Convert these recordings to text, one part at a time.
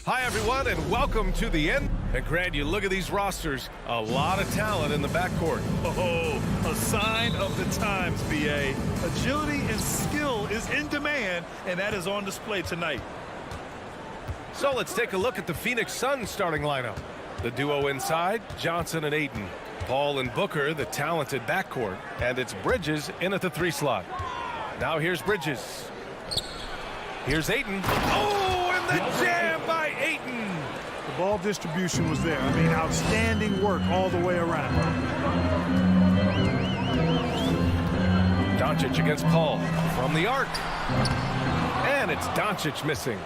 Hi, everyone, and welcome to the end. And Grant, you look at these rosters, a lot of talent in the backcourt. Oh, a sign of the times, B.A. Agility and skill is in demand, and that is on display tonight. So let's take a look at the Phoenix Suns starting lineup. The duo inside, Johnson and Ayton. Paul and Booker, the talented backcourt. And it's Bridges in at the 3 slot. Now here's Bridges. Here's Ayton. Oh, and the jam by Ayton. The ball distribution was there. I mean, outstanding work all the way around. Doncic against Paul from the arc. And it's Doncic missing.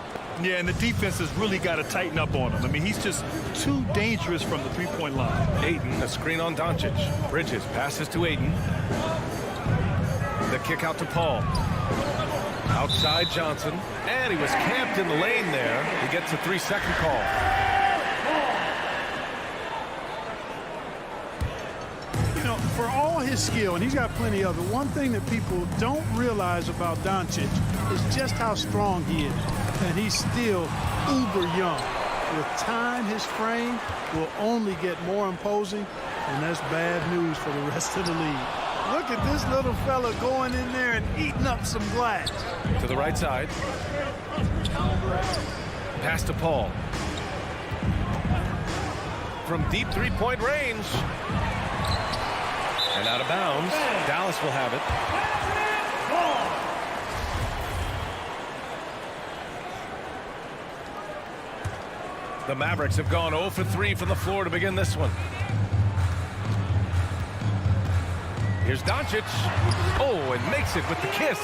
Yeah, and the defense has really got to tighten up on him. I mean, he's just too dangerous from the three-point line. Ayton, a screen on Doncic. Bridges passes to Ayton. The kick out to Paul. Outside Johnson. And he was camped in the lane there. He gets a 3-second call. You know, for all his skill, and he's got plenty of it, one thing that people don't realize about Doncic is just how strong he is. And he's still uber young. With time, his frame will only get more imposing, and that's bad news for the rest of the league. Look at this little fella going in there and eating up some glass. To the right side. Pass to Paul. From deep three-point range. And out of bounds. Dallas will have it. The Mavericks have gone 0 for 3 from the floor to begin this one. Here's Doncic. Oh, and makes it with the kiss.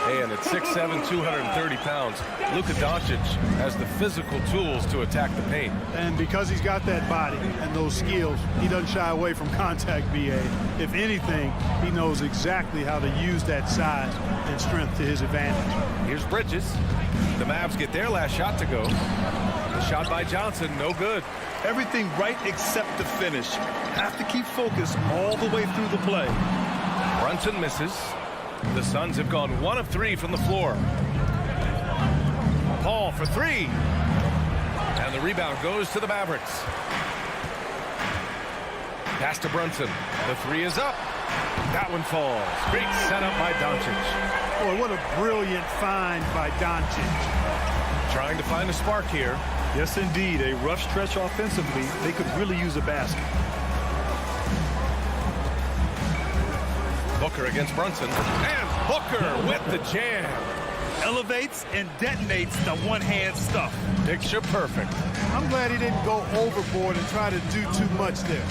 And at 6'7", 230 pounds, Luka Doncic has the physical tools to attack the paint. And because he's got that body and those skills, he doesn't shy away from contact, B.A. If anything, he knows exactly how to use that size and strength to his advantage. Here's Bridges. The Mavs get their last shot to go. The shot by Johnson, no good. Everything right except the finish. Have to keep focused all the way through the play. Brunson misses. The Suns have gone 1 of 3 from the floor. Paul for 3. And the rebound goes to the Mavericks. Pass to Brunson. The 3 is up. That one falls. Great setup by Doncic. Boy, what a brilliant find by Doncic. Trying to find a spark here. Yes, indeed. A rough stretch offensively. They could really use a basket. Booker against Brunson. And Booker with the jam. Elevates and detonates the one-hand stuff. Picture perfect. I'm glad he didn't go overboard and try to do too much there.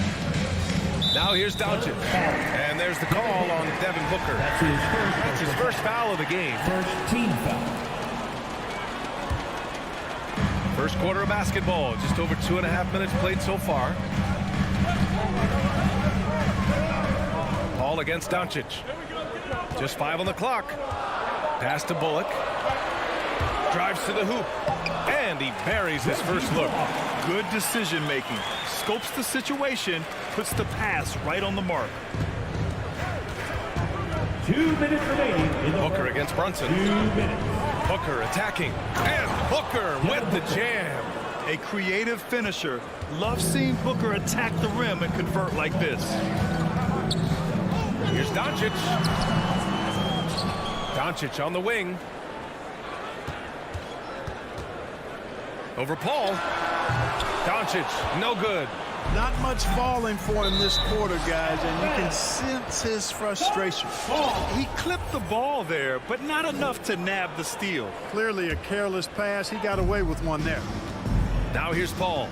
Now here's Doncic. And there's the call on Devin Booker. That's his first foul of the game. First team foul. First quarter of basketball. Just over 2.5 minutes played so far. Paul against Doncic. Just 5 on the clock. Pass to Bullock. Drives to the hoop. And he buries his first look. Good decision making. Scopes the situation, puts the pass right on the mark. 2 minutes remaining in the Booker against Brunson. 2 minutes. Booker attacking. And Booker with the jam. A creative finisher. Love seeing Booker attack the rim and convert like this. Here's Doncic. Doncic on the wing. Over Paul. Doncic, no good. Not much falling for him this quarter, guys, and you can sense his frustration. He clipped the ball there, but not enough to nab the steal. Clearly a careless pass. He got away with one there. Now here's Paul.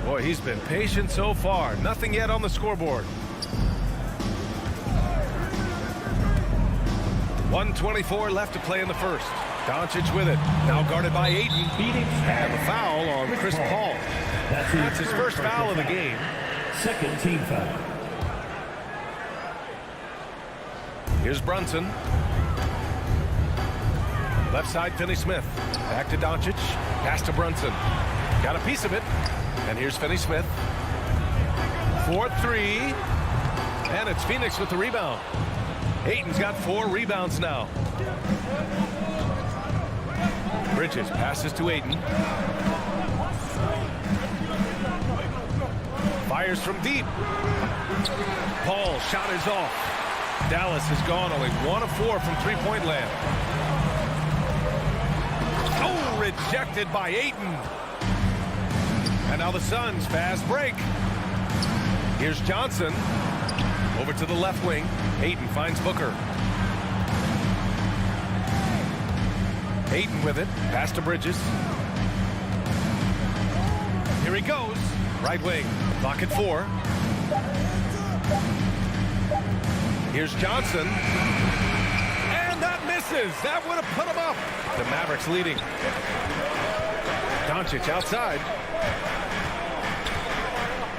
Boy, he's been patient so far. Nothing yet on the scoreboard. 1:24 left to play in the first. Doncic with it. Now guarded by Ayton. And the foul on Chris Paul. That's his first foul of the game. Second team foul. Here's Brunson. Left side, Finney-Smith. Back to Doncic. Pass to Brunson. Got a piece of it. And here's Finney-Smith. 4-3. And it's Phoenix with the rebound. Ayton's got 4 rebounds now. Bridges passes to Ayton. Fires from deep. Paul shot is off. Dallas has gone only 1 of 4 from three-point land. Oh, rejected by Ayton. And now the Suns fast break. Here's Johnson. Over to the left wing. Ayton finds Booker. Ayton with it. Pass to Bridges. Here he goes. Right wing. Clock at 4. Here's Johnson. And that misses. That would have put him up. The Mavericks leading. Doncic outside.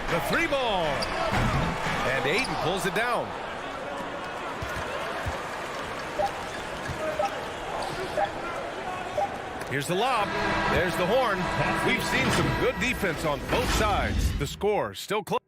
The 3-ball. And Ayton pulls it down. Here's the lob. There's the horn. We've seen some good defense on both sides. The score still close.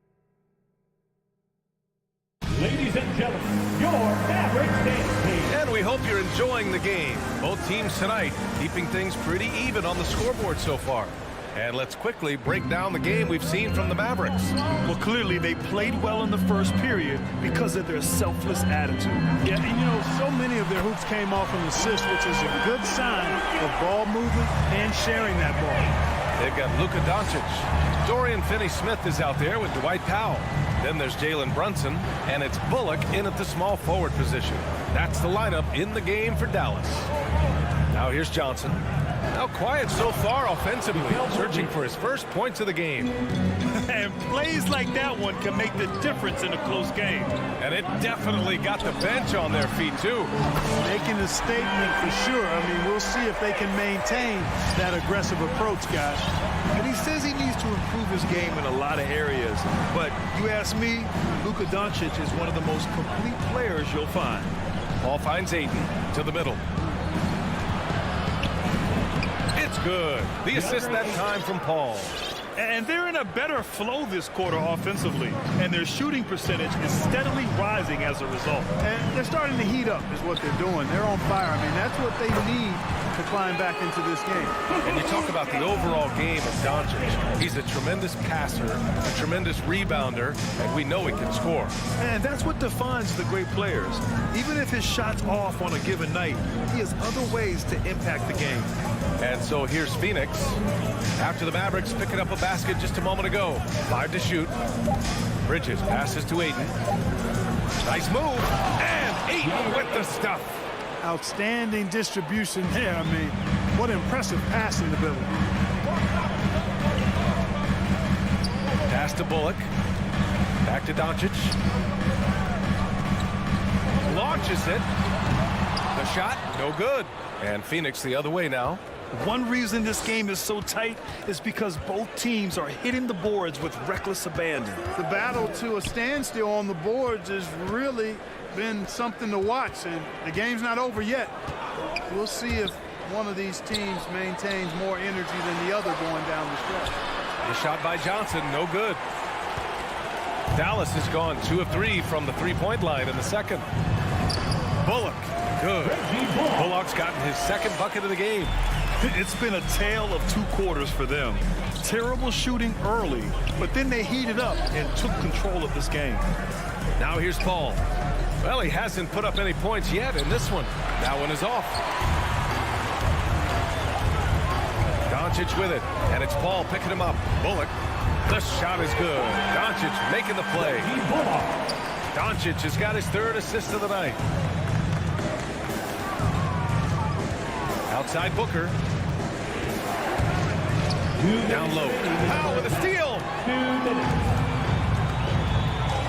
Ladies and gentlemen, your Mavericks dance team. And we hope you're enjoying the game. Both teams tonight keeping things pretty even on the scoreboard so far. And let's quickly break down the game we've seen from the Mavericks. Well, clearly they played well in the first period because of their selfless attitude. Yeah, and you know, so many of their hoops came off an assist, which is a good sign of ball movement and sharing that ball. They've got Luka Doncic. Dorian Finney-Smith is out there with Dwight Powell. Then there's Jalen Brunson, and it's Bullock in at the small forward position. That's the lineup in the game for Dallas. Now here's Johnson. Now quiet so far offensively, searching for his first points of the game. And plays like that one can make the difference in a close game. And it definitely got the bench on their feet, too. Making a statement for sure. I mean, we'll see if they can maintain that aggressive approach, guys. And he says he needs to improve his game in a lot of areas. But you ask me, Luka Doncic is one of the most complete players you'll find. Paul finds Ayton to the middle. It's good. The assist that time from Paul. And they're in a better flow this quarter offensively. And their shooting percentage is steadily rising as a result. And they're starting to heat up is what they're doing. They're on fire. I mean, that's what they need to climb back into this game. And you talk about the overall game of Doncic. He's a tremendous passer, a tremendous rebounder, and we know he can score. And that's what defines the great players. Even if his shot's off on a given night, he has other ways to impact the game. And so here's Phoenix. After the Mavericks picking up a basket just a moment ago. 5 to shoot. Bridges passes to Ayton. Nice move. And Ayton with the stuff. Outstanding distribution there. I mean, what impressive passing ability. Pass to Bullock. Back to Doncic. Launches it. The shot, no good. And Phoenix the other way now. One reason this game is so tight is because both teams are hitting the boards with reckless abandon. The battle to a standstill on the boards has really been something to watch, and the game's not over yet. We'll see if one of these teams maintains more energy than the other going down the stretch. The shot by Johnson, no good. Dallas has gone 2 of 3 from the three-point line in the second. Bullock, good. Bullock's gotten his second bucket of the game. It's been a tale of 2 quarters for them. Terrible shooting early, but then they heated up and took control of this game. Now here's Paul. Well, he hasn't put up any points yet in this one. That one is off. Doncic with it, and it's Paul picking him up. Bullock, the shot is good. Doncic making the play. Doncic has got his 3rd assist of the night. Outside Booker. Down low. Powell with a steal. 2 minutes.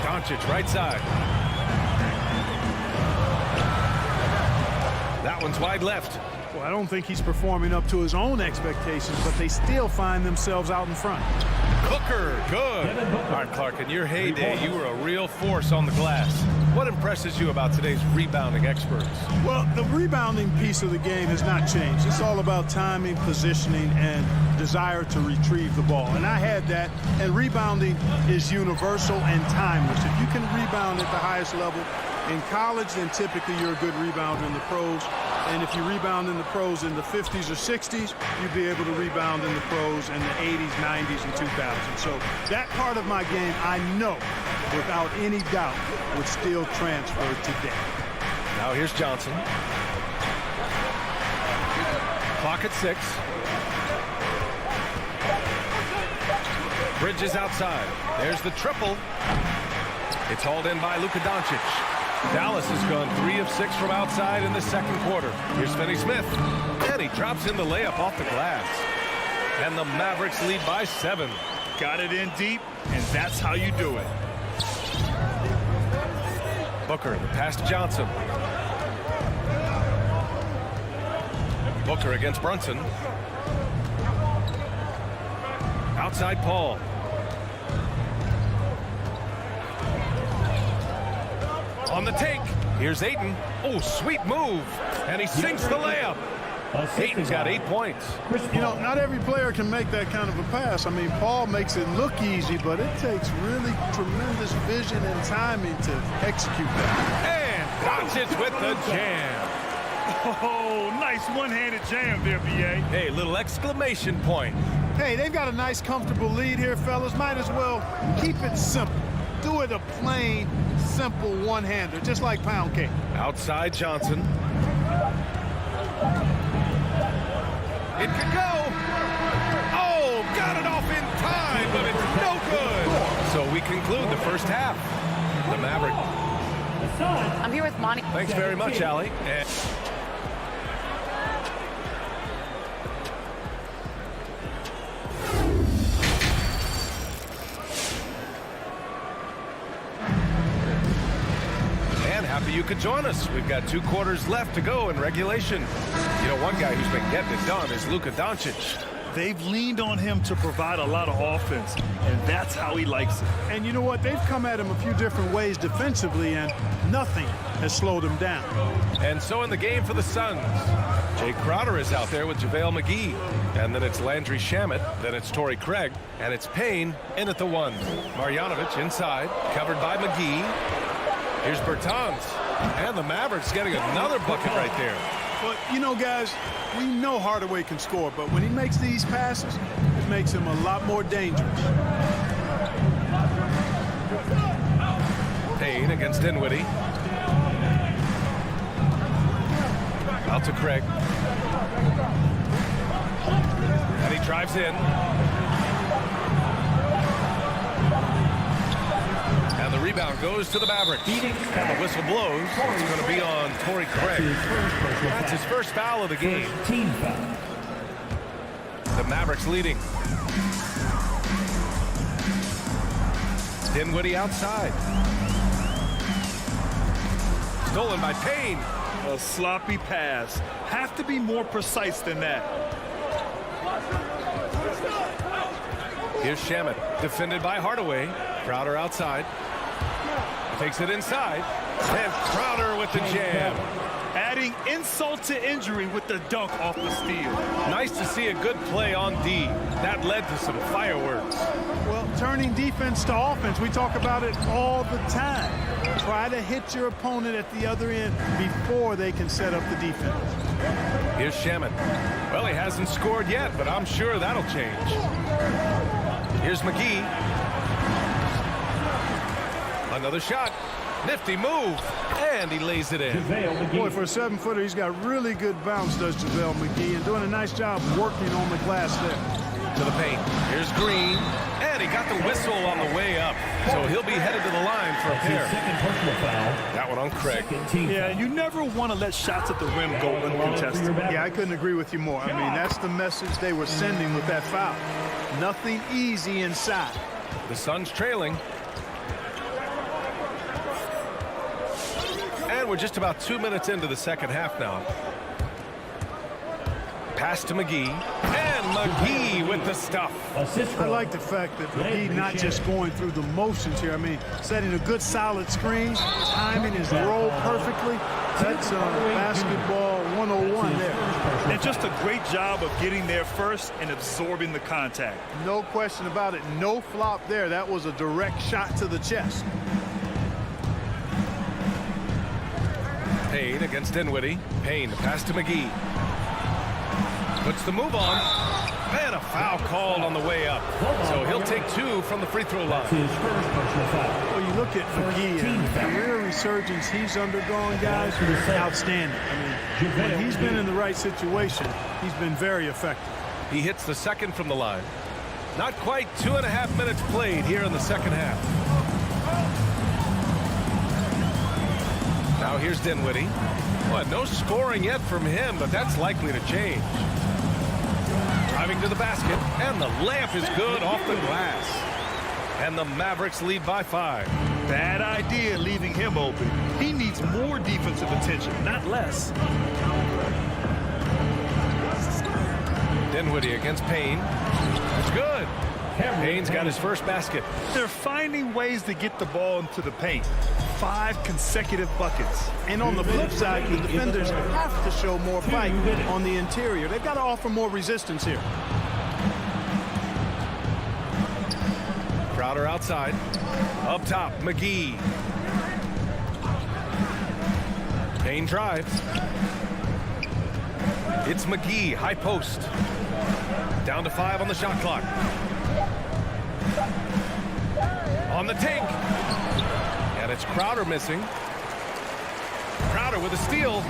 Doncic right side. That one's wide left. Well, I don't think he's performing up to his own expectations, but they still find themselves out in front. Booker, good. All right, Clark, in your heyday, you were a real force on the glass. What impresses you about today's rebounding experts? Well, the rebounding piece of the game has not changed. It's all about timing, positioning, and desire to retrieve the ball. And I had that, and rebounding is universal and timeless. If you can rebound at the highest level in college, then typically you're a good rebounder in the pros. And if you rebound in the pros in the 50s or 60s, you'd be able to rebound in the pros in the 80s, 90s, and 2000s. So that part of my game, I know, without any doubt, would still transfer today. Now here's Johnson. Clock at 6. Bridges outside. There's the triple. It's hauled in by Luka Doncic. Dallas has gone 3 of 6 from outside in the second quarter. Here's Finney-Smith. And he drops in the layup off the glass. And the Mavericks lead by 7. Got it in deep, and that's how you do it. Booker, the pass to Johnson. Booker against Brunson. Outside Paul. On the take. Here's Ayton. Oh, sweet move. And he sinks the layup. Ayton's got 8 points. You know, not every player can make that kind of a pass. I mean, Paul makes it look easy, but it takes really tremendous vision and timing to execute that. And Doncic with the jam. Oh, nice one-handed jam there, B.A. Hey, little exclamation point. Hey, they've got a nice, comfortable lead here, fellas. Might as well keep it simple. Do it a plain, simple one-hander, just like pound cake. Outside Johnson. It could go. Oh, got it off in time, but it's no good. So we conclude the first half. The Maverick. I'm here with Monty. Thanks very much, Allie. Happy you could join us. We've got 2 quarters left to go in regulation. You know, one guy who's been getting it done is Luka Doncic. They've leaned on him to provide a lot of offense, and that's how he likes it. And you know what? They've come at him a few different ways defensively, and nothing has slowed him down. And so in the game for the Suns, Jay Crowder is out there with JaVale McGee. And then it's Landry Shamet, then it's Torrey Craig, and it's Payne in at the 1. Marjanovic inside, covered by McGee. Here's Bertans, and the Mavericks getting another bucket right there. But, you know, guys, we know Hardaway can score, but when he makes these passes, it makes him a lot more dangerous. Payne against Dinwiddie. Out to Craig. And he drives in. And the rebound goes to the Mavericks. And the whistle blows. It's going to be on Torrey Craig. That's his first foul of the game. Team foul. The Mavericks leading. Dinwiddie outside. Stolen by Payne. A sloppy pass. Have to be more precise than that. Here's Shamet, defended by Hardaway. Crowder outside. Takes it inside. And Crowder with the jam. Adding insult to injury with the dunk off the steal. Nice to see a good play on D. That led to some fireworks. Well, turning defense to offense, we talk about it all the time. Try to hit your opponent at the other end before they can set up the defense. Here's Shamet. Well, he hasn't scored yet, but I'm sure that'll change. Here's McGee. Another shot. Nifty move. And he lays it in. Boy, for a 7-footer, he's got really good bounce, does JaVale McGee, and doing a nice job working on the glass there. To the paint. Here's Green. And he got the whistle on the way up. So he'll be headed to the line for a pair. Second personal foul. That one on Craig. Yeah, you never want to let shots at the rim go uncontested. Yeah, I couldn't agree with you more. I mean, that's the message they were sending with that foul. Nothing easy inside. The Suns trailing. And we're just about 2 minutes into the second half now. Pass to McGee. And McGee with the stuff. I like the fact that McGee not just going through the motions here. I mean, setting a good solid screen, timing his roll perfectly. That's basketball 101 there. And just a great job of getting there first and absorbing the contact. No question about it. No flop there. That was a direct shot to the chest. Payne against Dinwiddie. Payne, pass to McGee. Puts the move on. And a foul called on the way up. So he'll take 2 from the free throw line. His first personal foul. Well, you look at McGee and the career resurgence he's undergone, guys, outstanding. I mean, when he's been in the right situation, he's been very effective. He hits the second from the line. Not quite 2.5 minutes played here in the second half. Now here's Dinwiddie. Well, no scoring yet from him, but that's likely to change. Driving to the basket, and the layup is good off the glass. And the Mavericks lead by 5. Bad idea leaving him open. He needs more defensive attention, not less. Dinwiddie against Payne. It's good. Payne's got his first basket. They're finding ways to get the ball into the paint. 5 consecutive buckets. And on the flip side, the defenders have to show more fight on the interior. They've got to offer more resistance here. Crowder outside. Up top, McGee. Payne drives. It's McGee, high post. Down to 5 on the shot clock. On the take. And it's Crowder missing. Crowder with a steal.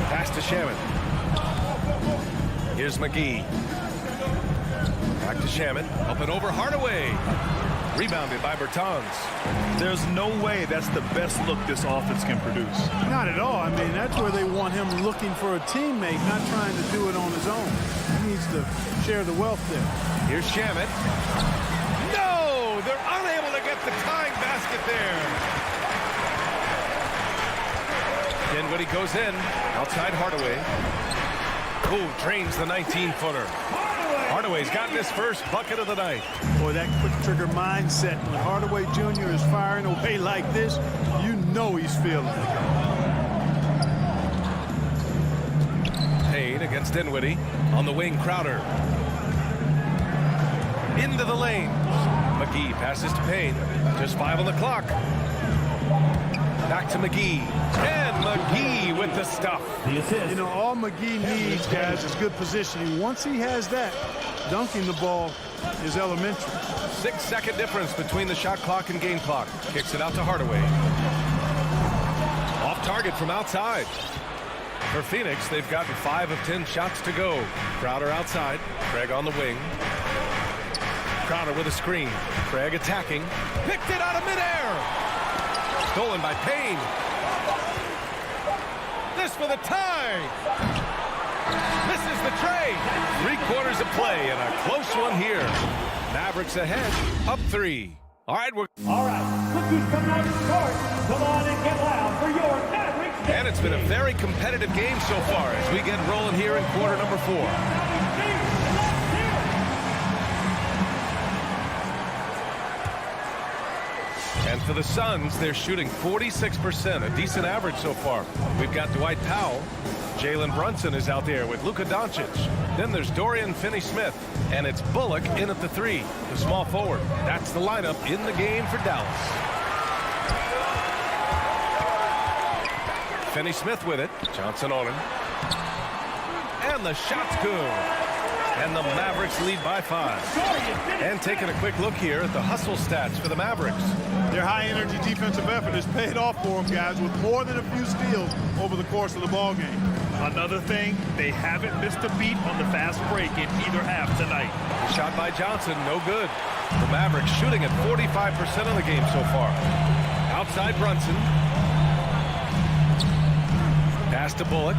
Pass to Shaman. Here's McGee. Back to Shaman. Up and over Hardaway. Rebounded by Bertans. There's no way that's the best look this offense can produce. Not at all. I mean, that's where they want him looking for a teammate, not trying to do it on his own. He needs to share the wealth there. Here's Shaman. No! They're unable to get the tying basket there. Dinwiddie goes in. Outside Hardaway. Ooh, drains the 19-footer. Hardaway's gotten his first bucket of the night. Boy, that quick trigger mindset. When Hardaway Jr. is firing away like this, you know he's feeling it. Payne against Dinwiddie. On the wing, Crowder. Into the lane. McGee passes to Payne. Just 5 on the clock. Back to McGee. And McGee with the stuff. The assist. You know, all McGee needs, guys, is good positioning. Once he has that, dunking the ball is elementary. 6-second difference between the shot clock and game clock. Kicks it out to Hardaway. Off target from outside. For Phoenix, they've gotten 5 of 10 shots to go. Crowder outside. Craig on the wing. Crowder with a screen. Craig attacking. Picked it out of midair. Stolen by Payne. This for the tie. Misses the tray. 3/4 of play and a close one here. Mavericks ahead, up 3. All right, All right, look who's coming out of the court. Come on and get loud for your Mavericks. and it's been a very competitive game so far as we get rolling here in quarter number 4. And for the Suns, they're shooting 46%, a decent average so far. We've got Dwight Powell. Jalen Brunson is out there with Luka Doncic. Then there's Dorian Finney-Smith. And it's Bullock in at the 3, the small forward. That's the lineup in the game for Dallas. Finney-Smith with it. Johnson on him. And the shot's good. And the Mavericks lead by 5. And taking a quick look here at the hustle stats for the Mavericks. Their high-energy defensive effort has paid off for them, guys, with more than a few steals over the course of the ballgame. Another thing, they haven't missed a beat on the fast break in either half tonight. Shot by Johnson, no good. The Mavericks shooting at 45% of the game so far. Outside Brunson. Pass to Bullock.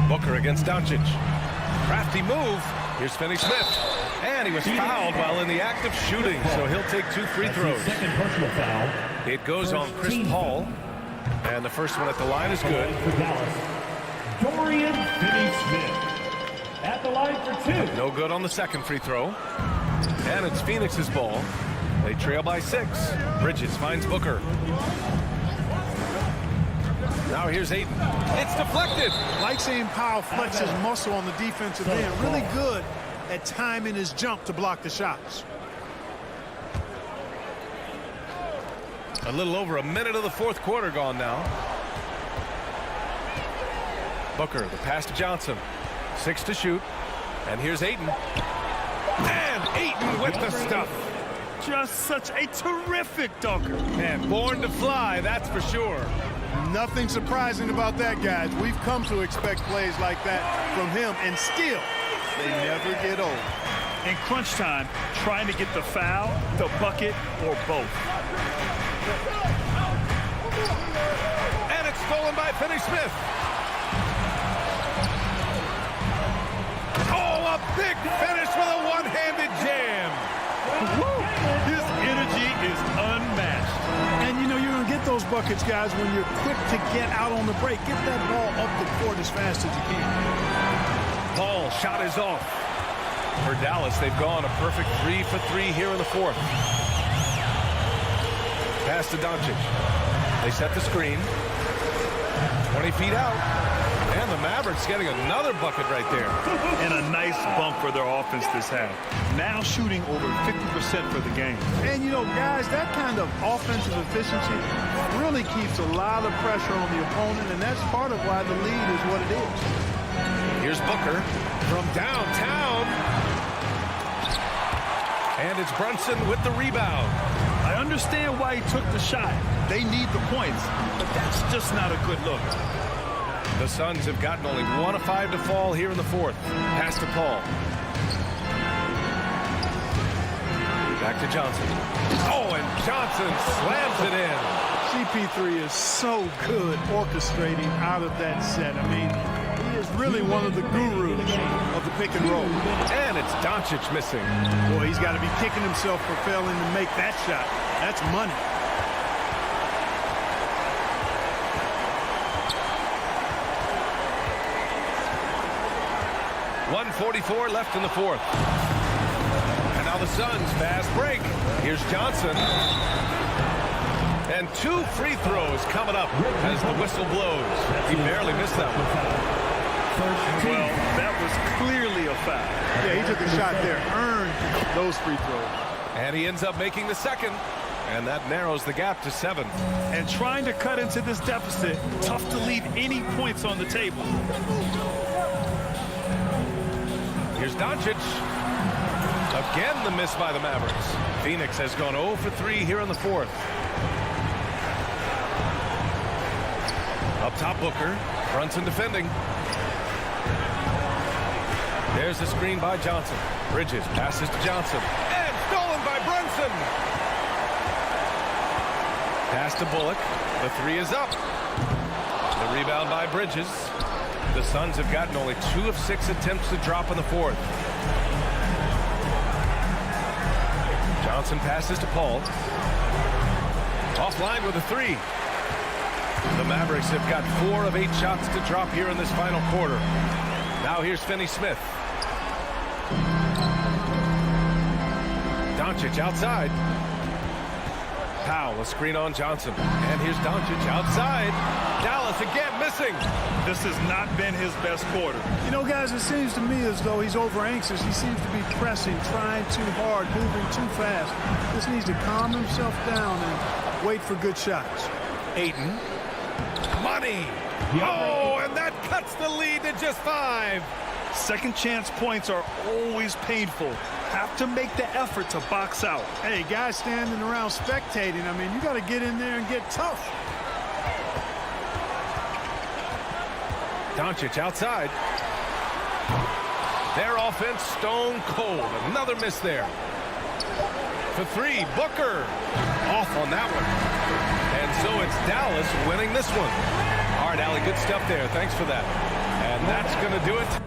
Booker against Doncic. Crafty move. Here's Finney-Smith. And he was fouled while in the act of shooting, so he'll take 2 free throws. Second personal foul. It goes on Chris Paul. And the first one at the line is good. For Dallas, Dorian Finney-Smith at the line for 2. No good on the second free throw. And it's Phoenix's ball. They trail by 6. Bridges finds Booker. Now here's Ayton. It's deflected. Like seeing Powell flex his muscle on the defensive end. Really good at timing his jump to block the shots. A little over a minute of the fourth quarter gone now. Booker, the pass to Johnson. 6 to shoot. And here's Ayton. And Ayton with the stuff. Just such a terrific dunker. And born to fly, that's for sure. Nothing surprising about that, guys. We've come to expect plays like that from him, and still, they never get old. In crunch time, trying to get the foul, the bucket, or both. And it's stolen by Finney-Smith. Oh, a big finish with a one-handed jam. His energy is unmatched. And, you know, you're going to get those buckets, guys, when you're quick to get out on the break. Get that ball up the court as fast as you can. Paul, shot is off. For Dallas, they've gone a perfect 3 for 3 here in the fourth. Pass to Doncic. They set the screen. 20 feet out. And the Mavericks getting another bucket right there. And a nice bump for their offense this half. Now shooting over 50% for the game. And, you know, guys, that kind of offensive efficiency really keeps a lot of pressure on the opponent, and that's part of why the lead is what it is. Here's Booker from downtown. And it's Brunson with the rebound. I understand why he took the shot. They need the points, but that's just not a good look. The Suns have gotten only 1 of 5 to fall here in the fourth. Pass to Paul. Back to Johnson. Oh, and Johnson slams it in. CP3 is so good orchestrating out of that set. I mean, he is really one of the gurus of the pick and roll. And it's Doncic missing. Boy, he's got to be kicking himself for failing to make that shot. That's money. .144 left in the fourth. And now the Suns fast break. Here's Johnson. And 2 free throws coming up as the whistle blows. He barely missed that one. Well, that was clearly a foul. Yeah, he took a shot there, earned those free throws. And he ends up making the second. And that narrows the gap to 7. And trying to cut into this deficit, tough to leave any points on the table. Here's Doncic. Again, the miss by the Mavericks. Phoenix has gone 0 for 3 here in the fourth. Up top, Booker. Brunson defending. There's the screen by Johnson. Bridges passes to Johnson. And stolen by Brunson. Pass to Bullock. The 3 is up. The rebound by Bridges. The Suns have gotten only 2 of 6 attempts to drop in the fourth. Johnson passes to Paul. Offline with a 3. The Mavericks have got 4 of 8 shots to drop here in this final quarter. Now here's Finney-Smith. Doncic outside. Powell, a screen on Johnson. And here's Doncic outside. Dallas again missing. This has not been his best quarter. You know, guys, it seems to me as though he's over-anxious. He seems to be pressing, trying too hard, moving too fast. Just needs to calm himself down and wait for good shots. Ayton. Money. Oh, and that cuts the lead to just 5. Second chance points are always painful. Have to make the effort to box out. Hey, guys standing around spectating, I mean, you got to get in there and get tough. Doncic outside. Their offense stone cold. Another miss there. For 3, Booker. Off on that one. And so it's Dallas winning this one. All right, Allie, good stuff there. Thanks for that. And that's going to do it.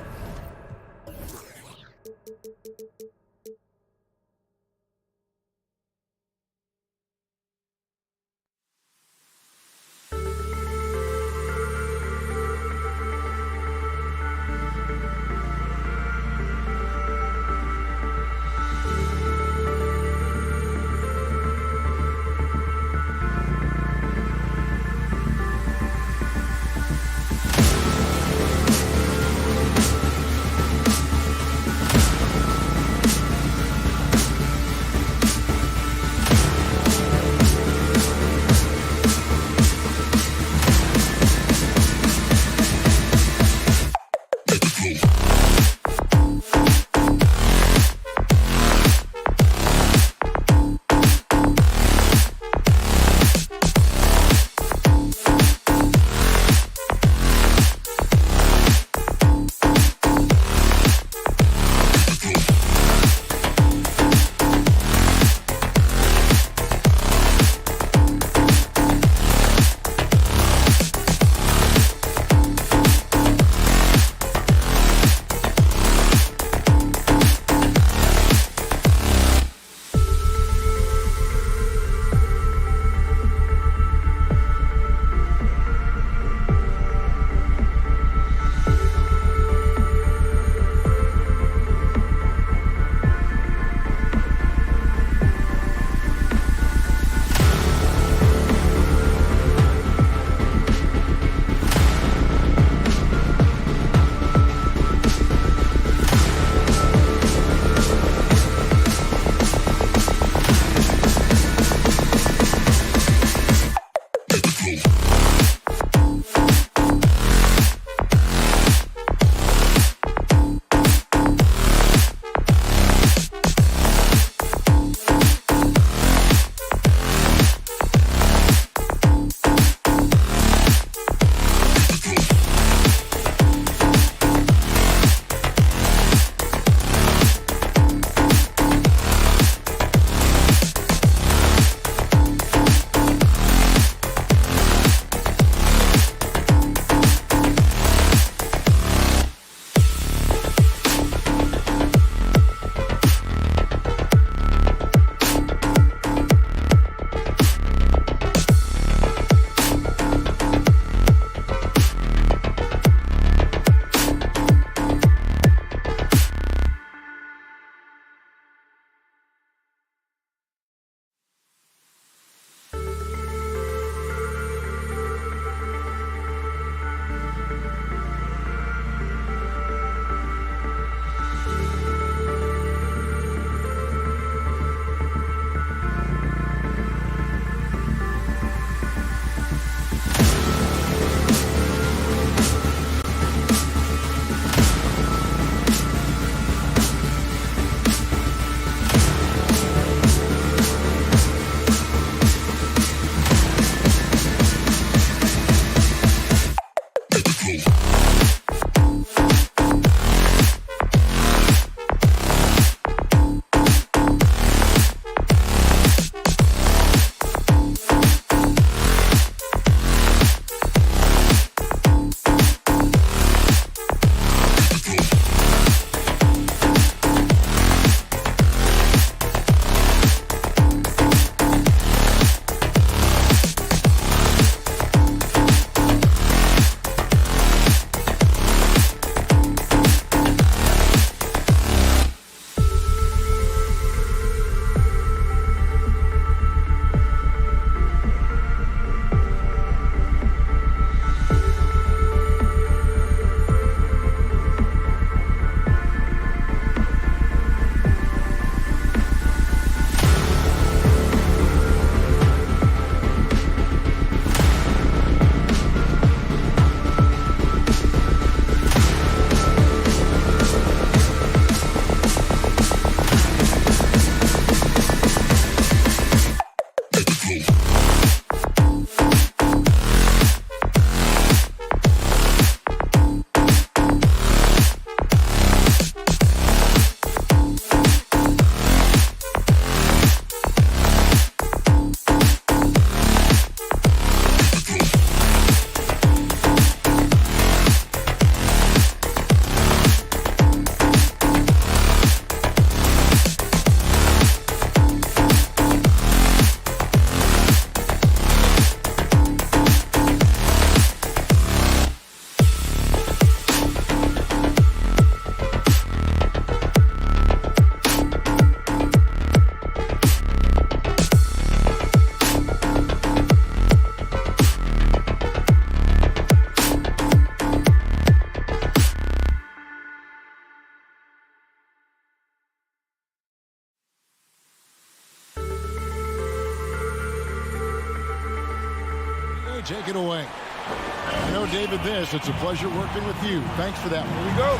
Take it away. I know, David, it's a pleasure working with you. Thanks for that. Here we go.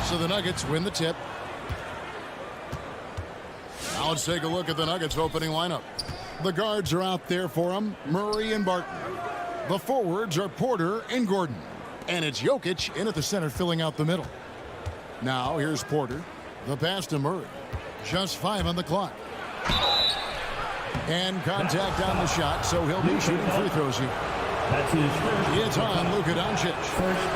So the Nuggets win the tip. Now let's take a look at the Nuggets opening lineup. The guards are out there for them, Murray and Barton. The forwards are Porter and Gordon. And it's Jokic in at the center filling out the middle. Now here's Porter. The pass to Murray. Just 5 on the clock. And contact on the shot, so he'll be shooting free throws here. That's his first. It's on Luka Doncic.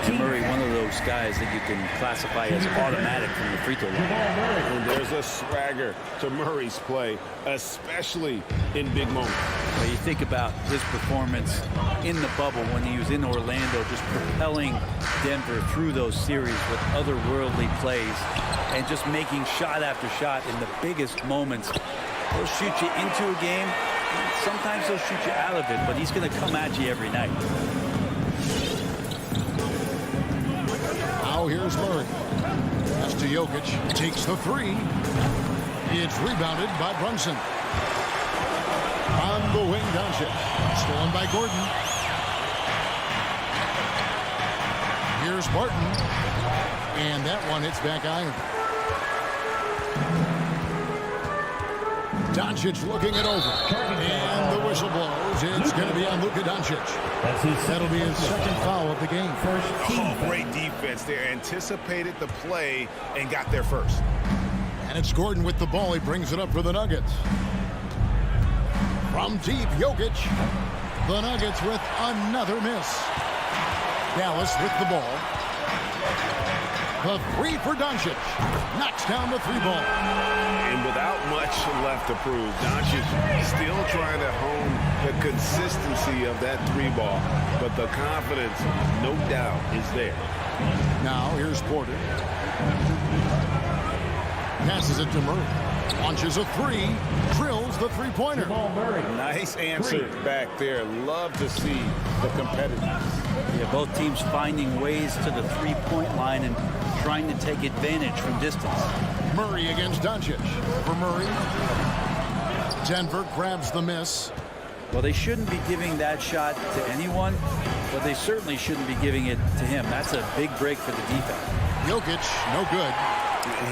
And Murray, one of those guys that you can classify as automatic from the free throw line. And there's a swagger to Murray's play, especially in big moments. When you think about his performance in the bubble when he was in Orlando, just propelling Denver through those series with otherworldly plays and just making shot after shot in the biggest moments. He'll shoot you into a game. Sometimes he'll shoot you out of it, but he's going to come at you every night. Now here's Murray. Pass to Jokic. Takes the three. It's rebounded by Brunson. On the wing, Doncic. Stolen by Gordon. Here's Barton. And that one hits back iron. Doncic looking it over. And the whistle blows. It's going to be on Luka Doncic. That'll be his second foul of the game. Great defense there. Anticipated the play and got there first. And it's Gordon with the ball. He brings it up for the Nuggets. From deep, Jokic. The Nuggets with another miss. Dallas with the ball. The three for Doncic. Knocks down the three ball. And without much left to prove, Doncic still trying to hone the consistency of that three ball. But the confidence, no doubt, is there. Now here's Porter. Passes it to Murray. Launches a three. Drills the three-pointer. Nice answer back there. Love to see the competitiveness. Yeah, both teams finding ways to the three-point line and trying to take advantage from distance. Murray against Doncic. For Murray. Denver grabs the miss. Well, they shouldn't be giving that shot to anyone, but they certainly shouldn't be giving it to him. That's a big break for the defense. Jokic, no good.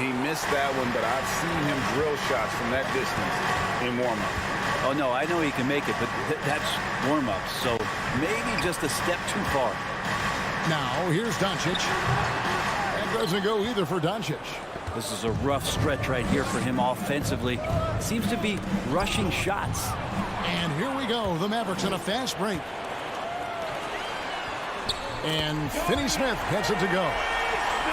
He missed that one, but I've seen him drill shots from that distance in warm-up. Oh, no, I know he can make it, but that's warm-up. So maybe just a step too far. Now, here's Doncic. That doesn't go either for Doncic. This is a rough stretch right here for him offensively. Seems to be rushing shots. And here we go. The Mavericks on a fast break. And Finney-Smith gets it to go.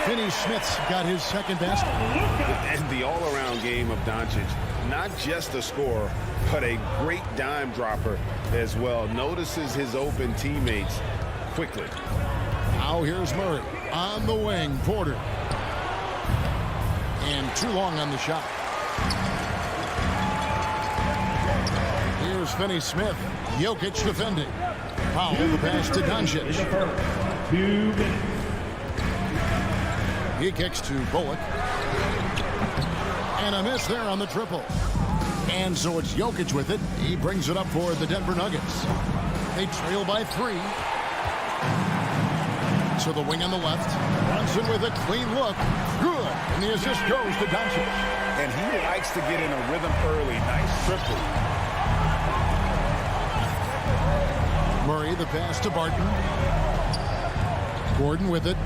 Finney-Smith's got his second basket. And the all-around game of Doncic, not just a scorer, but a great dime dropper as well. Notices his open teammates quickly. Now here's Murray on the wing. Porter. And too long on the shot. Here's Finney-Smith. Jokic defending. Powell the pass to Doncic. 2 minutes. He kicks to Bullock. And a miss there on the triple. And so it's Jokic with it. He brings it up for the Denver Nuggets. They trail by 3. To the wing on the left. Brunson with a clean look. Good. And the assist goes to Doncic. And he likes to get in a rhythm early. Nice triple. Murray the pass to Barton. Gordon with it.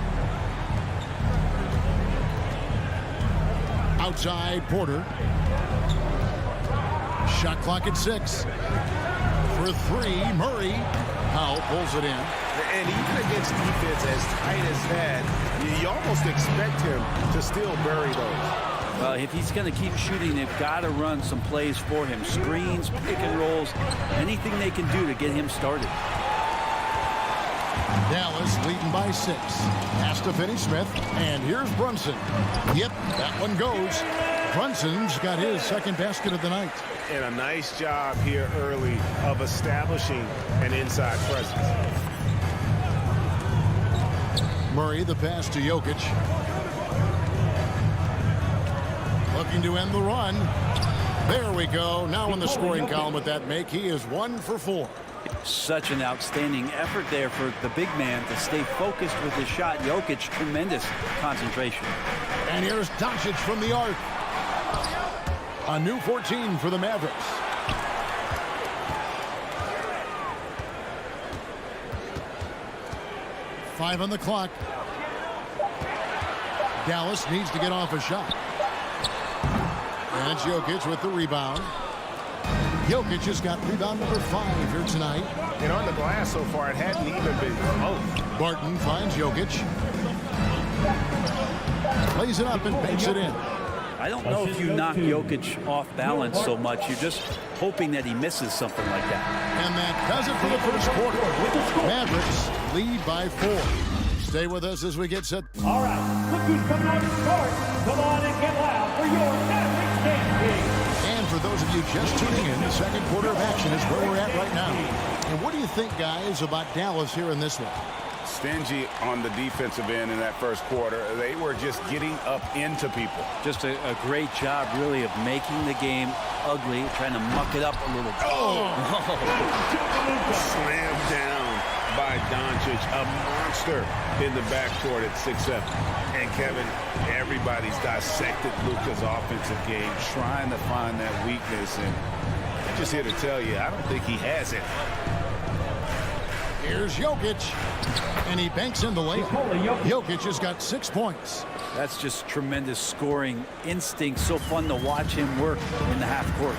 Outside Porter. Shot clock at 6. For 3, Murray. Powell pulls it in. And even against defense as tight as that, you almost expect him to still bury those. Well, if he's going to keep shooting, they've got to run some plays for him. Screens, pick and rolls, anything they can do to get him started. Dallas leading by 6. Pass to Finney-Smith. And here's Brunson. Yep, that one goes. Brunson's got his second basket of the night. And a nice job here early of establishing an inside presence. Murray the pass to Jokic. Looking to end the run. There we go. Now in the scoring column with that make. He is 1 for 4. Such an outstanding effort there for the big man to stay focused with his shot. Jokic, tremendous concentration. And here's Doncic from the arc. A new 14 for the Mavericks. Five on the clock. Dallas needs to get off a shot. And it's Jokic with the rebound. Jokic has got rebound number 5 here tonight. And on the glass so far, it hadn't even been close. Barton finds Jokic. Plays it up and banks it in. I don't know if you knock Jokic off balance so much. You're just hoping that he misses something like that. And that does it for the first quarter. Mavericks lead by 4. Stay with us as we get set. All right, look who's coming on the court. Come on and get loud for your Mavericks game. And for those of you just tuning in, the second quarter of action is where we're at right now. And what do you think, guys, about Dallas here in this one? Stingy on the defensive end in that first quarter. They were just getting up into people. Just a great job, really, of making the game ugly, trying to muck it up a little bit. Slammed down by Doncic, a monster in the backcourt at 6'7". And Kevin, everybody's dissected Luka's offensive game, trying to find that weakness. And I'm just here to tell you, I don't think he has it. Here's Jokic, and he banks in the layup. Jokic has got 6 points. That's just tremendous scoring instinct. So fun to watch him work in the half court.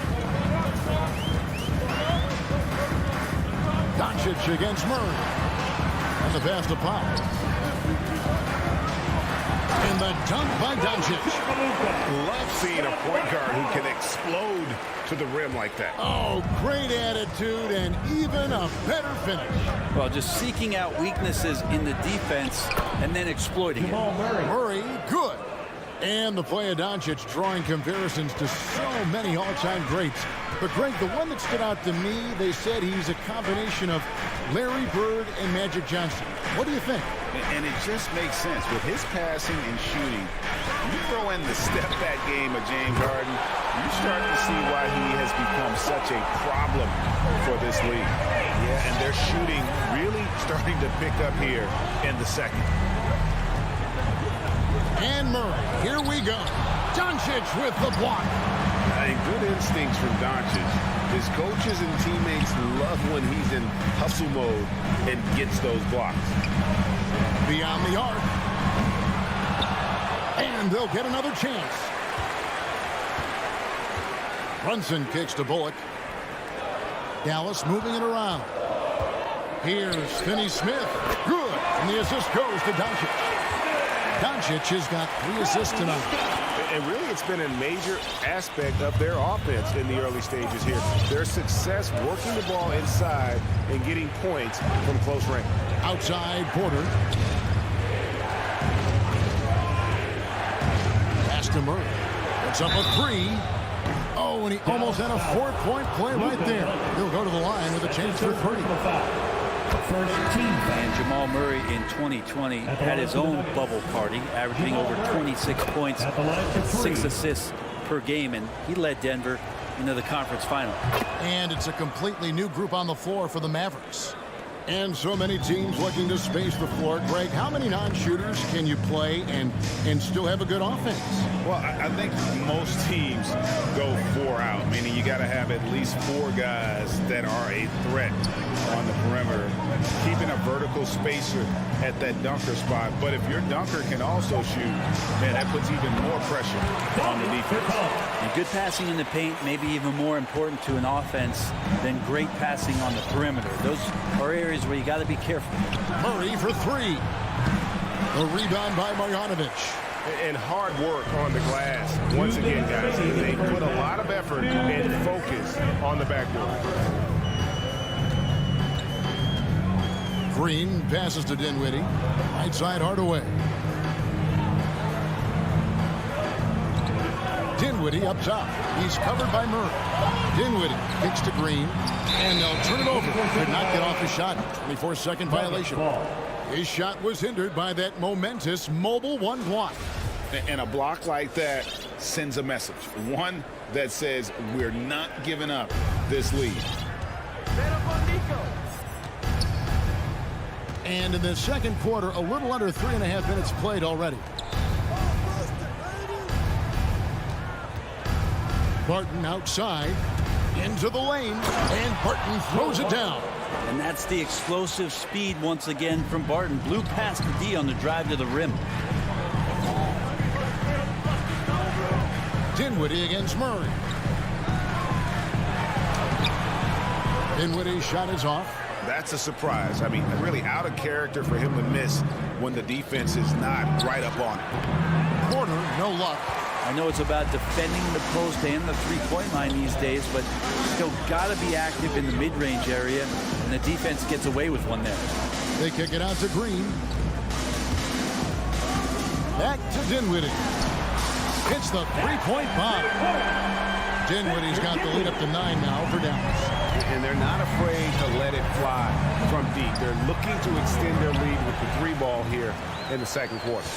Doncic against Murray. And the pass to Powell. And the dunk by Doncic. Love seeing a point guard who can explode to the rim like that. Oh, great attitude and even a better finish. Well, just seeking out weaknesses in the defense and then exploiting it. Murray, good. And the play of Doncic drawing comparisons to so many all-time greats. But, Greg, the one that stood out to me, they said he's a combination of Larry Bird and Magic Johnson. What do you think? And it just makes sense. With his passing and shooting, you throw in the step-back game of James Harden, you start to see why he has become such a problem for this league. Yeah, and their shooting really starting to pick up here in the second. And Murray, here we go. Doncic with the block. And good instincts from Doncic. His coaches and teammates love when he's in hustle mode and gets those blocks. Beyond the arc. And they'll get another chance. Brunson kicks to Bullock. Dallas moving it around. Here's Finney-Smith. Good. And the assist goes to Doncic. Doncic has got 3 assists tonight. And really, it's been a major aspect of their offense in the early stages here. Their success working the ball inside and getting points from close range. Outside Porter. Pass to Murray. Puts up a 3. Oh, and he almost had a 4-point play right there. He'll go to the line with a chance for 30. And Jamal Murray in 2020 had his own bubble party, averaging over 26 points, 6 assists per game, and he led Denver into the conference final. And it's a completely new group on the floor for the Mavericks. And so many teams looking to space the floor. Greg, how many non-shooters can you play and still have a good offense? Well, I think most teams go 4 out, meaning you got to have at least 4 guys that are a threat on the perimeter, keeping a vertical spacer at that dunker spot. But if your dunker can also shoot, man, that puts even more pressure on the defense. And good passing in the paint may be even more important to an offense than great passing on the perimeter. Those are areas where you got to be careful. Murray for 3. A rebound by Marjanovic. And hard work on the glass. Once again, guys, they put a lot of effort and focus on the backboard. Green passes to Dinwiddie. Right side Hardaway. Dinwiddie up top. He's covered by Murray. Dinwiddie kicks to Green. And they'll turn it over. Could not get off the shot. 24-second violation. His shot was hindered by that momentous mobile 1 block. And a block like that sends a message. One that says we're not giving up this lead. And in the second quarter, a little under 3.5 minutes played already. Barton outside, into the lane, and Barton throws it down. And that's the explosive speed once again from Barton. Blew past the D on the drive to the rim. Dinwiddie against Murray. Dinwiddie's shot is off. That's a surprise. I mean, really out of character for him to miss when the defense is not right up on it. Porter, no luck. I know it's about defending the post and the three-point line these days, but still got to be active in the mid-range area, and the defense gets away with one there. They kick it out to Green. Back to Dinwiddie. Hits the three-point bomb. Dinwiddie's got the lead up to 9 now for Dallas. And they're not afraid to let it fly from deep. They're looking to extend their lead with the 3 ball here in the second quarter.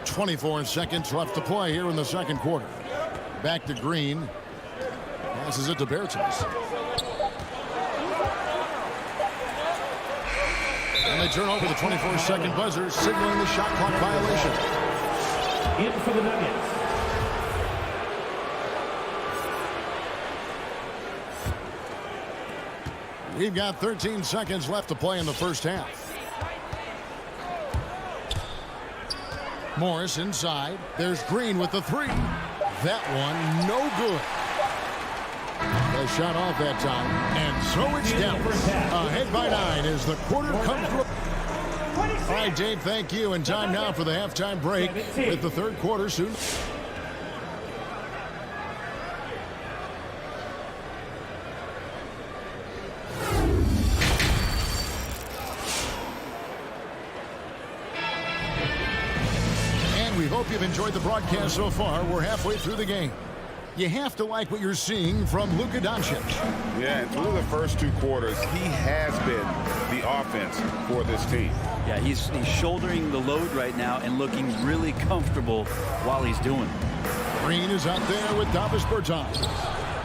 .24 seconds left to play here in the second quarter. Back to Green. Passes it to Bertans. And they turn over the 24-second buzzer, signaling the shot clock violation. In for the Nuggets. We've got 13 seconds left to play in the first half. Morris inside. There's Green with the 3. That one, no good. The shot off that time. And so it's Dallas. Ahead by 9 as the quarter comes to a... All right, Dave, thank you. And time now for the halftime break with the third quarter soon. We hope you've enjoyed the broadcast so far. We're halfway through the game. You have to like what you're seeing from Luka Doncic. Yeah, and through the first 2 quarters, he has been the offense for this team. Yeah, he's shouldering the load right now and looking really comfortable while he's doing it. Green is out there with Davis Bertans.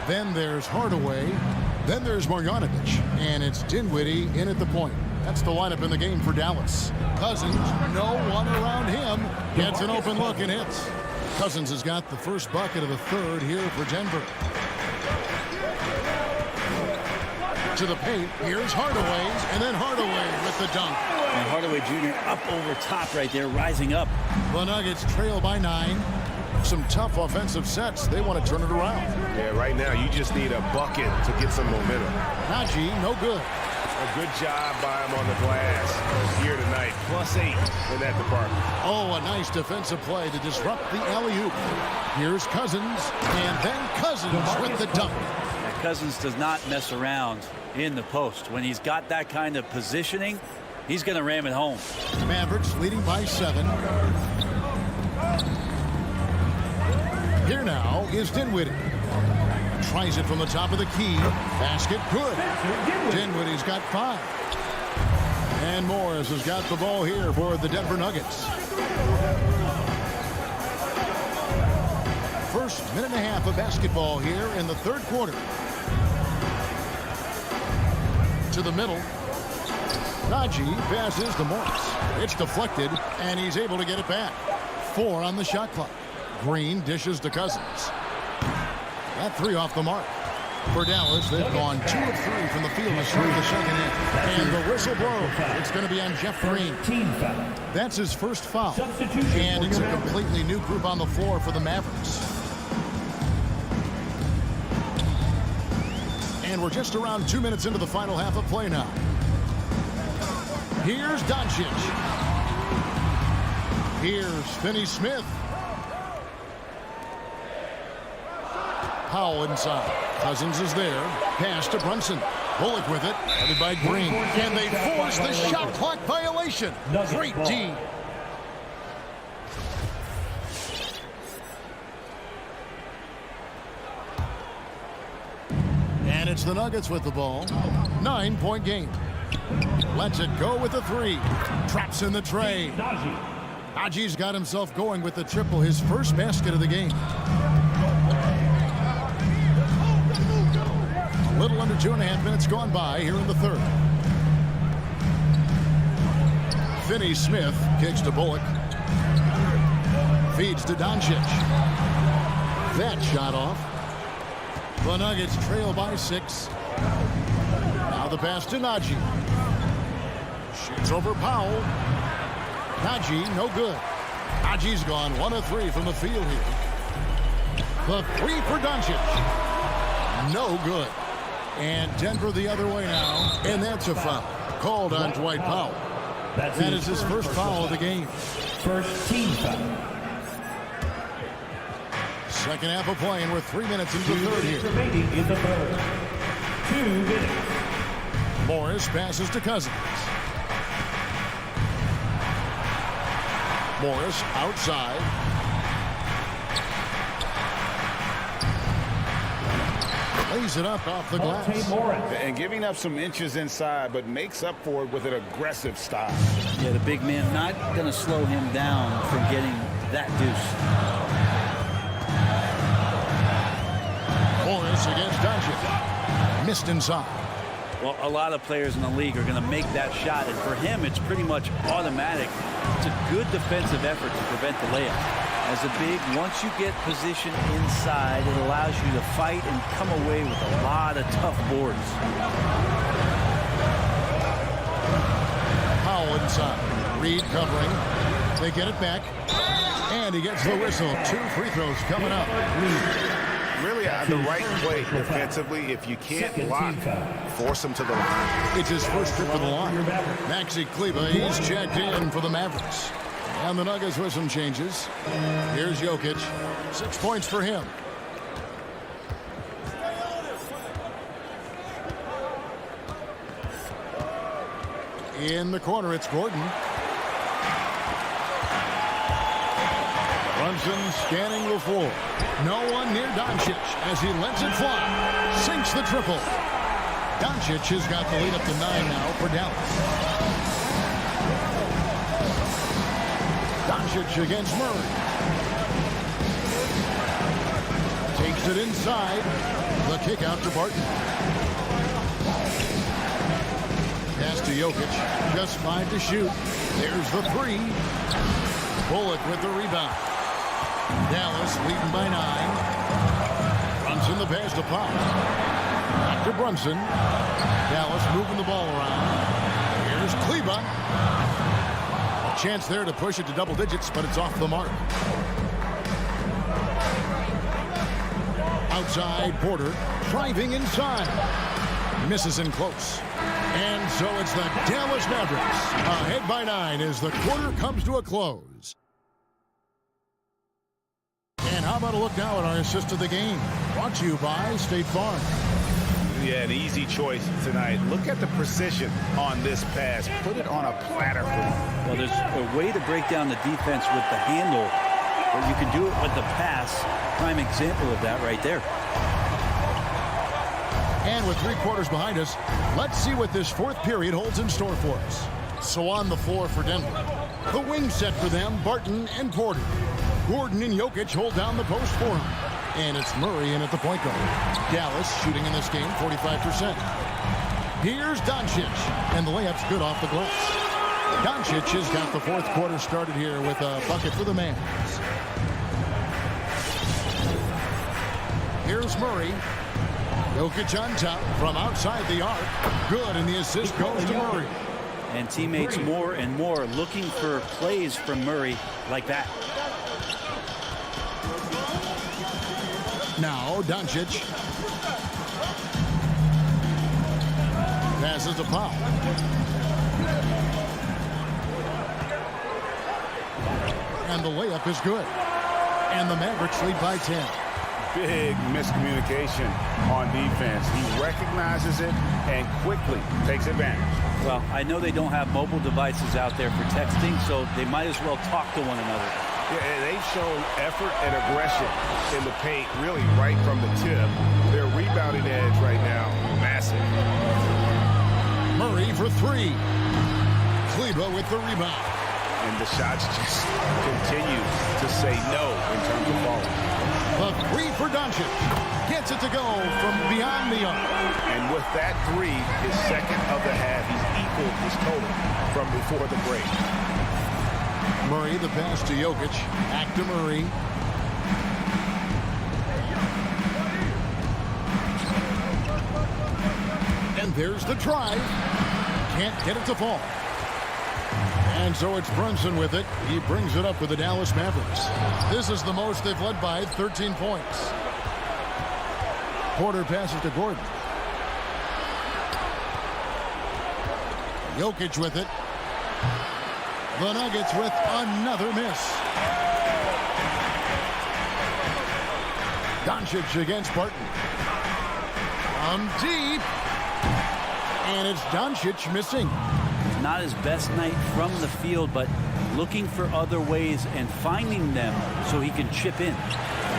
Then there's Hardaway. Then there's Marjanovic, and it's Dinwiddie in at the point. That's the lineup in the game for Dallas. Cousins, no one around him, gets an open look and hits. Cousins has got the first bucket of the third here for Denver. To the paint, here's Hardaway, and then Hardaway with the dunk. And Hardaway Jr. up over top right there, rising up. The Nuggets trail by 9. Some tough offensive sets. They want to turn it around. Yeah, right now you just need a bucket to get some momentum. Najee, no good. A good job by him on the glass here tonight. +8 in that department. Oh, a nice defensive play to disrupt the alley-oop. Here's Cousins, and then Cousins with the dunk. And Cousins does not mess around in the post. When he's got that kind of positioning, he's going to ram it home. Mavericks leading by 7. Here now is Dinwiddie. Tries it from the top of the key. Basket good. Dinwiddie's got 5. And Morris has got the ball here for the Denver Nuggets. First minute and a half of basketball here in the third quarter. To the middle. Najee passes to Morris. It's deflected, and he's able to get it back. 4 on the shot clock. Green dishes to Cousins. That 3 off the mark. For Dallas, they've gone 2 of 3 from the field to start the second half. And the whistle blows. It's going to be on Jeff Green. That's his first foul. And it's a completely new group on the floor for the Mavericks. And we're just around 2 minutes into the final half of play now. Here's Doncic. Here's Finney-Smith. Powell inside. Cousins is there. Pass to Brunson. Bullock with it. Headed by Green. And they force the shot clock violation. Great D. And it's the Nuggets with the ball. 9-point game. Lets it go with the 3. Traps in the tray. Najee's got himself going with the triple, his first basket of the game. A little under 2.5 minutes gone by here in the third. Finney-Smith kicks to Bullock. Feeds to Doncic. That shot off. The Nuggets trail by 6. Now the pass to Najee. Shoots over Powell. Najee, no good. Najee's gone 1 of 3 from the field here. The 3 for Doncic. No good. And Denver the other way now. And that's a foul. Called on Dwight Powell. That is his first foul of the game. First team foul. Second half of play, and we're 3 minutes into the third here. Remaining in the third. 2 minutes. Morris passes to Cousins. Morris outside. Lays it up off the glass. And giving up some inches inside, but makes up for it with an aggressive style. Yeah, the big man not going to slow him down from getting that deuce. Morris against Doncic. Missed inside. Well, a lot of players in the league are going to make that shot, and for him, it's pretty much automatic. It's a good defensive effort to prevent the layup. As a big, once you get position inside, it allows you to fight and come away with a lot of tough boards. Powell inside. Reed covering. They get it back. And he gets the whistle. 2 free throws coming up. Really the right play defensively. If you can't block, force him to the line. It's his first trip to the line. Maxi Kleber, he's checked in for the Mavericks. And the Nuggets with some changes. Here's Jokic. 6 points for him. In the corner, it's Gordon. Brunson scanning the floor. No one near Doncic as he lets it fly. Sinks the triple. Doncic has got the lead up to 9 now for Dallas. Doncic against Murray. Takes it inside. The kick out to Barton. Pass to Jokic. Just 5 to shoot. There's the 3. Bullock with the rebound. Dallas leading by 9. Brunson the pass to Pop. Back to Brunson. Dallas moving the ball around. Here's Kleber. A chance there to push it to double digits, but it's off the mark. Outside, Porter driving inside. Misses in close. And so it's the Dallas Mavericks ahead by 9 as the quarter comes to a close. And how about a look now at our assist of the game? Brought to you by State Farm. Yeah, an easy choice tonight. Look at the precision on this pass. Put it on a platter for him. Well, there's a way to break down the defense with the handle, but you can do it with the pass. Prime example of that right there. And with 3 quarters behind us, let's see what this 4th period holds in store for us. So on the floor for Denver, the wing set for them, Barton and Porter. Gordon and Jokic hold down the post for him. And it's Murray in at the point guard. Dallas shooting in this game 45%. Here's Doncic, and the layup's good off the glass. Doncic has got the 4th quarter started here with a bucket for the Mavs. Here's Murray. Jokic on top from outside the arc. Good, and the assist goes to Murray. And teammates more and more looking for plays from Murray like that. Now Doncic. Passes to Pop. And the layup is good. And the Mavericks lead by 10. Big miscommunication on defense. He recognizes it and quickly takes advantage. Well, I know they don't have mobile devices out there for texting, so they might as well talk to one another. Yeah, they've shown effort and aggression in the paint, really right from the tip. Their rebounding edge right now, massive. Murray for 3. Kleber with the rebound. And the shots just continue to say no in terms of falling. The 3 for Doncic. Gets it to go from beyond the arc. And with that 3, his second of the half, he's equaled his total from before the break. Murray, the pass to Jokic. Back to Murray. And there's the drive. Can't get it to fall. And so it's Brunson with it. He brings it up for the Dallas Mavericks. This is the most they've led by 13 points. Porter passes to Gordon. Jokic with it. The Nuggets with another miss. Doncic against Barton. From deep. And it's Doncic missing. Not his best night from the field, but looking for other ways and finding them so he can chip in.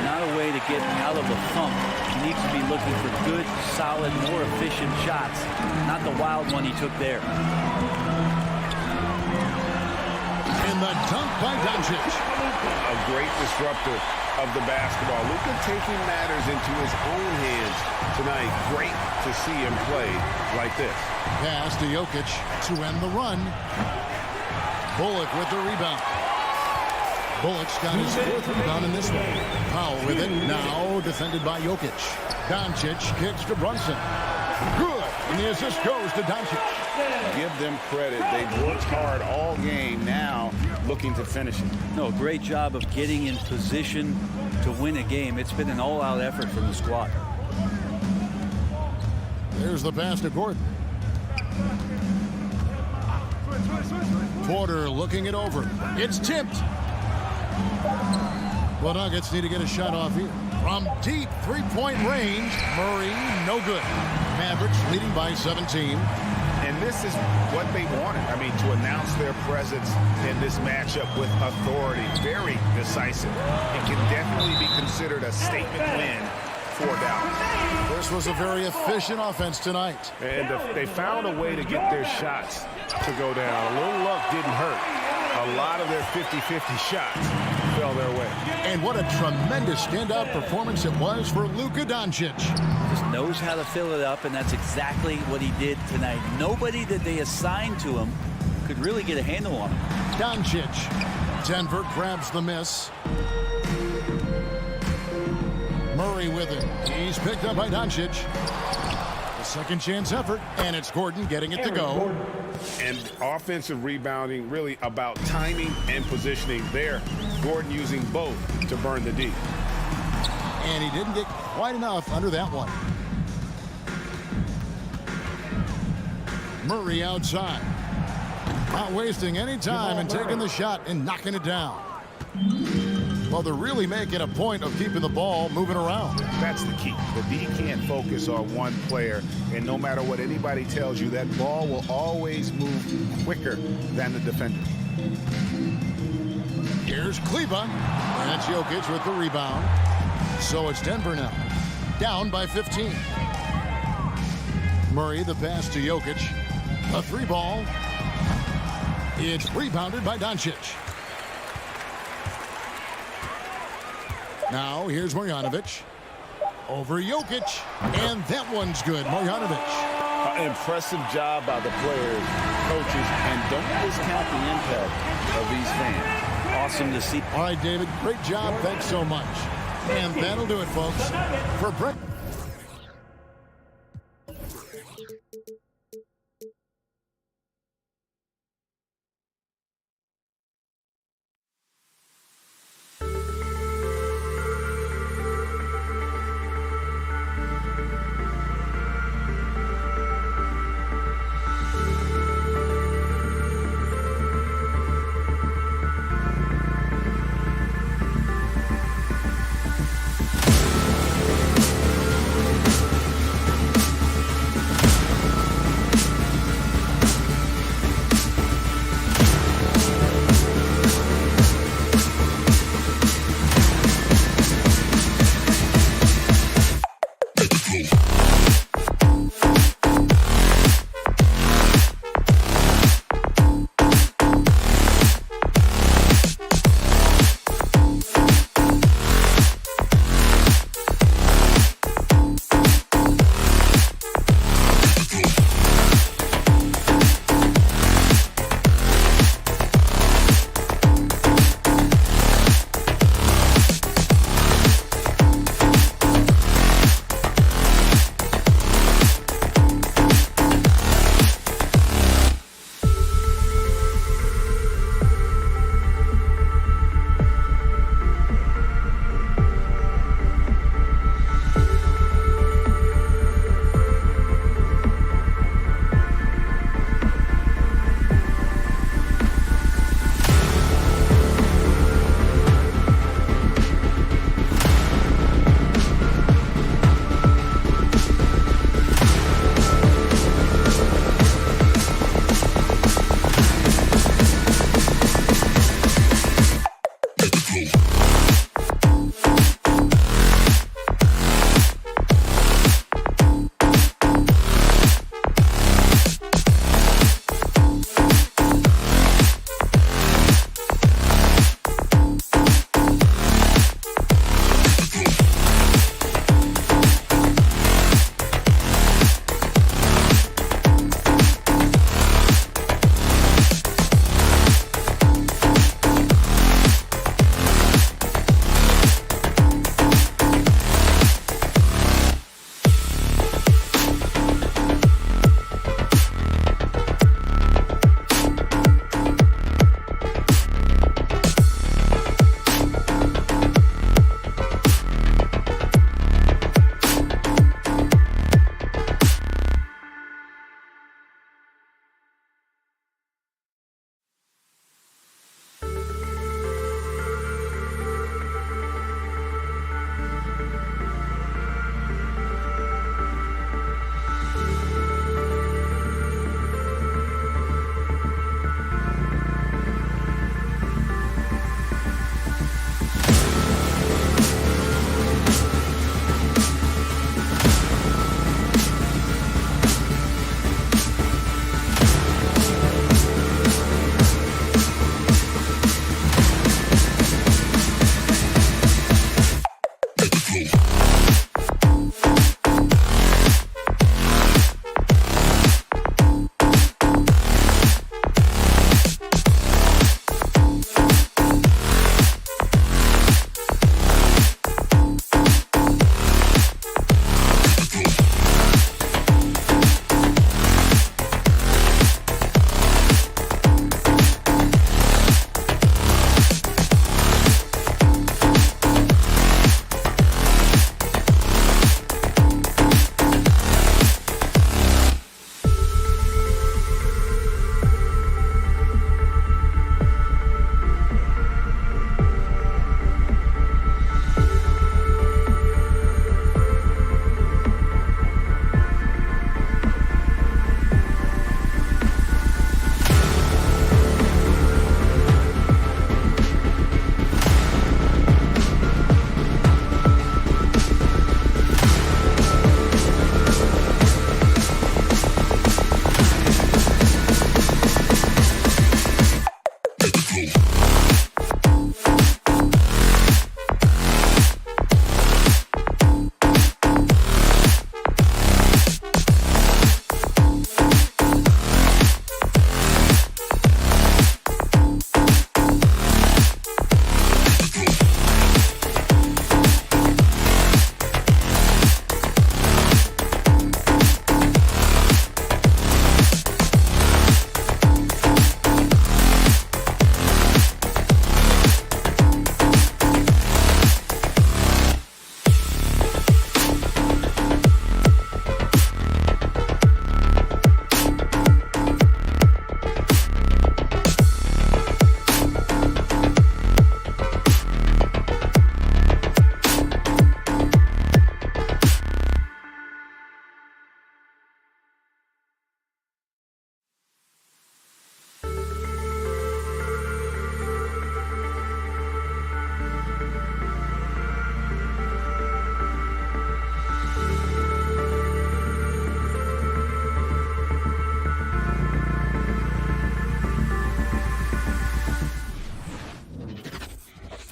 Not a way to get out of the funk. He needs to be looking for good, solid, more efficient shots, not the wild one he took there. And the dunk by Doncic. A great disruptor of the basketball. Luka taking matters into his own hands tonight. Great to see him play like this. Pass to Jokic to end the run. Bullock with the rebound. Bullock's got his 4th rebound in this one. Powell with it. Now defended by Jokic. Doncic kicks to Brunson. Good. And the assist goes to Doncic. Give them credit. They've worked hard all game, now looking to finish it. No, great job of getting in position to win a game. It's been an all-out effort from the squad. There's the pass to Gordon. Porter looking it over. It's tipped. The Nuggets need to get a shot off here. From deep 3-point range, Murray, no good. Mavericks leading by 17. And this is what they wanted. I mean, to announce their presence in this matchup with authority. Very decisive. It can definitely be considered a statement win for Dallas. This was a very efficient offense tonight. And they found a way to get their shots to go down. A little luck didn't hurt. A lot of their 50-50 shots fell fell their way. And what a tremendous standout performance it was for Luka Doncic. Just knows how to fill it up, and that's exactly what he did tonight. Nobody that they assigned to him could really get a handle on him. Doncic. Denver grabs the miss. Murray with it. He's picked up by Doncic. A second chance effort, and it's Gordon getting it to go. And offensive rebounding really about timing and positioning there. Gordon using both to burn the D. And he didn't get quite enough under that one. Murray outside. Not wasting any time and taking the shot and knocking it down. Well, they're really making a point of keeping the ball moving around. That's the key. The D can't focus on one player, and no matter what anybody tells you, that ball will always move quicker than the defender. Here's Kleba. And that's Jokic with the rebound. So it's Denver now. Down by 15. Murray, the pass to Jokic. A three ball. It's rebounded by Doncic. Now here's Marjanovic. Over Jokic. And that one's good. Marjanovic. Impressive job by the players, coaches, and don't discount the impact of these fans. Awesome to see. All right, David, great job. Thanks so much. And that'll do it, folks. For Brett.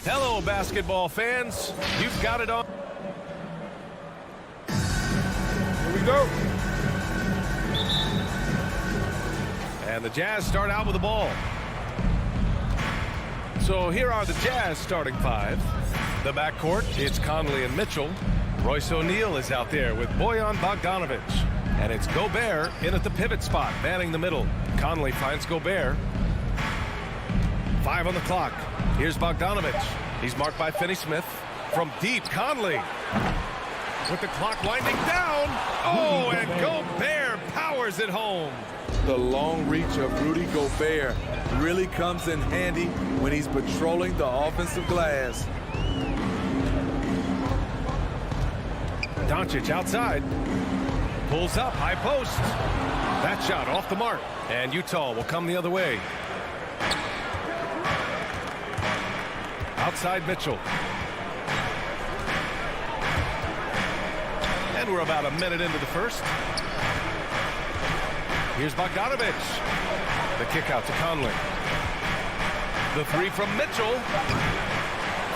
Hello, basketball fans. You've got it on. Here we go. And the Jazz start out with the ball. So here are the Jazz starting five. The backcourt, it's Conley and Mitchell. Royce O'Neal is out there with Bojan Bogdanovic. And it's Gobert in at the pivot spot, manning the middle. Conley finds Gobert. 5 on the clock. Here's Bogdanovic. He's marked by Finney-Smith. From deep, Conley. With the clock winding down. Oh, and Gobert powers it home. The long reach of Rudy Gobert really comes in handy when he's patrolling the offensive glass. Doncic outside. Pulls up, high post. That shot off the mark. And Utah will come the other way. Outside Mitchell. And we're about a minute into the first. Here's Bogdanovic. The kick out to Conley. The three from Mitchell.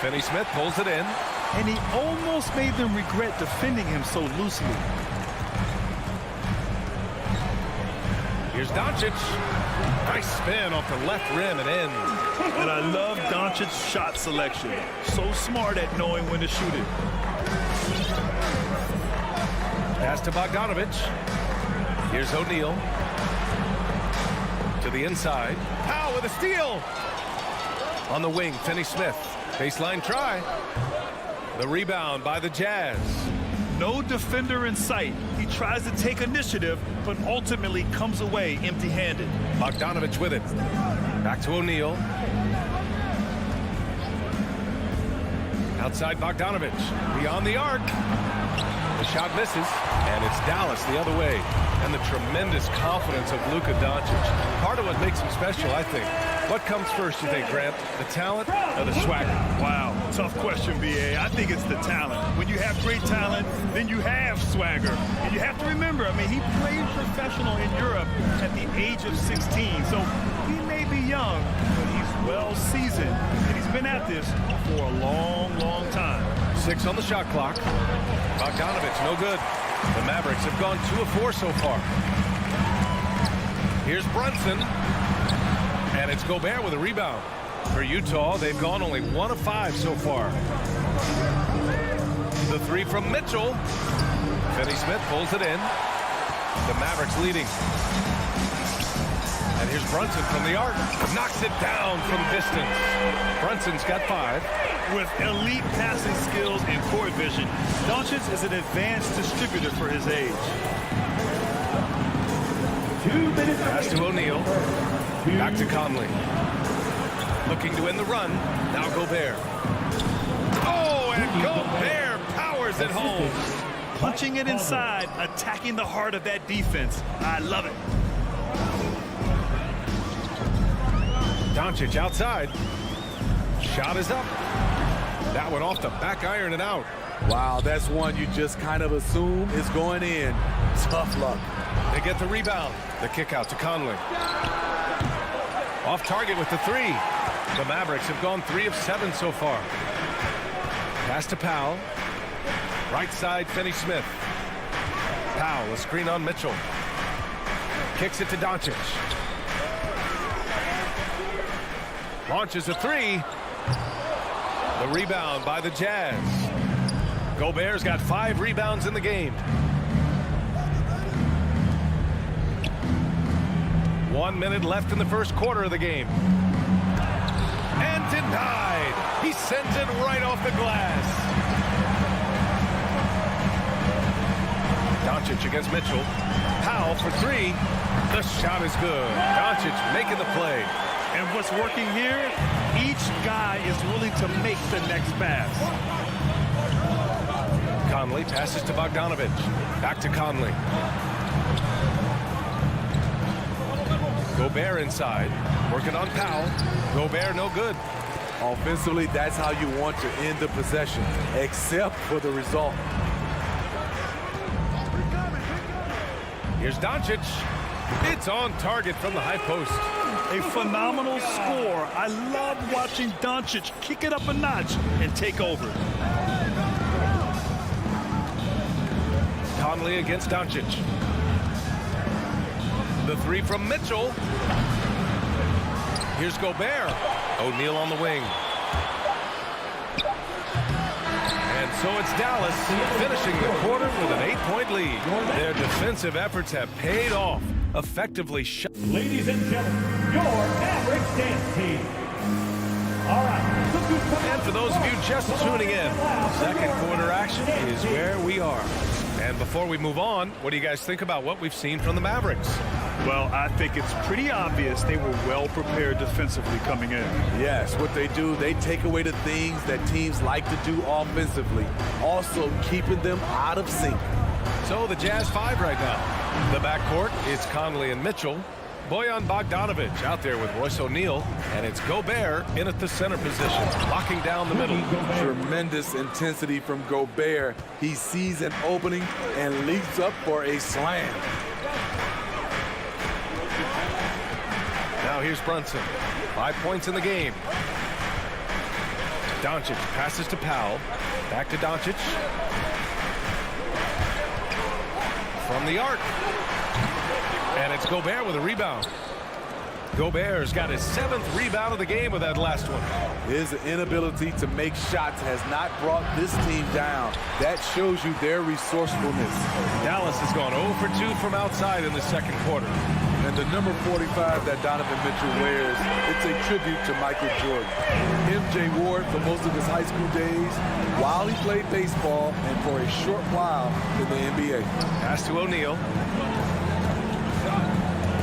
Finney-Smith pulls it in. And he almost made them regret defending him so loosely. Here's Doncic. Nice spin off the left rim and in. And I love Doncic's shot selection. So smart at knowing when to shoot it. Pass to Bogdanovic. Here's O'Neal. To the inside. Powell with a steal. On the wing, Finney-Smith. Baseline try. The rebound by the Jazz. No defender in sight. He tries to take initiative, but ultimately comes away empty-handed. Bogdanovic with it. Back to O'Neal. Outside Bogdanovic. Beyond the arc. The shot misses. And it's Dallas the other way. And the tremendous confidence of Luka Doncic. Part of what makes him special, I think. What comes first, you think, Grant? The talent or the swagger? Wow, tough question, B.A. I think it's the talent. When you have great talent, then you have swagger. And you have to remember, I mean, he played professional in Europe at the age of 16. So he may be young, but he's well seasoned. And he's been at this for a long, long time. 6 on the shot clock. Bogdanovic, no good. The Mavericks have gone 2 of 4 so far. Here's Brunson. And it's Gobert with a rebound. For Utah, they've gone only 1 of 5 so far. The three from Mitchell. Finney-Smith pulls it in. The Mavericks leading. And here's Brunson from the arc. Knocks it down from distance. Brunson's got 5. With elite passing skills and court vision, Doncic is an advanced distributor for his age. 2 minutes. Pass to O'Neal. Back to Conley. Looking to win the run. Now Gobert. Oh, and Gobert powers it home. Punching it inside, attacking the heart of that defense. I love it. Doncic outside. Shot is up. That one off the back iron and out. Wow, that's one you just kind of assume is going in. Tough luck. They get the rebound. The kick out to Conley. Off target with the three. The Mavericks have gone 3 of 7 so far. Pass to Powell. Right side, Finney-Smith. Powell, a screen on Mitchell. Kicks it to Doncic. Launches a 3. The rebound by the Jazz. Gobert's got 5 rebounds in the game. 1 minute left in the first quarter of the game. And denied. He sends it right off the glass. Doncic against Mitchell. Powell for 3. The shot is good. Doncic making the play. And what's working here, each guy is willing to make the next pass. Conley passes to Bogdanovic. Back to Conley. Gobert inside. Working on Powell. Gobert no good. Offensively, that's how you want to end the possession, except for the result. Here's Doncic. It's on target from the high post. A phenomenal score. I love watching Doncic kick it up a notch and take over. Conley against Doncic. The three from Mitchell. Here's Gobert. O'Neal on the wing. And so it's Dallas finishing the quarter with an 8-point lead. Their defensive efforts have paid off, effectively shut. Ladies and gentlemen, your Mavericks dance team. All right. And for those of you just tuning in, second quarter action is where we are. And before we move on, what do you guys think about what we've seen from the Mavericks? Well, I think it's pretty obvious they were well prepared defensively coming in. Yes, what they do, they take away the things that teams like to do offensively, also keeping them out of sync. So the Jazz 5 right now. The backcourt is Conley and Mitchell. Bojan Bogdanovic out there with Royce O'Neal, and it's Gobert in at the center position, locking down the middle. Tremendous intensity from Gobert. He sees an opening and leaps up for a slam. Now here's Brunson. 5 points in the game. Doncic passes to Powell. Back to Doncic. From the arc. And it's Gobert with a rebound. Gobert's got his 7th rebound of the game with that last one. His inability to make shots has not brought this team down. That shows you their resourcefulness. Dallas has gone 0 for 2 from outside in the second quarter. And the number 45 that Donovan Mitchell wears, it's a tribute to Michael Jordan. MJ wore it for most of his high school days while he played baseball and for a short while in the NBA. Pass to O'Neal.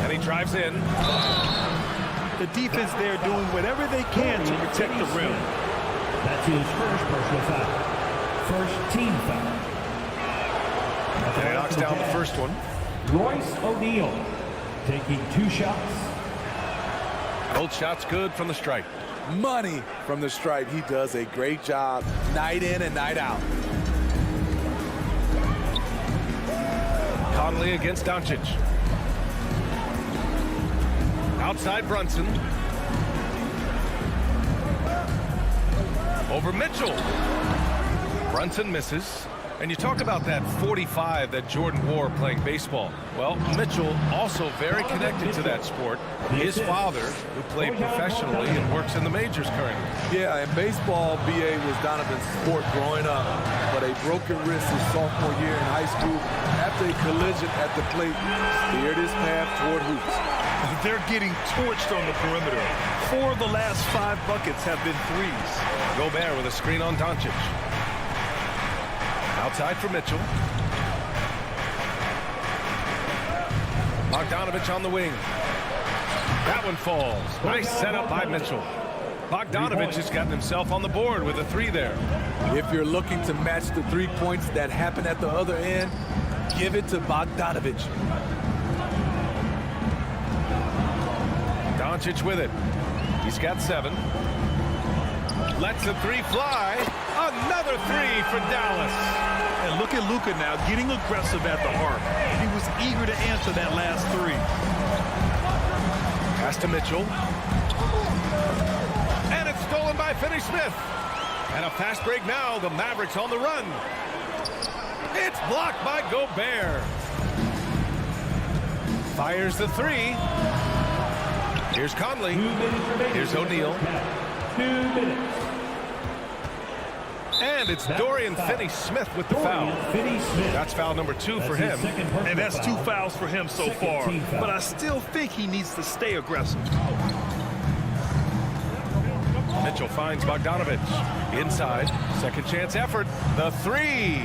And he drives in. The defense there doing whatever they can to protect the rim. That's his first personal foul. First team foul. And he knocks down the first one. Royce O'Neal taking 2 shots. Both shots good from the stripe. Money from the stripe. He does a great job night in and night out. Conley against Doncic. Outside Brunson. Over Mitchell. Brunson misses. And you talk about that 45 that Jordan wore playing baseball. Well, Mitchell also very connected to that sport. His father, who played professionally and works in the majors currently. Yeah, and baseball, BA, was Donovan's sport growing up. But a broken wrist his sophomore year in high school after a collision at the plate steered his path toward hoops. They're getting torched on the perimeter. 4 of the last 5 buckets have been threes. Gobert with a screen on Doncic. Outside for Mitchell. Bogdanovic on the wing. That one falls. Nice setup by Mitchell. Bogdanovic has gotten himself on the board with a 3 there. If you're looking to match the 3 points that happen at the other end, give it to Bogdanovic. Doncic with it. He's got 7. Lets the 3 fly. Another 3 for Dallas. And look at Luka now getting aggressive at the arc. He was eager to answer that last 3. Pass to Mitchell. And it's stolen by Finney-Smith. And a fast break now. The Mavericks on the run. It's blocked by Gobert. Fires the 3. Here's Conley. Here's O'Neal. 2 minutes. And it's Dorian Finney-Smith with the foul. That's foul number 2 for him. And that's 2 fouls for him so far. But I still think he needs to stay aggressive. Mitchell finds Bogdanovic. Inside. Second chance effort. The 3.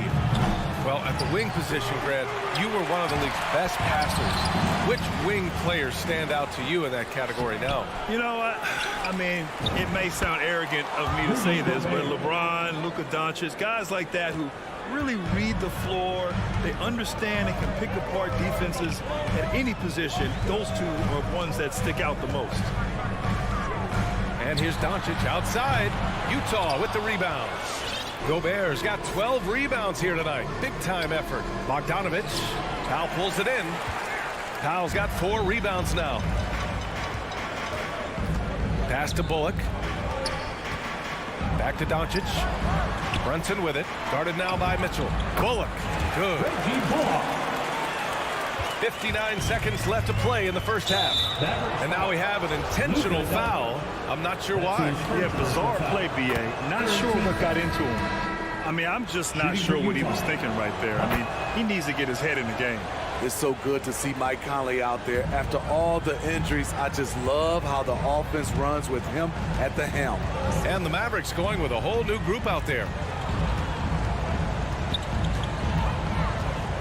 Well, at the wing position, Grant, you were one of the league's best passers. Which wing players stand out to you in that category now? You know what? I mean, it may sound arrogant of me to say this, but LeBron, Luka Doncic, guys like that who really read the floor, they understand and can pick apart defenses at any position. Those 2 are ones that stick out the most. And here's Doncic outside. Utah with the rebound. Gobert's got 12 rebounds here tonight. Big-time effort. Bogdanovic. Powell pulls it in. Powell's got 4 rebounds now. Pass to Bullock. Back to Doncic. Brunson with it. Guarded now by Mitchell. Bullock. Good. 59 seconds left to play in the first half. And now we have an intentional foul. I'm not sure why. Yeah, bizarre play, B.A. Not sure what got into him. I mean, I'm just not sure what he was thinking right there. I mean, he needs to get his head in the game. It's so good to see Mike Conley out there. After all the injuries, I just love how the offense runs with him at the helm. And the Mavericks going with a whole new group out there.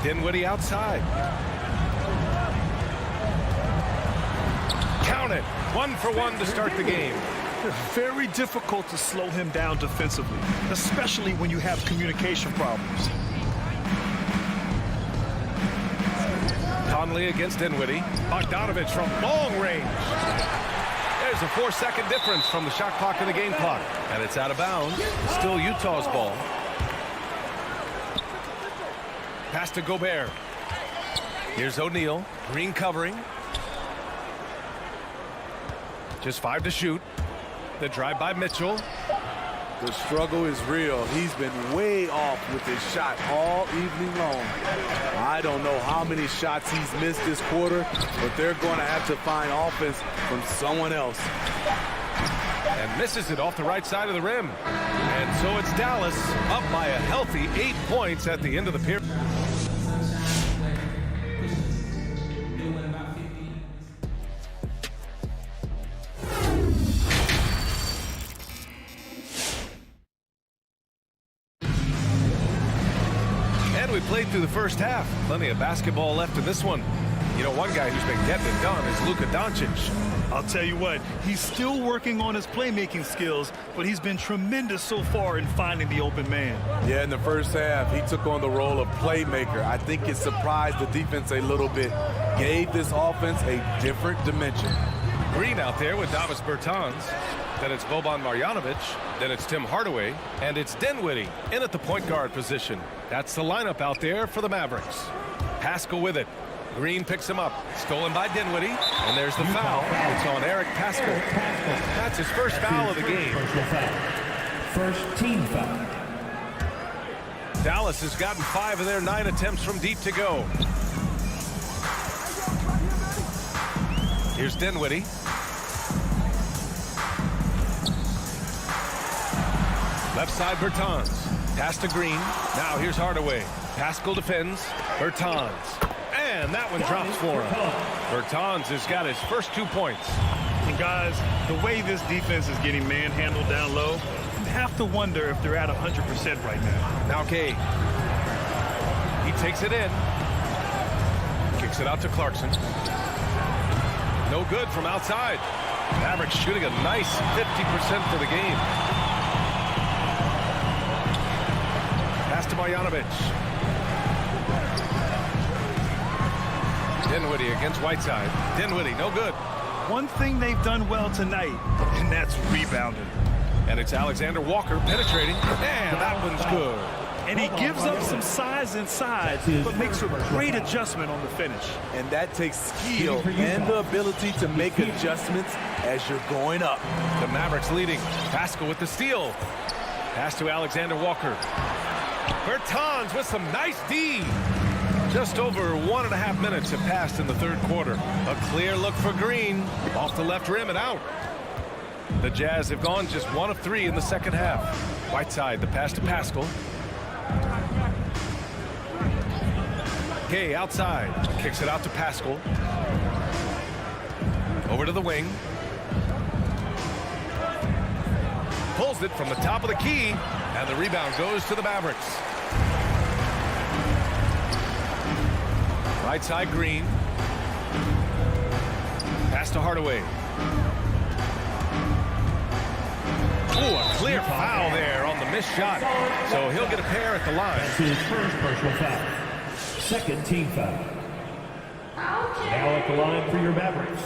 Dinwiddie outside. Count it. 1 for 1 to start the game. Very difficult to slow him down defensively, especially when you have communication problems. Conley against Dinwiddie. Bogdanovich from long range. There's a 4-second difference from the shot clock and the game clock. And it's out of bounds. Still Utah's ball. Pass to Gobert. Here's O'Neal. Green covering. Just 5 to shoot. The drive by Mitchell. The struggle is real. He's been way off with his shot all evening long. I don't know how many shots he's missed this quarter, but they're going to have to find offense from someone else. And misses it off the right side of the rim. And so it's Dallas up by a healthy 8 points at the end of the period. We played through the first half. Plenty of basketball left in this one. You know, one guy who's been getting it done is Luka Doncic. I'll tell you what, he's still working on his playmaking skills, but he's been tremendous so far in finding the open man. Yeah, in the first half, he took on the role of playmaker. I think it surprised the defense a little bit. Gave this offense a different dimension. Green out there with Davis Bertans. Then it's Boban Marjanovic. Then it's Tim Hardaway. And it's Dinwiddie in at the point guard position. That's the lineup out there for the Mavericks. Pascal with it. Green picks him up. Stolen by Dinwiddie. And there's the foul. It's on Eric Pascal. That's his first foul of the game. First team foul. Dallas has gotten 5 of their 9 attempts from deep to go. Here's Dinwiddie. Left side, Bertans. Pass to Green. Now here's Hardaway. Pascal defends. Bertans. And that one drops for him. Bertans has got his first 2 points. And guys, the way this defense is getting manhandled down low, you have to wonder if they're at 100% right now. Now Kay. He takes it in. Kicks it out to Clarkson. No good from outside. Mavericks shooting a nice 50% for the game. Pass to Marjanovic. Dinwiddie against Whiteside. Dinwiddie, no good. One thing they've done well tonight, and that's rebounding. And it's Alexander Walker penetrating. And that one's good. And he gives up some size inside, but makes a great adjustment on the finish. And that takes skill and the ability to make adjustments as you're going up. The Mavericks leading. Pascal with the steal. Pass to Alexander Walker. Bertans with some nice D. Just over 1.5 minutes have passed in the third quarter. A clear look for Green. Off the left rim and out. The Jazz have gone just 1 of 3 in the second half. Whiteside, the pass to Pascal. Gay outside. Kicks it out to Pascal. Over to the wing. Pulls it from the top of the key. And the rebound goes to the Mavericks. Right side, Green. Pass to Hardaway. Ooh, a clear foul there on the missed shot. So he'll get a pair at the line. That's his first personal foul. Second team foul. Now at the line for your Mavericks,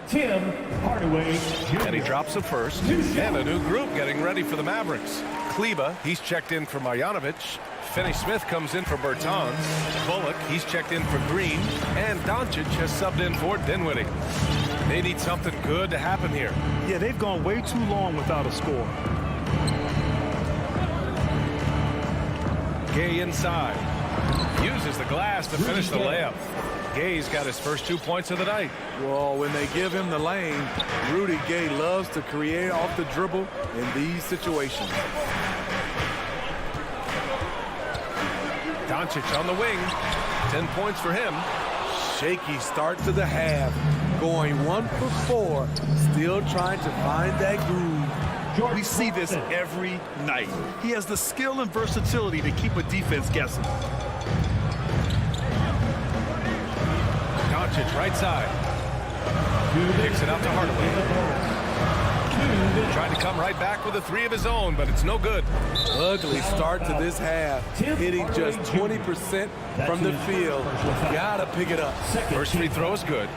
Tim Hardaway Jr. And he drops the first. And a new group getting ready for the Mavericks. Kleba, he's checked in for Marjanovic. Finney-Smith comes in for Bertans. Bullock, he's checked in for Green. And Doncic has subbed in for Dinwiddie. They need something good to happen here. Yeah, they've gone way too long without a score. Gay inside. Uses the glass to finish the layup. Gay's got his first 2 points of the night. Well, when they give him the lane, Rudy Gay loves to create off the dribble in these situations. Doncic on the wing. 10 points for him. Shaky start to the half. Going 1 for 4. Still trying to find that groove. We see this every night. He has the skill and versatility to keep a defense guessing. Doncic right side. Kicks it out to Hardaway. Trying to come right back with a 3 of his own, but it's no good. Ugly start to this half. Hitting just 20% from the field. Gotta pick it up. First free throw is good.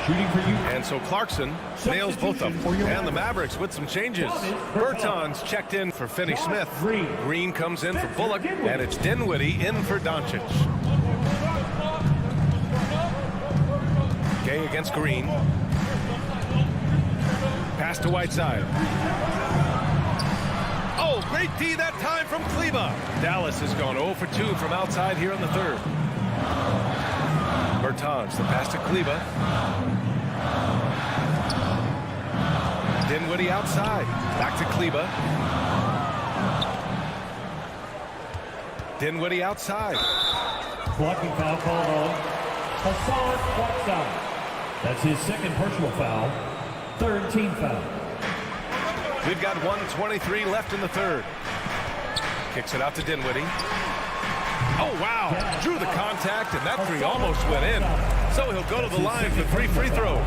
Shooting for you. And so Clarkson nails both of them. And the Mavericks with some changes. Bertans checked in for Finney-Smith. Green comes in for Bullock. And it's Dinwiddie in for Doncic. Gay against Green. Pass to Whiteside. Oh, great D that time from Kleba. Dallas has gone 0 for 2 from outside here in the third. Bertans, the pass to Kleba. Dinwiddie outside. Back to Kleba. Dinwiddie outside. Blocking foul called on Hassan Whiteside. That's his second personal foul. Third team foul. We've got 1:23 left in the third. Kicks it out to Dinwiddie. Oh, wow. Drew the contact, and that 3 almost went in. So he'll go to the line for 3 free throws.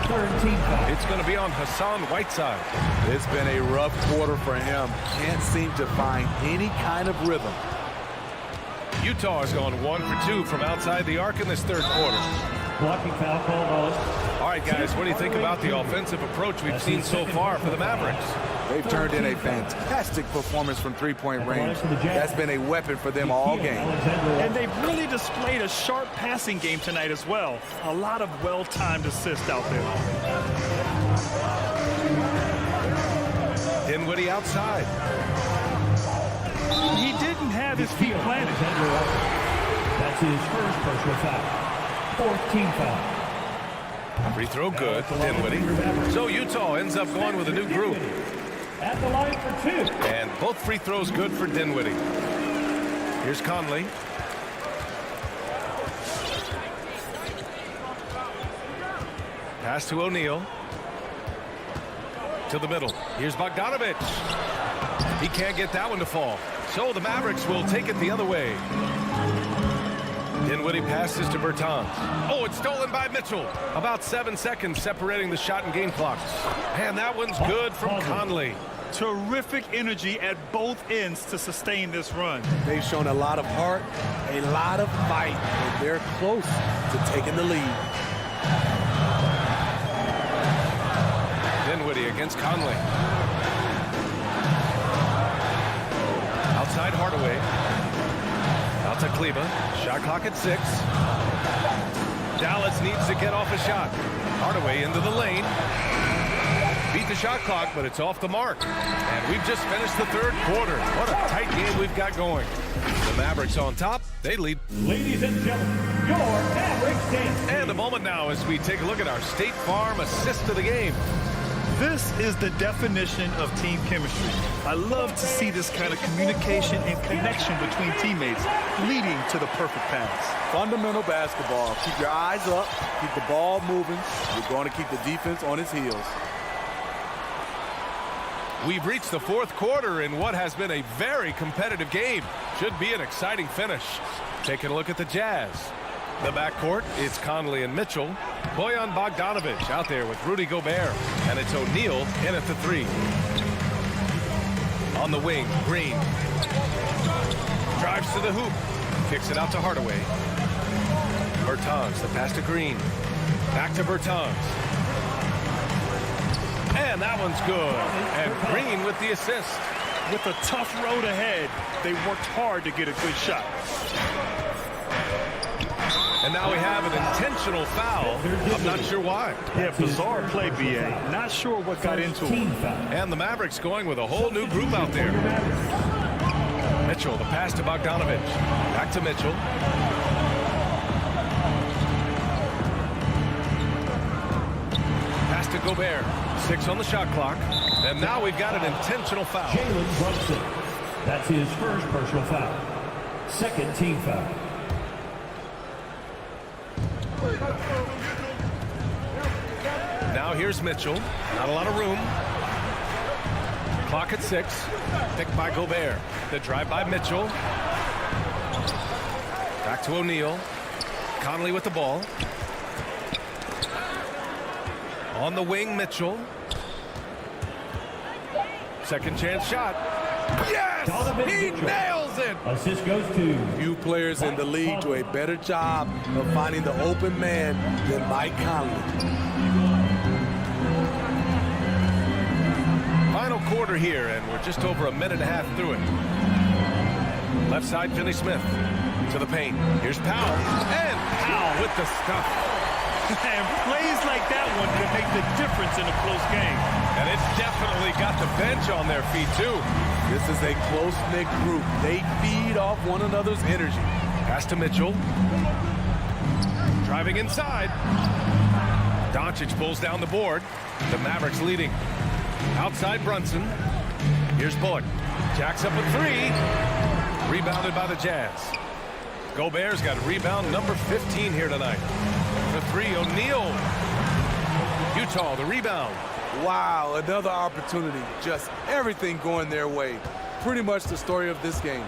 Third team foul. It's going to be on Hassan Whiteside. It's been a rough quarter for him. Can't seem to find any kind of rhythm. Utah has gone 1 for 2 from outside the arc in this third quarter. Blocking foul called on. All right, guys, what do you think about the offensive approach we've seen so far for the Mavericks? They've turned in a fantastic performance from three-point range. That's been a weapon for them all game. And they've really displayed a sharp passing game tonight as well. A lot of well-timed assists out there. Dinwiddie outside. He didn't have his feet planted. That's his first personal foul. Fourth team foul. Free throw good, Dinwiddie. So Utah ends up going with a new group. At the line for 2. And both free throws good for Dinwiddie. Here's Conley. Pass to O'Neal. To the middle. Here's Bogdanovic. He can't get that one to fall. So the Mavericks will take it the other way. Dinwiddie passes to Bertans. Oh, it's stolen by Mitchell. About 7 seconds separating the shot and game clocks. And that one's good from Conley. Terrific energy at both ends to sustain this run. They've shown a lot of heart, a lot of fight, and they're close to taking the lead. Dinwiddie against Conley. Outside Hardaway. Out to Kleba. Shot clock at 6. Dallas needs to get off a shot. Hardaway into the lane. Beat the shot clock, but it's off the mark. And we've just finished the third quarter. What a tight game we've got going. The Mavericks on top. They lead. Ladies and gentlemen, your Mavericks dance. And a moment now as we take a look at our State Farm assist of the game. This is the definition of team chemistry. I love to see this kind of communication and connection between teammates leading to the perfect pass. Fundamental basketball. Keep your eyes up. Keep the ball moving. You're going to keep the defense on its heels. We've reached the fourth quarter in what has been a very competitive game. Should be an exciting finish. Taking a look at the Jazz. The backcourt, it's Conley and Mitchell. Bojan Bogdanovic out there with Rudy Gobert. And it's O'Neal in at the 3. On the wing, Green. Drives to the hoop. Kicks it out to Hardaway. Bertans, the pass to Green. Back to Bertans. And that one's good. And Green with the assist. With a tough road ahead, they worked hard to get a good shot. And now we have an intentional foul. I'm not sure why. Yeah, bizarre play, B.A. Not sure what got into him. And the Mavericks going with a whole new group out there. Mitchell, the pass to Bogdanovich. Back to Mitchell. Pass to Gobert. 6 on the shot clock. And now we've got an intentional foul. Jalen Brunson. That's his first personal foul. Second team foul. Now here's Mitchell. Not a lot of room. Clock at 6. Picked by Gobert. The drive by Mitchell. Back to O'Neal. Conley with the ball. On the wing, Mitchell. Second chance shot. Yes! He nails it! Assist goes to Few players in the league do a better job of finding the open man than Mike Conley. Final quarter here, and we're just over a minute and a half through it. Left side, Finney Smith to the paint. Here's Powell, and Powell with the stuff. And plays like that one can make the difference in a close game. And it definitely got the bench on their feet, too. This is a close-knit group. They feed off one another's energy. Pass to Mitchell. Driving inside. Doncic pulls down the board. The Mavericks leading. Outside Brunson. Here's Bullock. Jacks up a 3. Rebounded by the Jazz. Gobert's got rebound number 15 here tonight. The 3, O'Neal. Utah, the rebound. Wow, another opportunity. Just everything going their way. Pretty much the story of this game.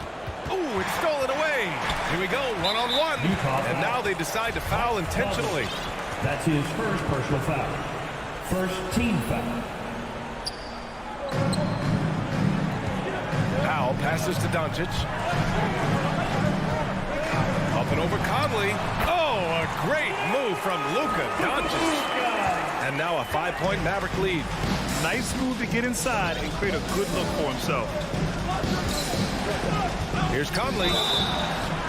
Oh, it's stolen away. Here we go, one-on-one. And now they decide to foul intentionally. That's his first personal foul. First team foul. Powell passes to Doncic. Up and over Conley. Oh, a great move from Luka Doncic. And now a 5-point Maverick lead. Nice move to get inside and create a good look for himself. Here's Conley.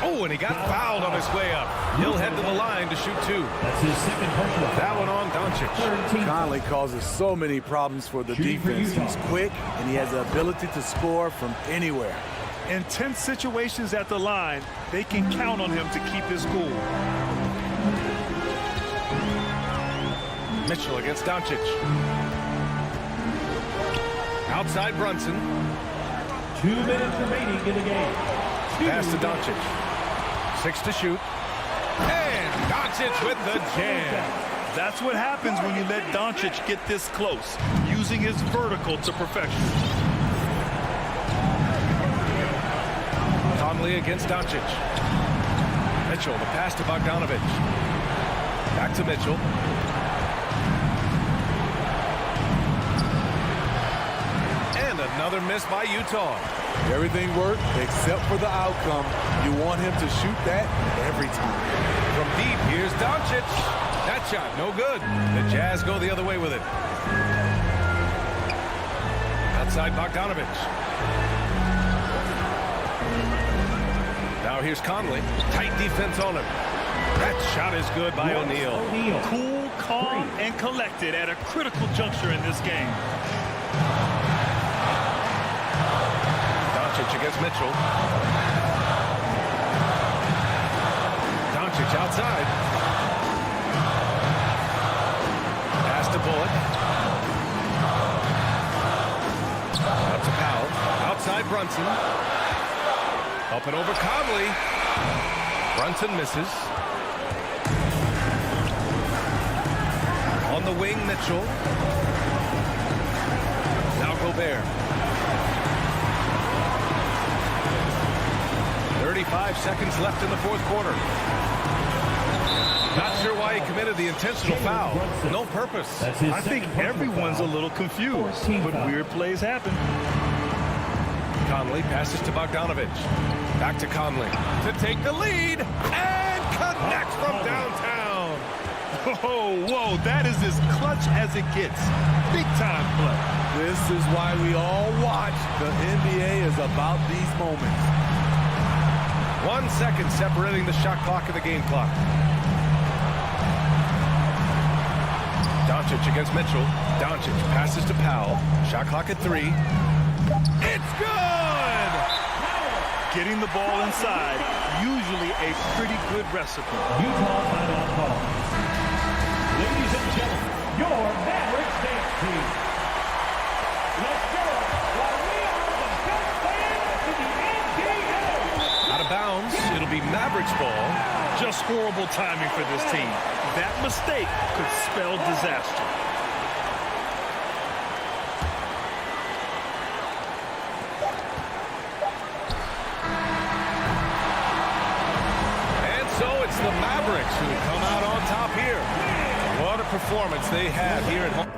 Oh, and he got fouled on his way up. He'll head to the line to shoot 2. That's his second personal foul. That one on Doncic. Conley causes so many problems for the defense. He's quick, and he has the ability to score from anywhere. In tense situations at the line, they can count on him to keep his cool. Mitchell against Doncic. Outside Brunson. 2 minutes remaining in the game. Pass to Doncic. 6 to shoot. And Doncic with the jam. That's what happens when you let Doncic get this close, using his vertical to perfection. Conley against Doncic. Mitchell, the pass to Bogdanovich. Back to Mitchell. And another miss by Utah. Everything worked except for the outcome. You want him to shoot that every time. From deep, here's Doncic. That shot, no good. The Jazz go the other way with it. Outside Bogdanovich. Now here's Conley. Tight defense on him. That shot is good by O'Neal. Cool, calm, and collected at a critical juncture in this game. Doncic against Mitchell. Doncic outside. Pass to Bullock. Up to Powell. Outside Brunson. Up and over Conley. Brunson misses. On the wing, Mitchell. Now Gobert. 35 seconds left in the fourth quarter. Not sure why he committed the intentional foul. No purpose. I think everyone's a little confused, but weird plays happen. Conley passes to Bogdanovich. Back to Conley to take the lead and connects from downtown. Whoa, that is as clutch as it gets. Big time play. This is why we all watch. The NBA is about these moments. 1 second separating the shot clock and the game clock. Doncic against Mitchell. Doncic passes to Powell. Shot clock at 3. It's good! Getting the ball inside, usually a pretty good recipe. Utah timeout call. Ladies and gentlemen, your Mavericks dance team. Let's go while we are the best fans in the NBA. Out of bounds. It'll be Mavericks ball. Just horrible timing for this team. That mistake could spell disaster. And so it's the Mavericks who come out on top here. What a performance they have here at home.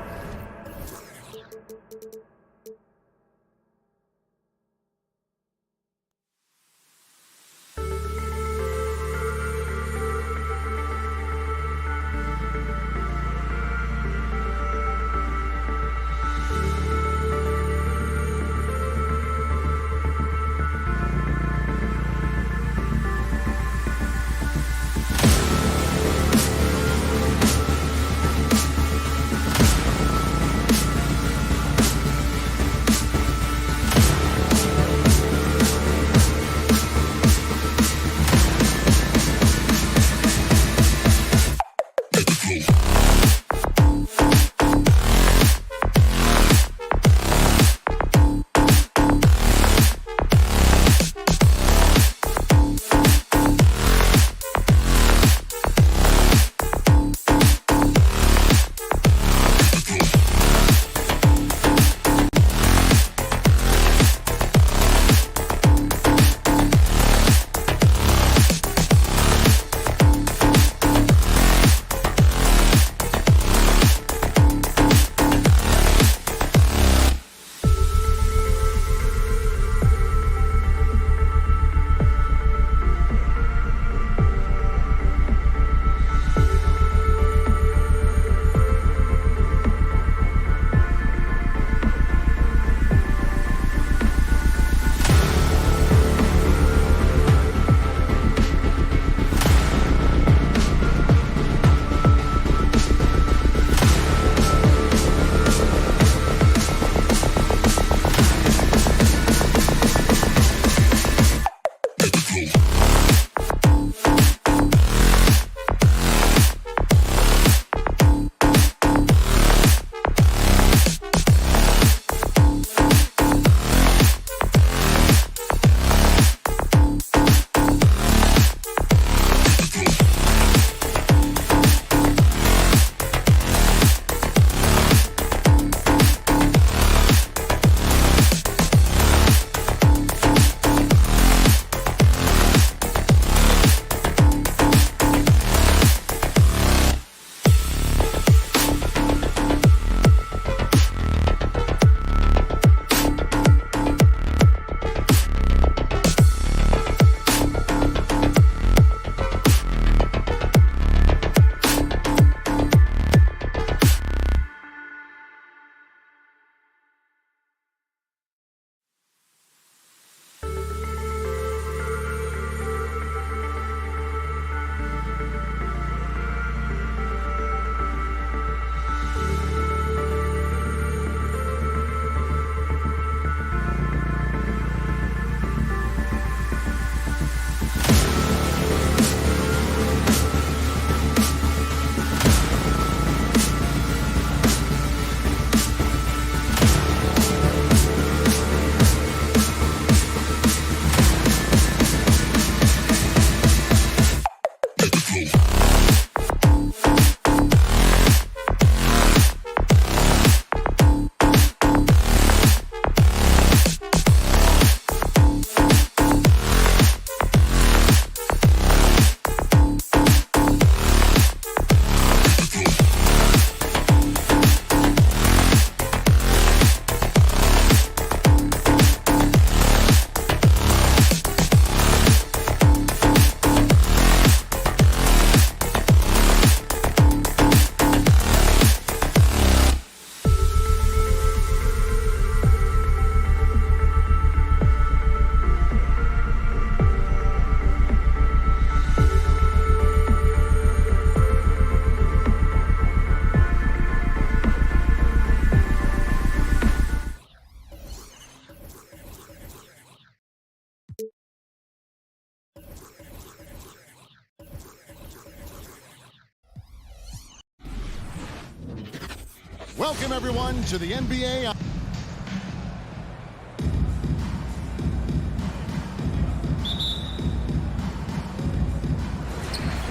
Welcome, everyone, to the NBA.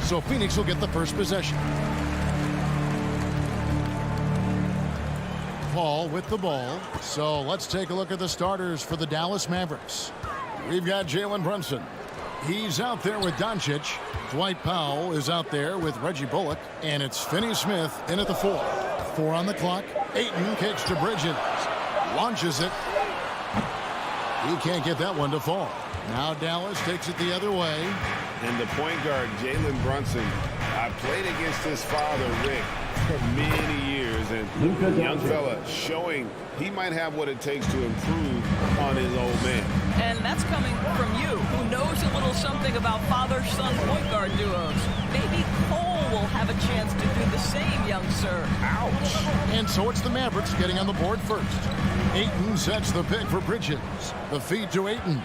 So Phoenix will get the first possession. Paul with the ball. So let's take a look at the starters for the Dallas Mavericks. We've got Jalen Brunson. He's out there with Doncic. Dwight Powell is out there with Reggie Bullock. And it's Finney Smith in at the 4. 4 on the clock. Ayton kicks to Bridges. Launches it. He can't get that one to fall. Now Dallas takes it the other way. And the point guard, Jalen Brunson, I played against his father, Rick, for many years. And the young fella showing he might have what it takes to improve on his old man. And that's coming from you, who knows a little something about father-son point guard duos. Maybe Cole will have a chance to do the same, young sir. Ouch. And so it's the Mavericks getting on the board first. Ayton sets the pick for Bridges. The feed to Ayton.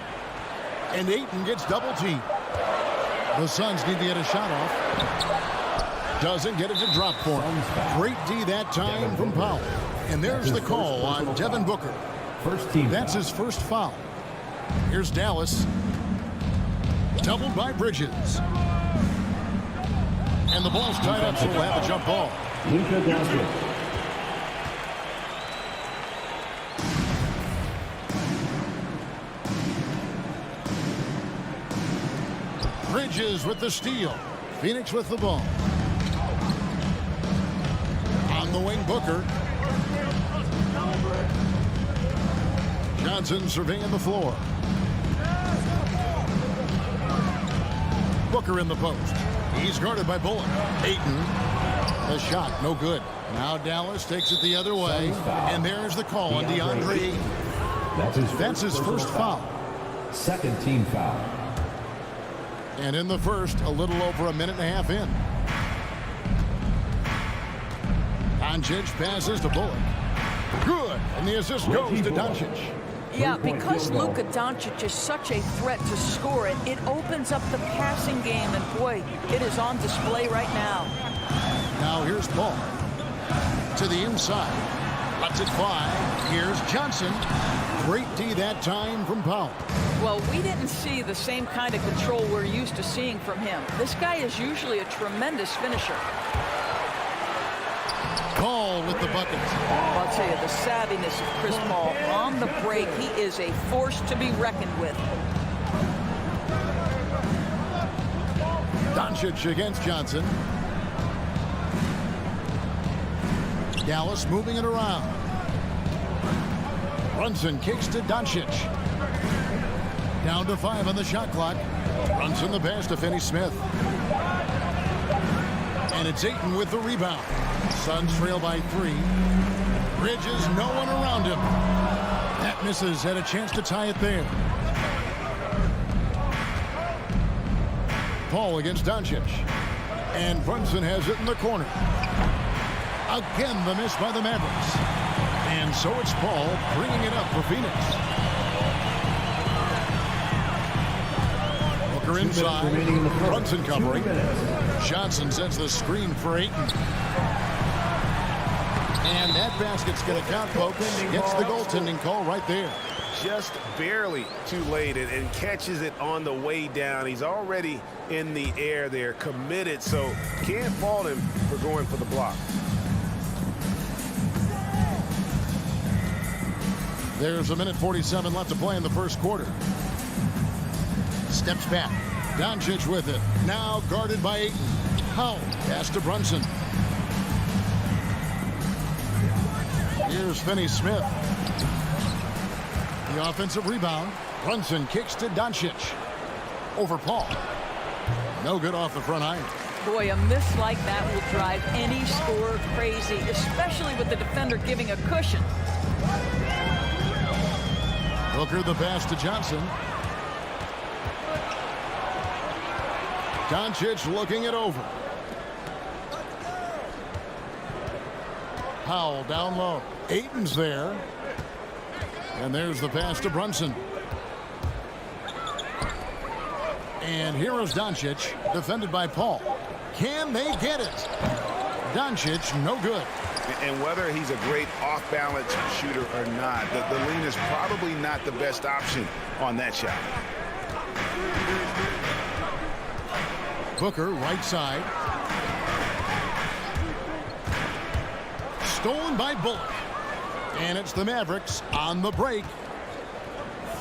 And Ayton gets double teamed. The Suns need to get a shot off. Doesn't get it to drop for him. Great D that time from Powell. And there's the call on Devin Booker. That's his first foul. Here's Dallas. Doubled by Bridges. And the ball's tied up, so we'll have a jump ball. Luka Doncic. Bridges with the steal. Phoenix with the ball. On the wing, Booker. Johnson surveying the floor. Booker in the post. He's guarded by Bullock. Ayton. The shot, no good. Now Dallas takes it the other way. And there's the call on DeAndre Ayton. That's his first foul. Second team foul. And in the first, a little over a minute and a half in. Doncic passes to Bullock. Good. And the assist goes to Doncic. Yeah, because Luka Doncic is such a threat to score it, it opens up the passing game, and boy, it is on display right now. Now here's Paul. To the inside. Lets it fly. Here's Johnson. Great D that time from Powell. Well, we didn't see the same kind of control we're used to seeing from him. This guy is usually a tremendous finisher. Paul with the bucket. I'll tell you, the savviness of Chris Paul on the break, he is a force to be reckoned with. Doncic against Johnson. Dallas moving it around. Brunson kicks to Doncic. Down to 5 on the shot clock. Brunson the pass to Finney Smith. And it's Ayton with the rebound. Suns trail by 3. Bridges, no one around him. That misses, had a chance to tie it there. Paul against Doncic. And Brunson has it in the corner. Again, the miss by the Mavericks. And so it's Paul bringing it up for Phoenix. Booker inside. Brunson covering. Johnson sets the screen for Ayton. And that basket's going to count, folks. Gets the goaltending call right there. Just barely too late and catches it on the way down. He's already in the air there, committed, so can't fault him for going for the block. There's a minute 47 left to play in the first quarter. Steps back. Doncic with it. Now guarded by Ayton. Powell pass to Brunson. Here's Finney Smith. The offensive rebound. Brunson kicks to Doncic. Over Paul. No good off the front iron. Boy, a miss like that will drive any scorer crazy, especially with the defender giving a cushion. Booker the pass to Johnson. Doncic looking it over. Powell down low. Ayton's there. And there's the pass to Brunson. And here is Doncic, defended by Paul. Can they get it? Doncic, no good. And whether he's a great off-balance shooter or not, the lean is probably not the best option on that shot. Booker, right side. Stolen by Bullock. And it's the Mavericks on the break.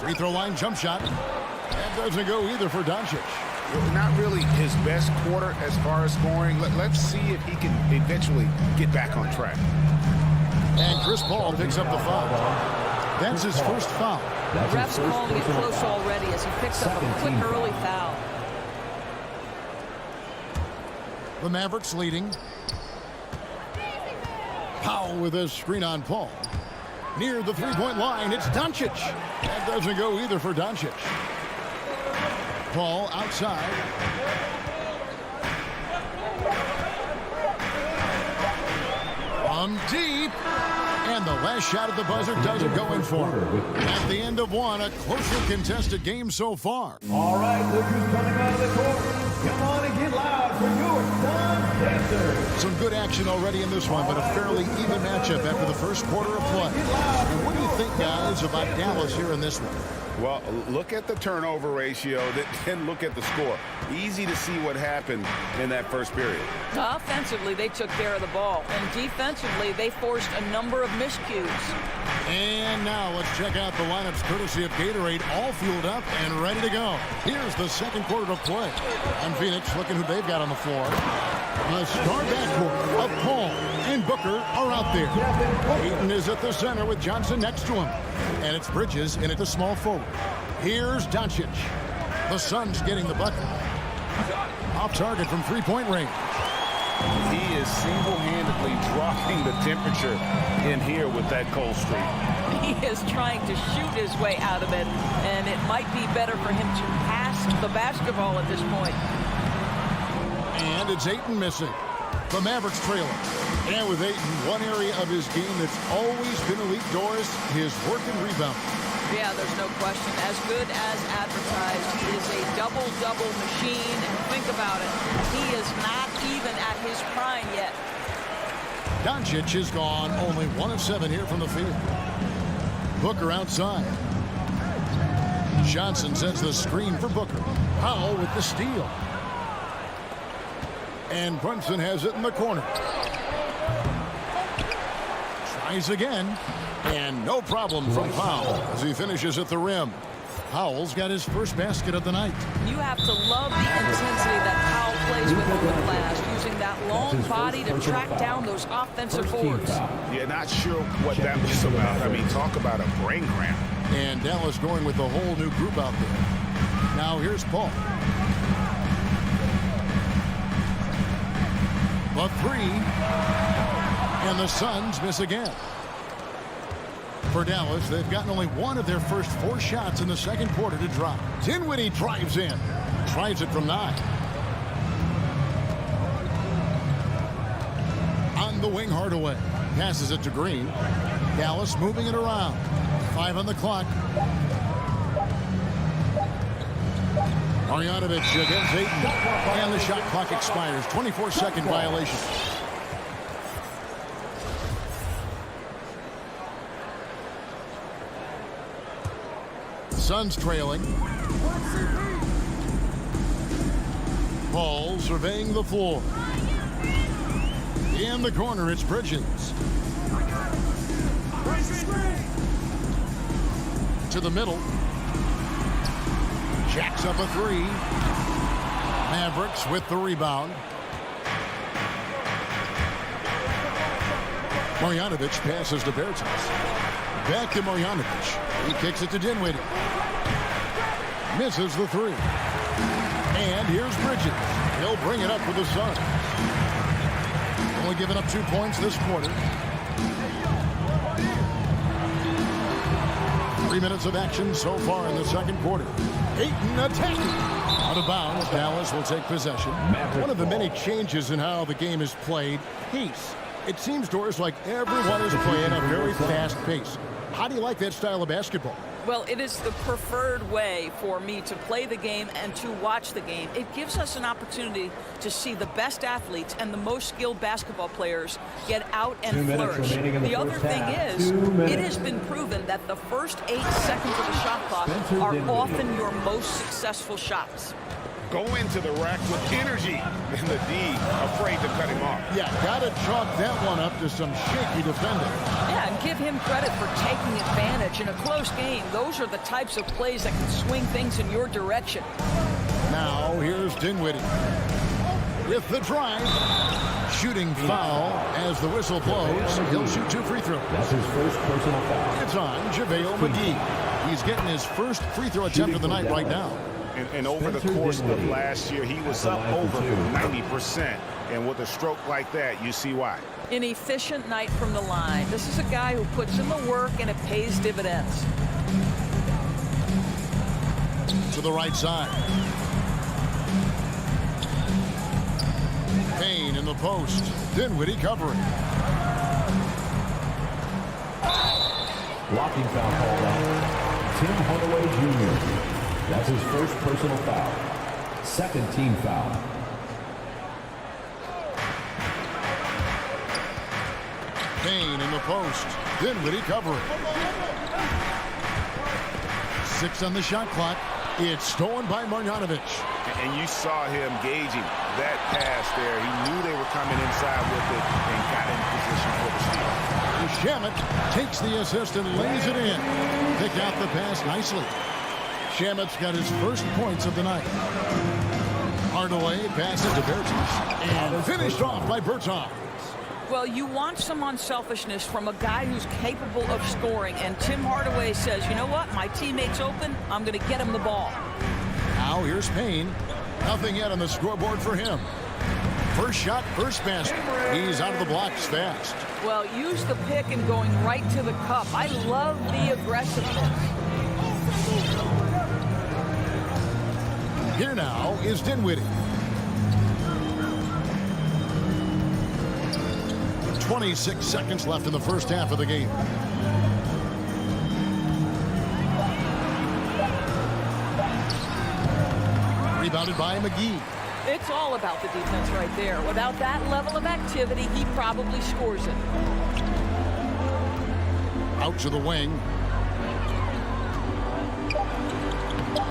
Free throw line jump shot. That doesn't go either for Doncic. Not really his best quarter as far as scoring. Let's see if he can eventually get back on track. And Chris Paul picks up the foul. That's his first foul. The ref's calling it close already as he picks up a quick early foul. The Mavericks leading. Powell with a screen on Paul. Near the three-point line, it's Doncic. That doesn't go either for Doncic. Paul outside. From deep. And the last shot at the buzzer doesn't go in for him. At the end of one, a closely contested game so far. All right, look who's coming out of the court. Come on and get loud for your Sun Dancers. Some good action already in this one, but a fairly even matchup after the first quarter of play. And what do you think, guys, about Dallas here in this one? Well, look at the turnover ratio, then look at the score. Easy to see what happened in that first period. Offensively, they took care of the ball, and defensively, they forced a number of miscues. And now let's check out the lineups courtesy of Gatorade, all fueled up and ready to go. Here's the second quarter of play. And Phoenix looking who they've got on the floor. A star backcourt of Paul and Booker are out there. Ayton is at the center with Johnson next to him. And it's Bridges in at the small forward. Here's Doncic. The Suns getting the bucket. Off target from three-point range. He is single-handedly dropping the temperature in here with that cold streak. He is trying to shoot his way out of it, and it might be better for him to pass the basketball at this point. And it's Ayton missing. The Mavericks trailing. And with Ayton, one area of his game that's always been elite, Doris, his work and rebound. Yeah, there's no question. As good as advertised, he is a double-double machine. And think about it, he is not even at his prime yet. Doncic is gone, only 1 of 7 here from the field. Booker outside. Johnson sets the screen for Booker. Powell with the steal. And Brunson has it in the corner. Tries again. And no problem from Powell as he finishes at the rim. Powell's got his first basket of the night. You have to love the intensity that Powell plays with on the glass, using that long body to track down those offensive boards. Yeah, not sure what that was about. I mean, talk about a brain cramp. And Dallas going with a whole new group out there. Now here's Paul. The three. And the Suns miss again. For Dallas, they've gotten only one of their first 4 shots in the second quarter to drop. Dinwiddie drives in. Tries it from 9. On the wing, Hardaway. Passes it to Green. Dallas moving it around. 5 on the clock. Marjanovic against Ayton. And the shot clock expires. 24-second violation. Suns trailing. Paul surveying the floor. In the corner, it's Bridges. To the middle. Jacks up a 3. Mavericks with the rebound. Marjanovic passes to Bertans. Back to Marjanovic. He kicks it to Dinwiddie. Misses the 3. And here's Bridges. He'll bring it up for the Suns. Only giving up 2 points this quarter. 3 minutes of action so far in the second quarter. Ayton attacking. Out of bounds, Dallas will take possession. One of the many changes in how the game is played, pace. It seems, Doris, like everyone is playing a very fast pace. How do you like that style of basketball? Well, it is the preferred way for me to play the game and to watch the game. It gives us an opportunity to see the best athletes and the most skilled basketball players get out and flourish. The other thing is, it has been proven that the first 8 seconds of the shot clock are often your most successful shots. Go into the rack with energy, and the D afraid to cut him off. Yeah, got to chalk that one up to some shaky defending. Yeah, and give him credit for taking advantage in a close game. Those are the types of plays that can swing things in your direction. Now, here's Dinwiddie with the drive. Shooting foul as the whistle blows. He'll shoot 2 free throws. That's his first personal foul. It's on JaVale McGee. He's getting his first free throw attempt of the night right now. And over the course of last year, he was up over 90%. And with a stroke like that, you see why. An efficient night from the line. This is a guy who puts in the work and it pays dividends. To the right side. Payne in the post. Dinwiddie covering. Blocking foul called out. Tim Hardaway Jr. That's his first personal foul. Second team foul. Payne in the post. Dinwiddie covering. 6 on the shot clock. It's stolen by Marjanovic. And you saw him gauging that pass there. He knew they were coming inside with it and got in position for the steal. Shamet takes the assist and lays it in. Pick out the pass nicely. Shamet's got his first points of the night. Hardaway passes to Bertans and finished off by Bertans. Well, you want some unselfishness from a guy who's capable of scoring, and Tim Hardaway says, you know what, my teammate's open, I'm going to get him the ball. Now here's Payne. Nothing yet on the scoreboard for him. First shot, first basket. He's out of the blocks fast. Well, use the pick and going right to the cup. I love the aggressiveness. Here now is Dinwiddie. 26 seconds left in the first half of the game. Rebounded by McGee. It's all about the defense right there. Without that level of activity, he probably scores it. Out to the wing.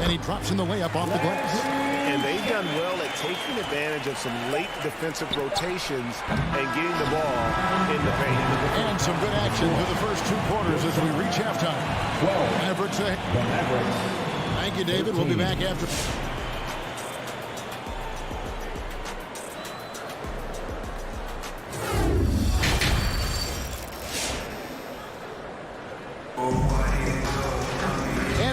And he drops in the layup off the glass. And they've done well at taking advantage of some late defensive rotations and getting the ball in the paint. And some good action for the first 2 quarters as we reach halftime. 12. Mavericks ahead. The Mavericks. Thank you, David. We'll be back after.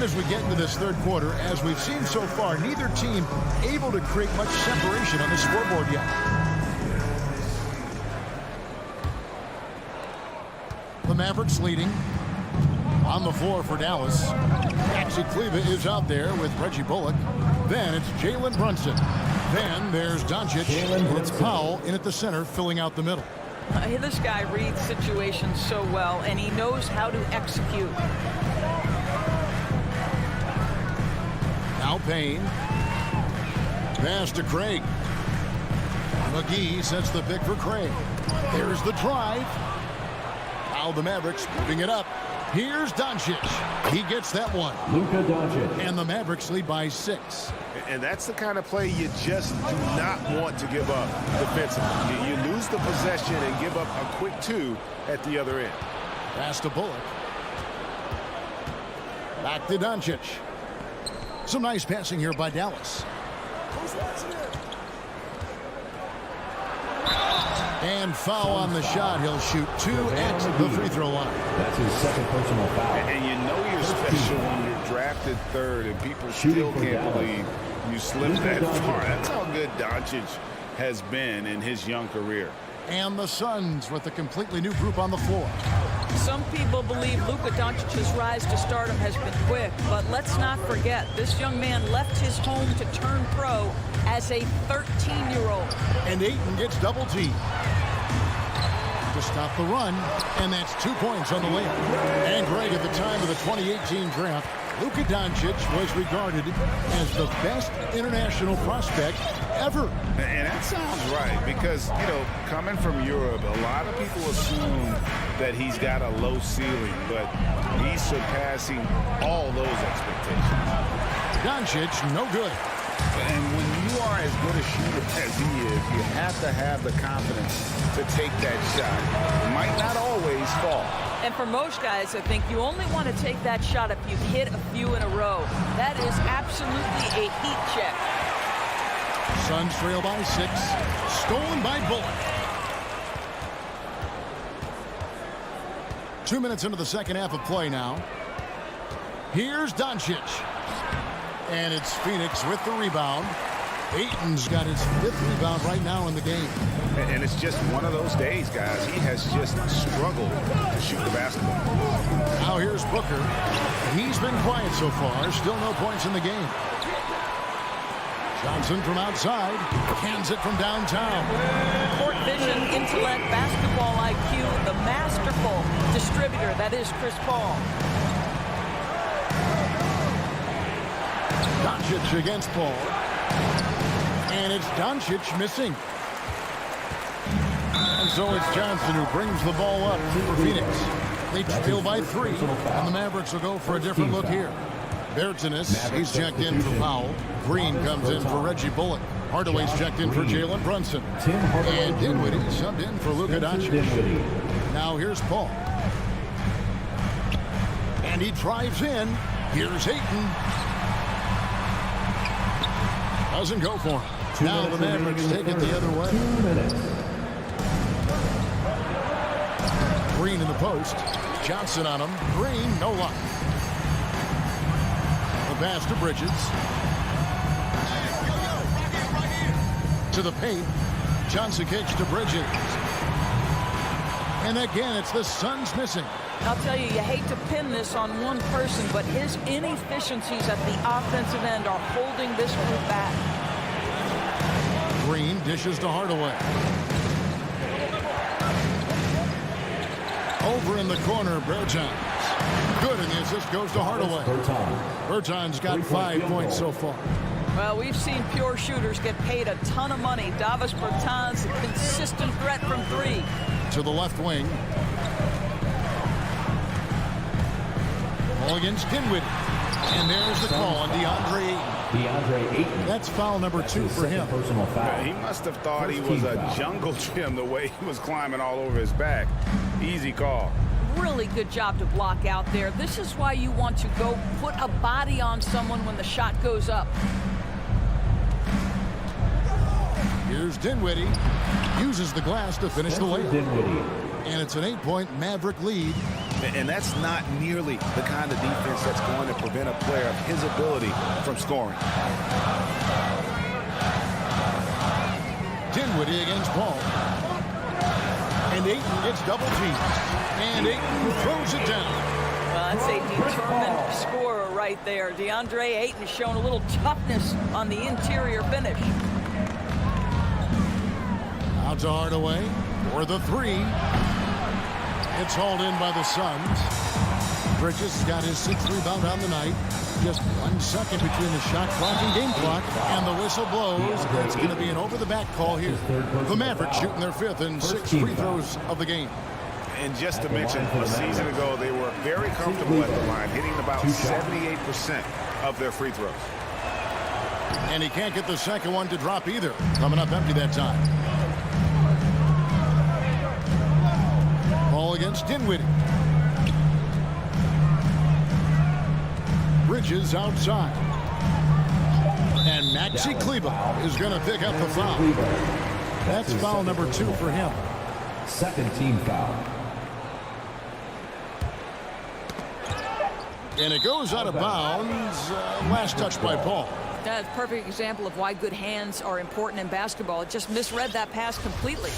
As we get into this third quarter, as we've seen so far, neither team able to create much separation on the scoreboard yet. The Mavericks leading on the floor for Dallas. Maxi Kleber is out there with Reggie Bullock. Then it's Jalen Brunson. Then there's Doncic. It's Powell in at the center, filling out the middle. This guy reads situations so well, and he knows how to execute. Now Payne. Pass to Craig. McGee sets the pick for Craig. There's the drive. Now the Mavericks moving it up. Here's Doncic. He gets that one. Luka Doncic. And the Mavericks lead by 6. And that's the kind of play you just do not want to give up defensively. You lose the possession and give up a quick 2 at the other end. Pass to Bullock. Back to Doncic. Some nice passing here by Dallas. And foul on the shot. He'll shoot 2 at the free throw line. That's his second personal foul. And you know you're special when you're drafted 3rd and people still can't believe you slipped that far. That's how good Doncic has been in his young career. And the Suns with a completely new group on the floor. Some people believe Luka Doncic's rise to stardom has been quick, but let's not forget, this young man left his home to turn pro as a 13-year-old. And Ayton gets double teamed. to stop the run, and that's 2 points on the layup. And Greg, at the time of the 2018 draft, Luka Doncic was regarded as the best international prospect ever. And that sounds right because, you know, coming from Europe, a lot of people assume that he's got a low ceiling, but he's surpassing all those expectations. Doncic, no good. And when you are as good a shooter as he is, you have to have the confidence to take that shot. It might not always fall. And for most guys, I think you only want to take that shot if you hit a few in a row. That is absolutely a heat check. Suns trail by 6. Stolen by Bullock. 2 minutes into the second half of play now. Here's Doncic. And it's Phoenix with the rebound. Ayton's got his 5th rebound right now in the game. And it's just one of those days, guys. He has just struggled to shoot the basketball. Now here's Booker. He's been quiet so far. Still no points in the game. Johnson from outside. Cans it from downtown. Court vision, intellect, basketball IQ, the masterful distributor that is Chris Paul. Doncic against Paul. And it's Doncic missing. And so it's Johnson who brings the ball up for Phoenix. They trail by 3, and the Mavericks will go for a different look here. Bertanis, he's checked in for Powell. Green comes in for Reggie Bullock. Hardaway's checked in for Jalen Brunson. And Dinwiddie subbed in for Luka Doncic. Now here's Paul. And he drives in. Here's Ayton. Doesn't go for him. Now the Mavericks take it the other way. 2 minutes. Green in the post. Johnson on him. Green, no luck. The pass to Bridges. To the paint. Johnson kicks to Bridges. And again, it's the Suns missing. I'll tell you, you hate to pin this on one person, but his inefficiencies at the offensive end are holding this group back. Green dishes to Hardaway. Over in the corner, Bertans. Good, and the assist goes to Hardaway. Bertans got 5 points so far. Well, we've seen pure shooters get paid a ton of money. Davis Bertans, a consistent threat from 3. To the left wing. Ball against Dinwiddie. And there's the call on DeAndre Ayton. That's foul number 2 for him. Personal foul. He must have thought he was a jungle gym the way he was climbing all over his back. Easy call. Really good job to block out there. This is why you want to go put a body on someone when the shot goes up. Here's Dinwiddie. Uses the glass to finish the layup. And it's an 8-point Maverick lead. And that's not nearly the kind of defense that's going to prevent a player of his ability from scoring. Dinwiddie against Paul. And Ayton gets double teamed. And Ayton throws it down. Well, that's a determined scorer right there. DeAndre Ayton has shown a little toughness on the interior finish. Out to Hardaway for the 3. It's hauled in by the Suns. Bridges got his 6th rebound on the night. Just 1 second between the shot clock and game clock. And the whistle blows. It's going to be an over-the-back call here. The Mavericks shooting their 5th and 6th free throws of the game. And just to mention, a season ago, they were very comfortable at the line, hitting about 78% of their free throws. And he can't get the second one to drop either. Coming up empty that time. Ball against Dinwiddie. Bridges outside. And Maxi Kleber is going to pick up the foul. That's foul number 2 for him. Second team foul. And it goes out of bounds. Last touch by Paul. That's a perfect example of why good hands are important in basketball. It just misread that pass completely.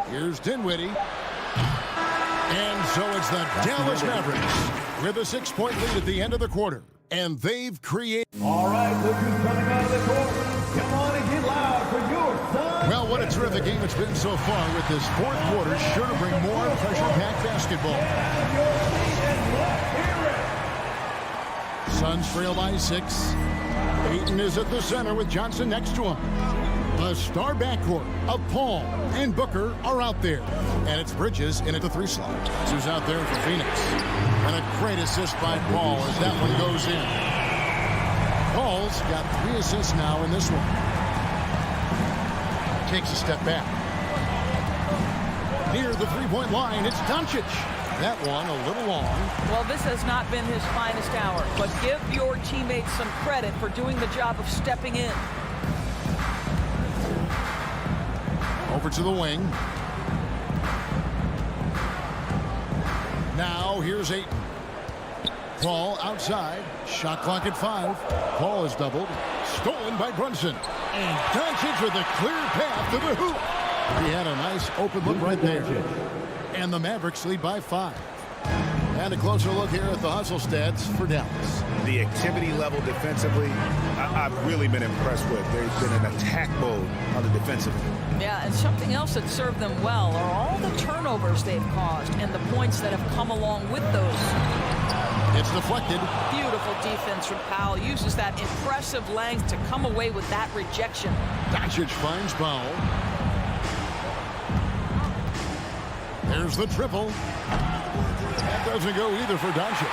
Here's Dinwiddie. And so it's the Dallas Mavericks with a 6-point lead at the end of the quarter. And they've created... All right, look who's coming out of the court. Come on and get loud for your son. Well, what a terrific game it's been so far, with this fourth quarter sure to bring more pressure-packed basketball. Suns trail by 6. Ayton is at the center with Johnson next to him. The star backcourt of Paul and Booker are out there. And it's Bridges in at the 3 slot. Who's out there for Phoenix. And a great assist by Paul as that one goes in. Paul's got 3 assists now in this one. Takes a step back. Near the three-point line, it's Doncic. That one a little long. Well, this has not been his finest hour, but give your teammates some credit for doing the job of stepping in. Over to the wing. Now here's Ayton. Paul outside. Shot clock at 5. Paul is doubled. Stolen by Brunson. And Doncic with a clear path to the hoop. He had a nice open look right there. And the Mavericks lead by 5. And a closer look here at the hustle stats for Dallas. The activity level defensively, I've really been impressed with. They've been in attack mode on the defensive end. Yeah, and something else that served them well are all the turnovers they've caused and the points that have come along with those. It's deflected. Beautiful defense from Powell. Uses that impressive length to come away with that rejection. Doncic finds Powell. There's the triple. That doesn't go either for Doncic.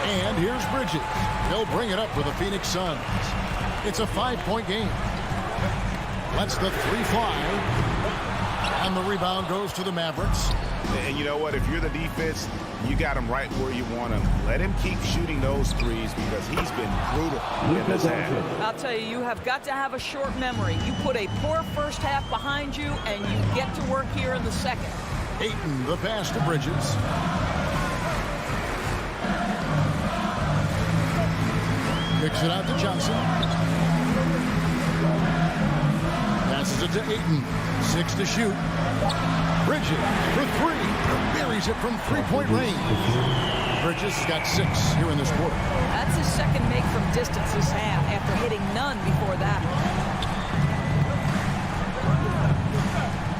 And here's Bridges. They'll bring it up for the Phoenix Suns. It's a 5-point game. Lets the 3 fly. And the rebound goes to the Mavericks. And you know what? If you're the defense, you got him right where you want him. Let him keep shooting those threes because he's been brutal in this half. I'll tell you, you have got to have a short memory. You put a poor first half behind you, and you get to work here in the second. Ayton, the pass to Bridges. Kicks it out to Johnson. Passes it to Ayton. 6 to shoot. Bridges for 3. Buries it from 3-point range. Bridges has got 6 here in this quarter. That's his second make from distance this half after hitting none before that.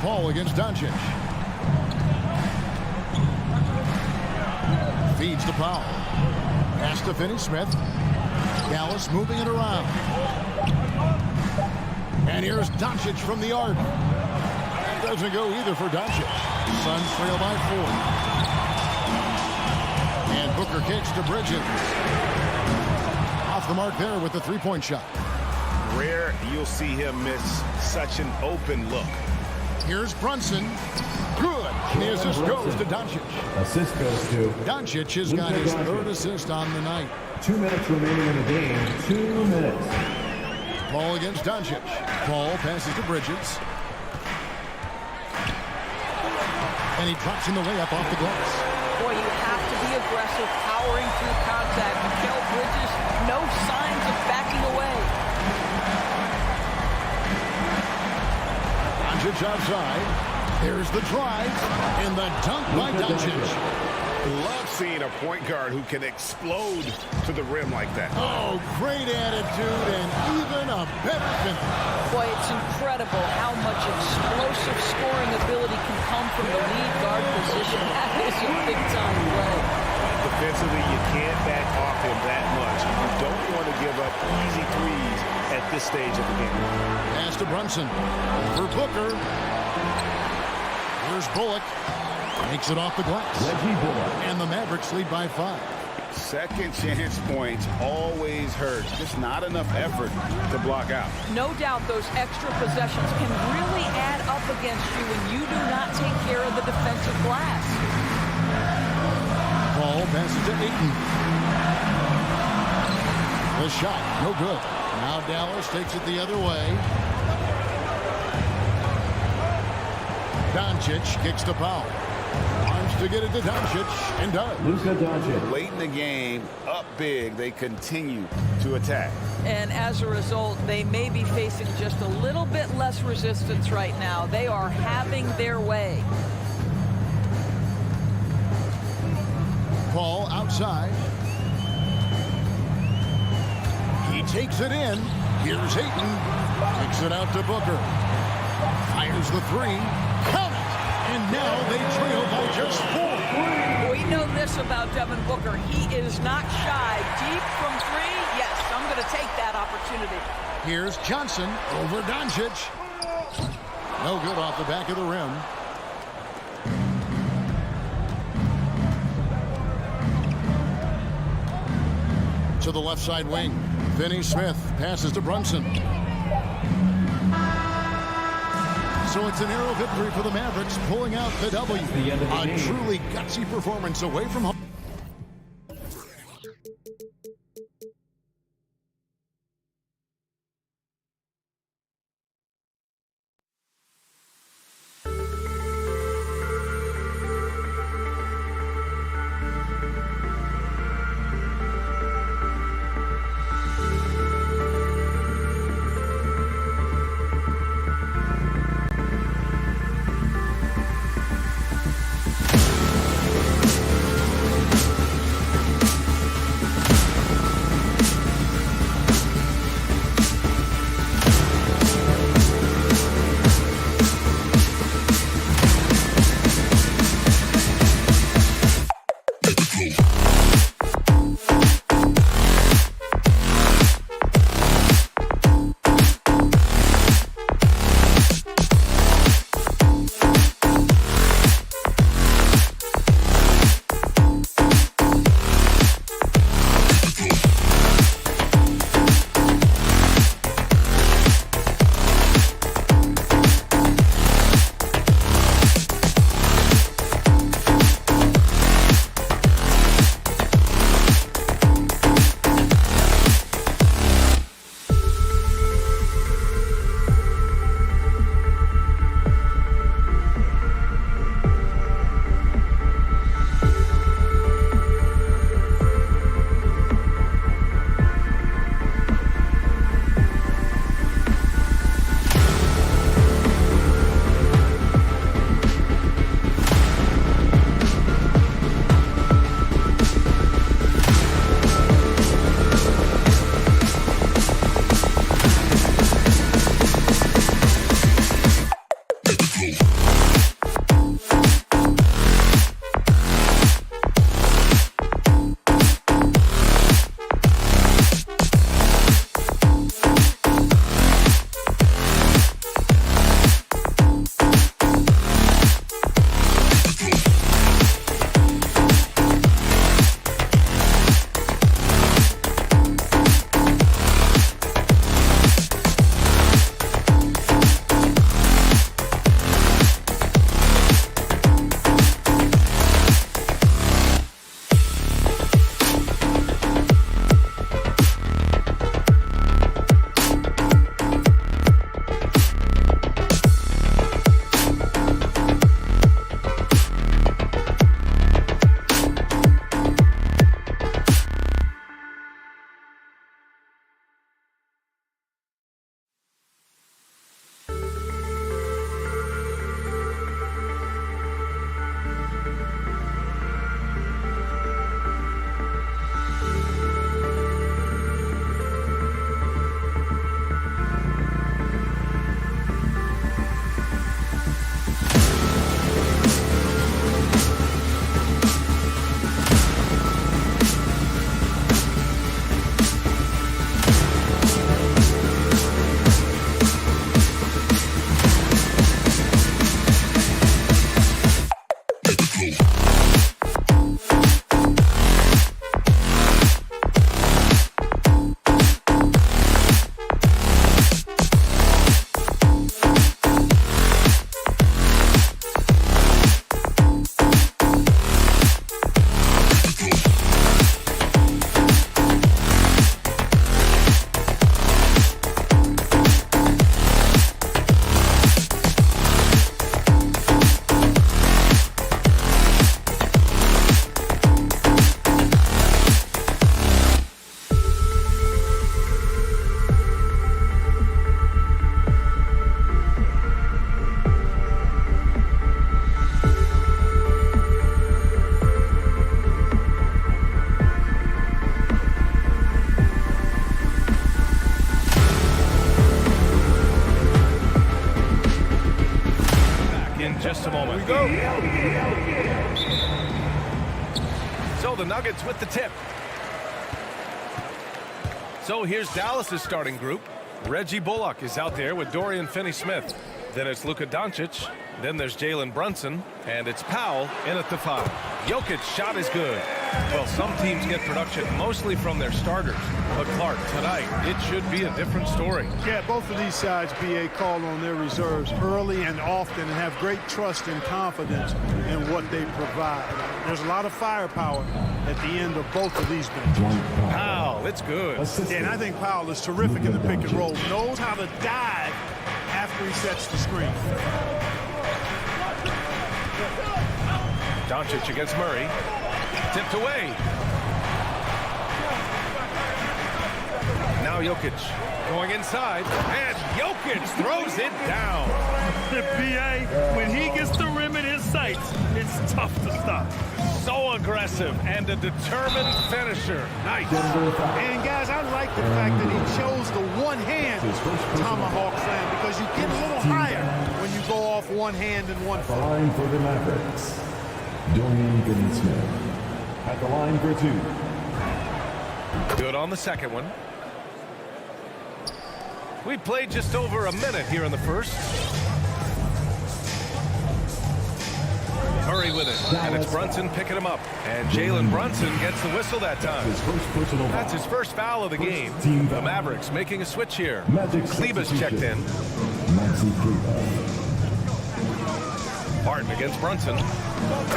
Paul against Doncic. Feeds to Powell. Pass to Finney-Smith. Dallas moving it around. And here's Doncic from the arc. That doesn't go either for Doncic. Suns trail by 4. And Booker kicks to Bridges. Off the mark there with the 3-point shot. Rare you'll see him miss such an open look. Here's Brunson. Good. And the assist goes to Doncic. Assist goes to Doncic has got his 3rd assist on the night. 2 minutes remaining in the game. 2 minutes. Paul against Doncic. Paul passes to Bridges. And he drops in the layup off the glass. Boy, you have to be aggressive, powering through contact. Mikal Bridges, no signs of backing away. Doncic outside. There's the drive. And the dunk by Doncic. Love seeing a point guard who can explode to the rim like that. Oh, great attitude and even a better finish. Boy, it's incredible how much explosive scoring ability can come from the lead guard position. That is a big-time play. Defensively, you can't back off him that much. You don't want to give up easy threes at this stage of the game. Pass to Brunson. For Booker. Here's Bullock. Makes it off the glass. And the Mavericks lead by 5. Second chance points always hurt. Just not enough effort to block out. No doubt those extra possessions can really add up against you when you do not take care of the defensive glass. Paul passes to Ayton. The shot, no good. Now Dallas takes it the other way. Doncic kicks to Powell. Arms to get it to Doncic, and does. Luka Doncic. Late in the game, up big, they continue to attack. And as a result, they may be facing just a little bit less resistance right now. They are having their way. Paul outside. takes it in. Here's Ayton. Kicks it out to Booker. Fires the three. Count it. And now they trail by just 4. We know this about Devin Booker. He is not shy. Deep from 3, yes, I'm going to take that opportunity. Here's Johnson over Doncic. No good off the back of the rim. To the left side wing. Finney Smith passes to Brunson. So it's a narrow victory for the Mavericks, pulling out the W. A truly gutsy performance away from home. the Nuggets with the tip. So here's Dallas's starting group. Reggie Bullock is out there with Dorian Finney-Smith. Then it's Luka Doncic. Then there's Jalen Brunson. And it's Powell in at the 5. Jokic's shot is good. Well, some teams get production mostly from their starters. But Clark, tonight, it should be a different story. Yeah, both of these sides, BA, call on their reserves early and often and have great trust and confidence in what they provide. There's a lot of firepower at the end of both of these benches. Powell, it's good. And I think Powell is terrific in the pick and roll. Knows how to dive after he sets the screen. Doncic against Murray. Tipped away. Now Jokic going inside. And Jokic throws it down. The PA, when he gets the rim in his sights, it's tough to stop. So aggressive and a determined finisher. Nice. And guys, I like the fact that he chose the one-hand tomahawk slam because you get a little higher when you go off one hand and one foot. Line for the Mavericks. Dorian Finney-Smith at the line for 2. Good on the second one. We played just over a minute here in the first. Murray with it, and it's Brunson picking him up. And Jalen Brunson gets the whistle that time. That's his first foul of the game. The Mavericks making a switch here. Kleber's checked in. Barton against Brunson.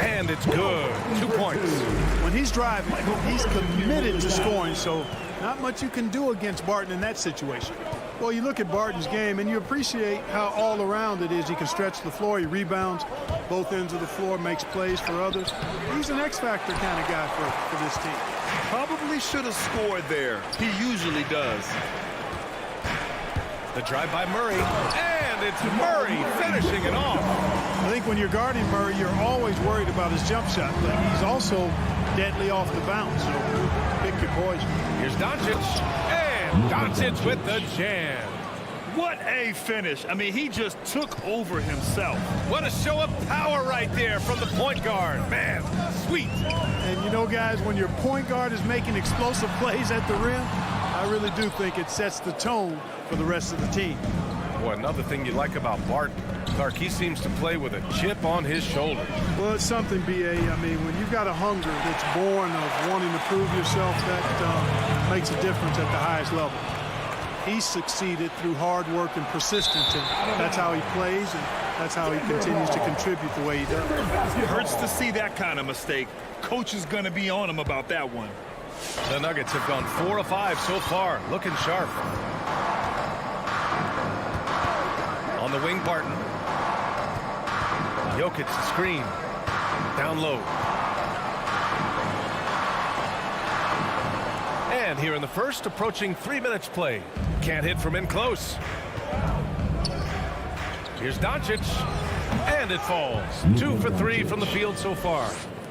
And it's good. 2 points. When he's driving, he's committed to scoring, so not much you can do against Barton in that situation. Well, you look at Barton's game, and you appreciate how all-around it is. He can stretch the floor. He rebounds both ends of the floor, makes plays for others. He's an X-factor kind of guy for this team. Probably should have scored there. He usually does. The drive by Murray, and it's Murray finishing it off. I think when you're guarding Murray, you're always worried about his jump shot, but he's also deadly off the bounce, so pick your poison. Here's Doncic, and Doncic with the jam. What a finish. I mean, he just took over himself. What a show of power right there from the point guard. Man, sweet. And you know, guys, when your point guard is making explosive plays at the rim, I really do think it sets the tone for the rest of the team. Boy, another thing you like about Barton, Clark, he seems to play with a chip on his shoulder. Well, it's something, B.A. I mean, when you've got a hunger that's born of wanting to prove yourself, that makes a difference at the highest level. He's succeeded through hard work and persistence, and that's how he plays, and that's how he continues to contribute the way he does. It hurts to see that kind of mistake. Coach is going to be on him about that one. The Nuggets have gone 4 of 5 so far, looking sharp. On the wing, Barton. Jokic the screen. Down low. And here in the first, approaching 3 minutes play. Can't hit from in close. Here's Doncic. And it falls. 2 for 3 from the field so far.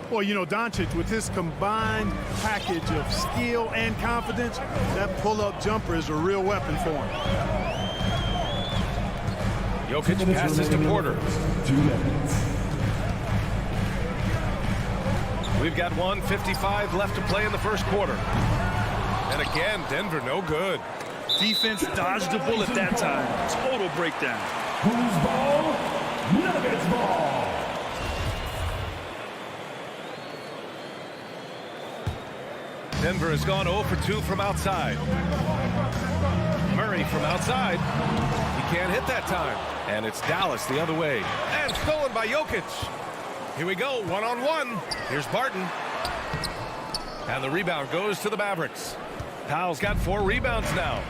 Well, you know, Doncic, with his combined package of skill and confidence, that pull-up jumper is a real weapon for him. Jokic passes to Porter. 2 minutes. We've got 1:55 left to play in the first quarter. And again, Denver no good. Defense dodged a bullet that time. Total breakdown. Who's ball? Nuggets ball. Denver has gone 0 for 2 from outside. Murray from outside. He can't hit that time. And it's Dallas the other way. And stolen by Jokic. Here we go, one-on-one. Here's Barton. And the rebound goes to the Mavericks. Powell's got 4 rebounds now.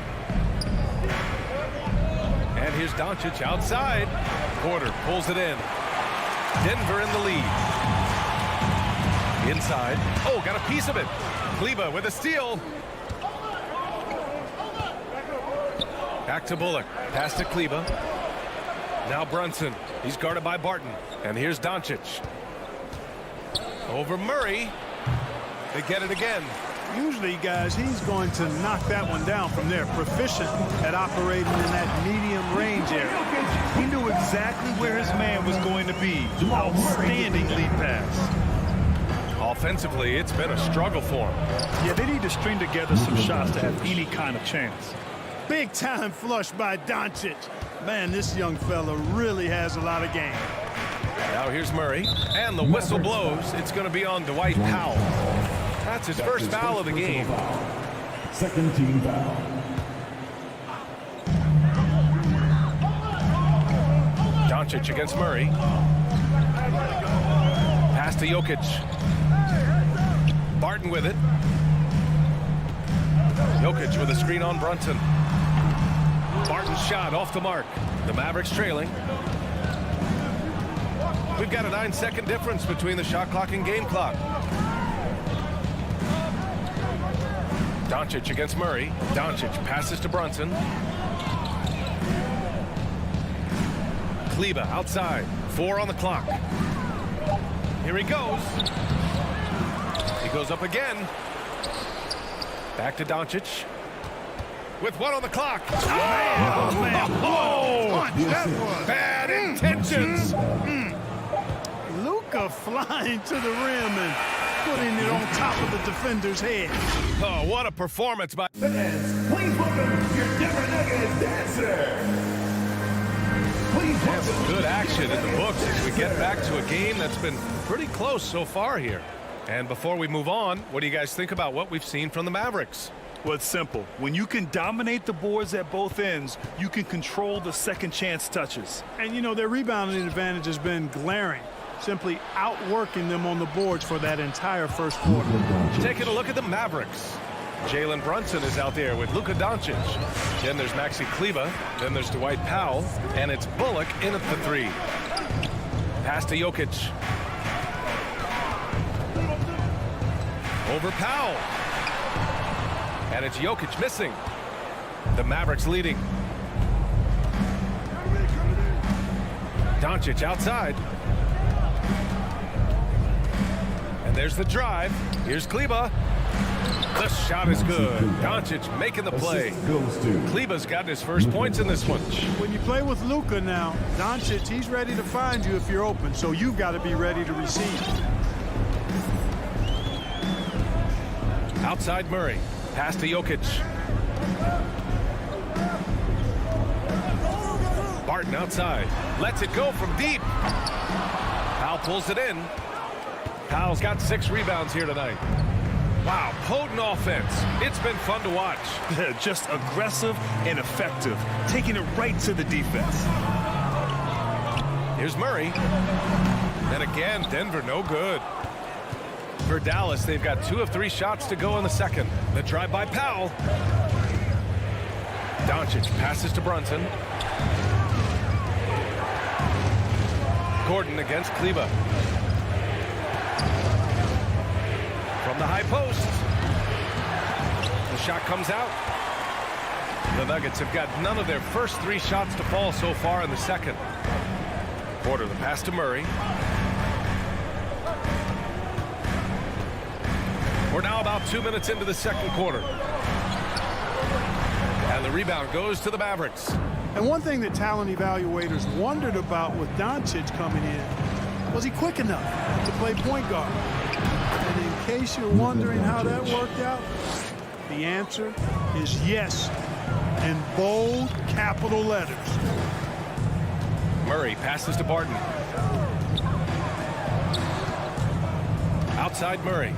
And here's Doncic outside. Porter pulls it in. Denver in the lead. Inside. Oh, got a piece of it. Kleber with a steal. Back to Bullock. Pass to Kleber. Now Brunson. He's guarded by Barton. And here's Doncic. Over Murray. They get it again. Usually, guys, he's going to knock that one down from there. Proficient at operating in that medium range area. He knew exactly where his man was going to be. Outstanding lead pass. Offensively, it's been a struggle for them. Yeah, they need to string together some shots to have any kind of chance. Big time flush by Doncic. Man, this young fella really has a lot of game. Now here's Murray, and the whistle blows. It's going to be on Dwight Powell. That's his first foul of the game. Second team foul. Doncic against Murray. Pass to Jokic. Barton with it. Jokic with a screen on Brunson. Barton's shot off the mark. The Mavericks trailing. We've got a 9-second difference between the shot clock and game clock. Doncic against Murray. Doncic passes to Brunson. Kleber outside. 4 on the clock. Here he goes. He goes up again. Back to Doncic. With 1 on the clock. Oh, That was bad intentions. Luka flying to the rim and putting it on top of the defender's head. Oh, what a performance by... Fans, please welcome your Denver Nuggets dancer. Please Some welcome. good action in the books as we get back to a game that's been pretty close so far here. And before we move on, what do you guys think about what we've seen from the Mavericks? Well, it's simple. When you can dominate the boards at both ends, you can control the second chance touches. And, you know, their rebounding advantage has been glaring, simply outworking them on the boards for that entire first quarter. Taking a look at the Mavericks. Jalen Brunson is out there with Luka Doncic. Then there's Maxi Kleber. Then there's Dwight Powell. And it's Bullock in at the 3. Pass to Jokic. Over Powell. And it's Jokic missing. The Mavericks leading. Doncic outside. And there's the drive. Here's Kleber. The shot is good. Doncic making the play. Kleber's got his first points in this one. When you play with Luka now, Doncic, he's ready to find you if you're open, so you've got to be ready to receive. Outside Murray. Pass to Jokic. Barton outside. Lets it go from deep. Powell pulls it in. Powell's got 6 rebounds here tonight. Wow, potent offense. It's been fun to watch. Just aggressive and effective, taking it right to the defense. Here's Murray. And again, Denver no good. For Dallas, they've got 2 of 3 shots to go in the second. The drive by Powell. Doncic passes to Brunson. Gordon against Kleber. From the high post. The shot comes out. The Nuggets have got none of their first 3 shots to fall so far in the second. Porter, the pass to Murray. We're now about 2 minutes into the second quarter. And the rebound goes to the Mavericks. And one thing that talent evaluators wondered about with Doncic coming in, was he quick enough to play point guard? And in case you're wondering how that worked out, the answer is yes, in bold capital letters. Murray passes to Barton. Outside Murray.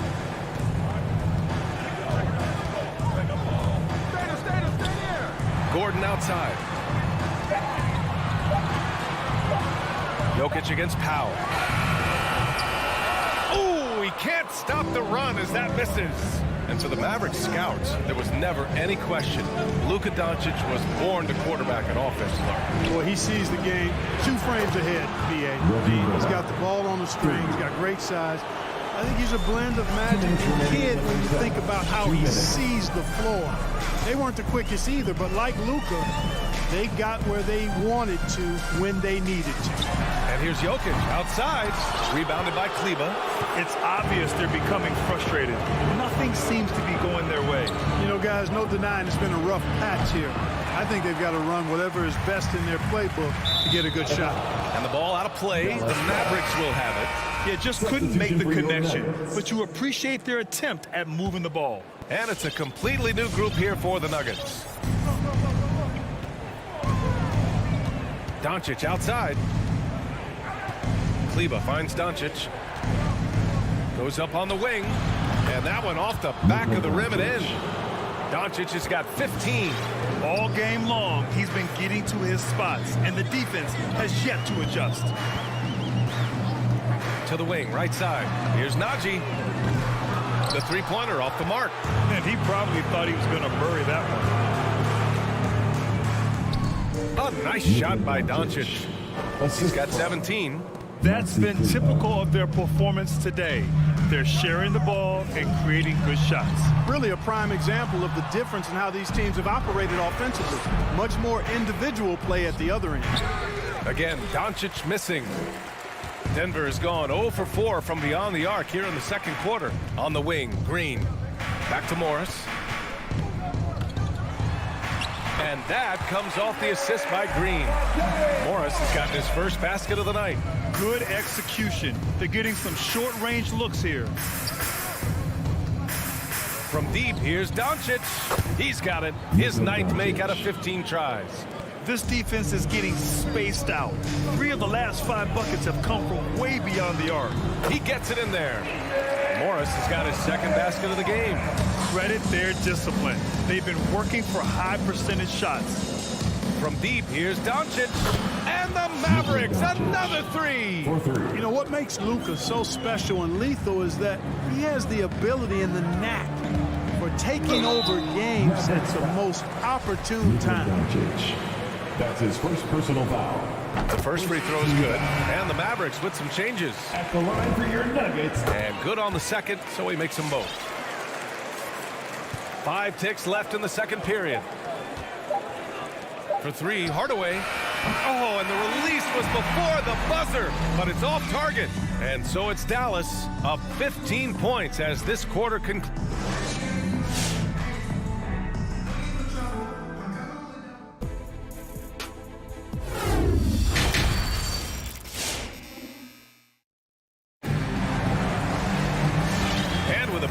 Gordon outside. Jokic against Powell. Ooh, he can't stop the run as that misses. And for the Mavericks scouts, there was never any question. Luka Doncic was born to quarterback an offensive line. Boy, he sees the game 2 frames ahead, B.A. He's got the ball on the string. He's got great size. I think he's a blend of Magic and Kidd when you think about how he sees the floor. They weren't the quickest either, but like Luka, they got where they wanted to when they needed to. And here's Jokic outside, rebounded by Kleber. It's obvious they're becoming frustrated. Nothing seems to be going their way. You know, guys, no denying it's been a rough patch here. I think they've got to run whatever is best in their playbook to get a good shot. And the ball out of play. The Mavericks will have it. Yeah, just couldn't make the connection. But you appreciate their attempt at moving the ball. And it's a completely new group here for the Nuggets. Doncic outside. Kleber finds Doncic. Goes up on the wing. And that one off the back of the rim and in. Doncic has got 15. All game long, he's been getting to his spots, and the defense has yet to adjust. To the wing, right side. Here's Najee. The three-pointer off the mark. And he probably thought he was going to bury that one. A nice shot by Doncic. He's got 17. That's been typical of their performance today. They're sharing the ball and creating good shots. Really a prime example of the difference in how these teams have operated offensively. Much more individual play at the other end. Again, Doncic missing. Denver has gone 0 for 4 from beyond the arc here in the second quarter. On the wing, Green. Back to Morris. And that comes off the assist by Green. Morris has gotten his first basket of the night. Good execution. They're getting some short-range looks here. From deep, here's Doncic. He's got it. His ninth make out of 15 tries. This defense is getting spaced out. 3 of the last 5 buckets have come from way beyond the arc. He gets it in there. Morris has got his second basket of the game. Credit their discipline. They've been working for high percentage shots. From deep, here's Doncic. And the Mavericks, another 3. You know, what makes Luka so special and lethal is that he has the ability and the knack for taking over games at the most opportune time. That's his first personal foul. The first free throw is good. And the Mavericks with some changes. At the line for your Nuggets. And good on the second, so he makes them both. 5 ticks left in the second period. For 3, Hardaway. Oh, and the release was before the buzzer, but it's off target. And so it's Dallas up 15 points as this quarter concludes.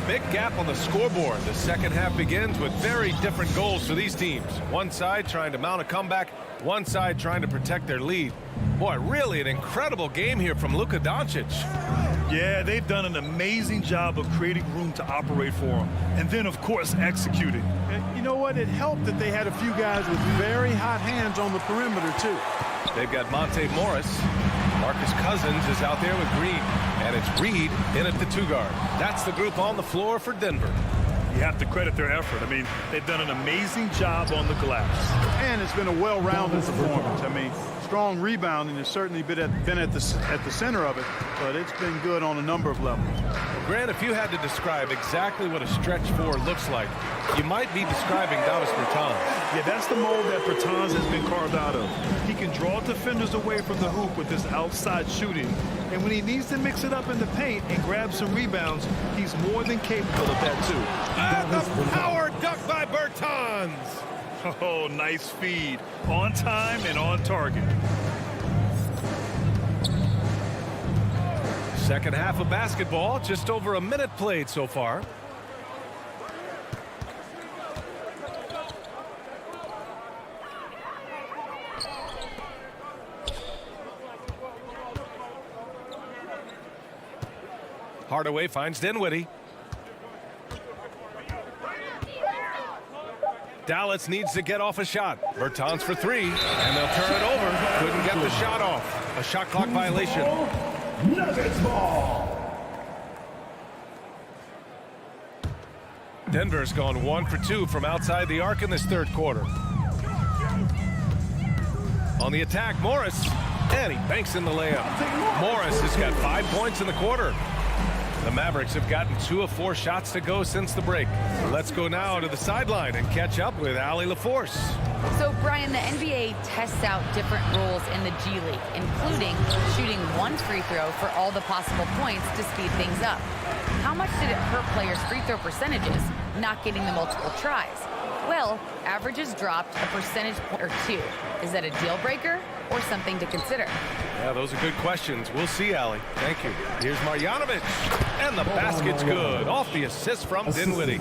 Big gap on the scoreboard. The second half begins with very different goals for these teams. One side trying to mount a comeback, one side trying to protect their lead. Boy, really an incredible game here from Luka Doncic. Yeah, they've done an amazing job of creating room to operate for him. And then, of course, executing. And you know what? It helped that they had a few guys with very hot hands on the perimeter, too. They've got Monte Morris. Marcus Cousins is out there with Green. And it's Reed in at the 2-guard. That's the group on the floor for Denver. You have to credit their effort. I mean, they've done an amazing job on the glass. And it's been a well-rounded performance. I mean, strong rebounding has certainly been at the center of it, but it's been good on a number of levels. Grant, if you had to describe exactly what a stretch 4 looks like, you might be describing Davis Bertans. Yeah, that's the mold that Bertans has been carved out of. He can draw defenders away from the hoop with his outside shooting. And when he needs to mix it up in the paint and grab some rebounds, he's more than capable of that, too. And the power dunk by Bertans. Oh, nice feed. On time and on target. Second half of basketball, just over a minute played so far. Hardaway finds Dinwiddie. Dallas needs to get off a shot. Bertans for 3, and they'll turn it over. Couldn't get the shot off. A shot clock violation. Nuggets ball. Denver's gone 1 for 2 from outside the arc in this third quarter. On the attack, Morris, and he banks in the layup. Morris has got 5 points in the quarter. The Mavericks have gotten 2 of 4 shots to go since the break. Let's go now to the sideline and catch up with Allie LaForce. So, Brian, the NBA tests out different rules in the G League, including shooting 1 free throw for all the possible points to speed things up. How much did it hurt players' free throw percentages not getting the multiple tries? Well, averages dropped a percentage point or two. Is that a deal breaker or something to consider? Yeah, those are good questions. We'll see, Allie. Thank you. Here's Marjanovic. And the basket's good. Off the assist from Dinwiddie.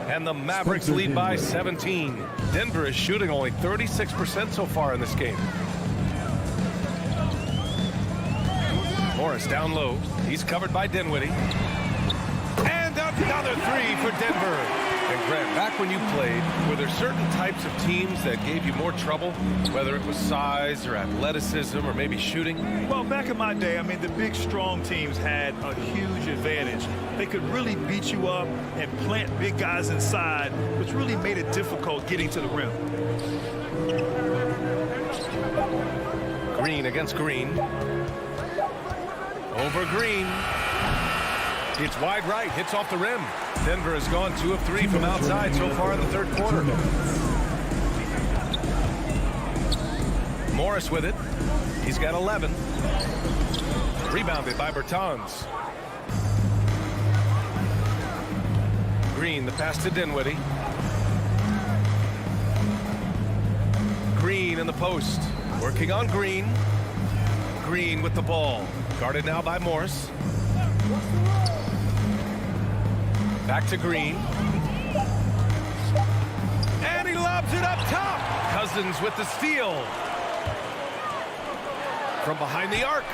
And the Mavericks lead by 17. Denver is shooting only 36% so far in this game. Morris down low. He's covered by Dinwiddie. And another three for Denver. And Grant, back when you played, were there certain types of teams that gave you more trouble, whether it was size or athleticism or maybe shooting? Well, back in my day, I mean, the big, strong teams had a huge advantage. They could really beat you up and plant big guys inside, which really made it difficult getting to the rim. Green against Green. Over Green. It's wide right, hits off the rim. Denver has gone 2 of 3 from outside so far in the third quarter. Morris with it. He's got 11. Rebounded by Bertans. Green, the pass to Dinwiddie. Green in the post. Working on Green. Green with the ball. Guarded now by Morris. Back to Green. And he lobs it up top. Cousins with the steal. From behind the arc.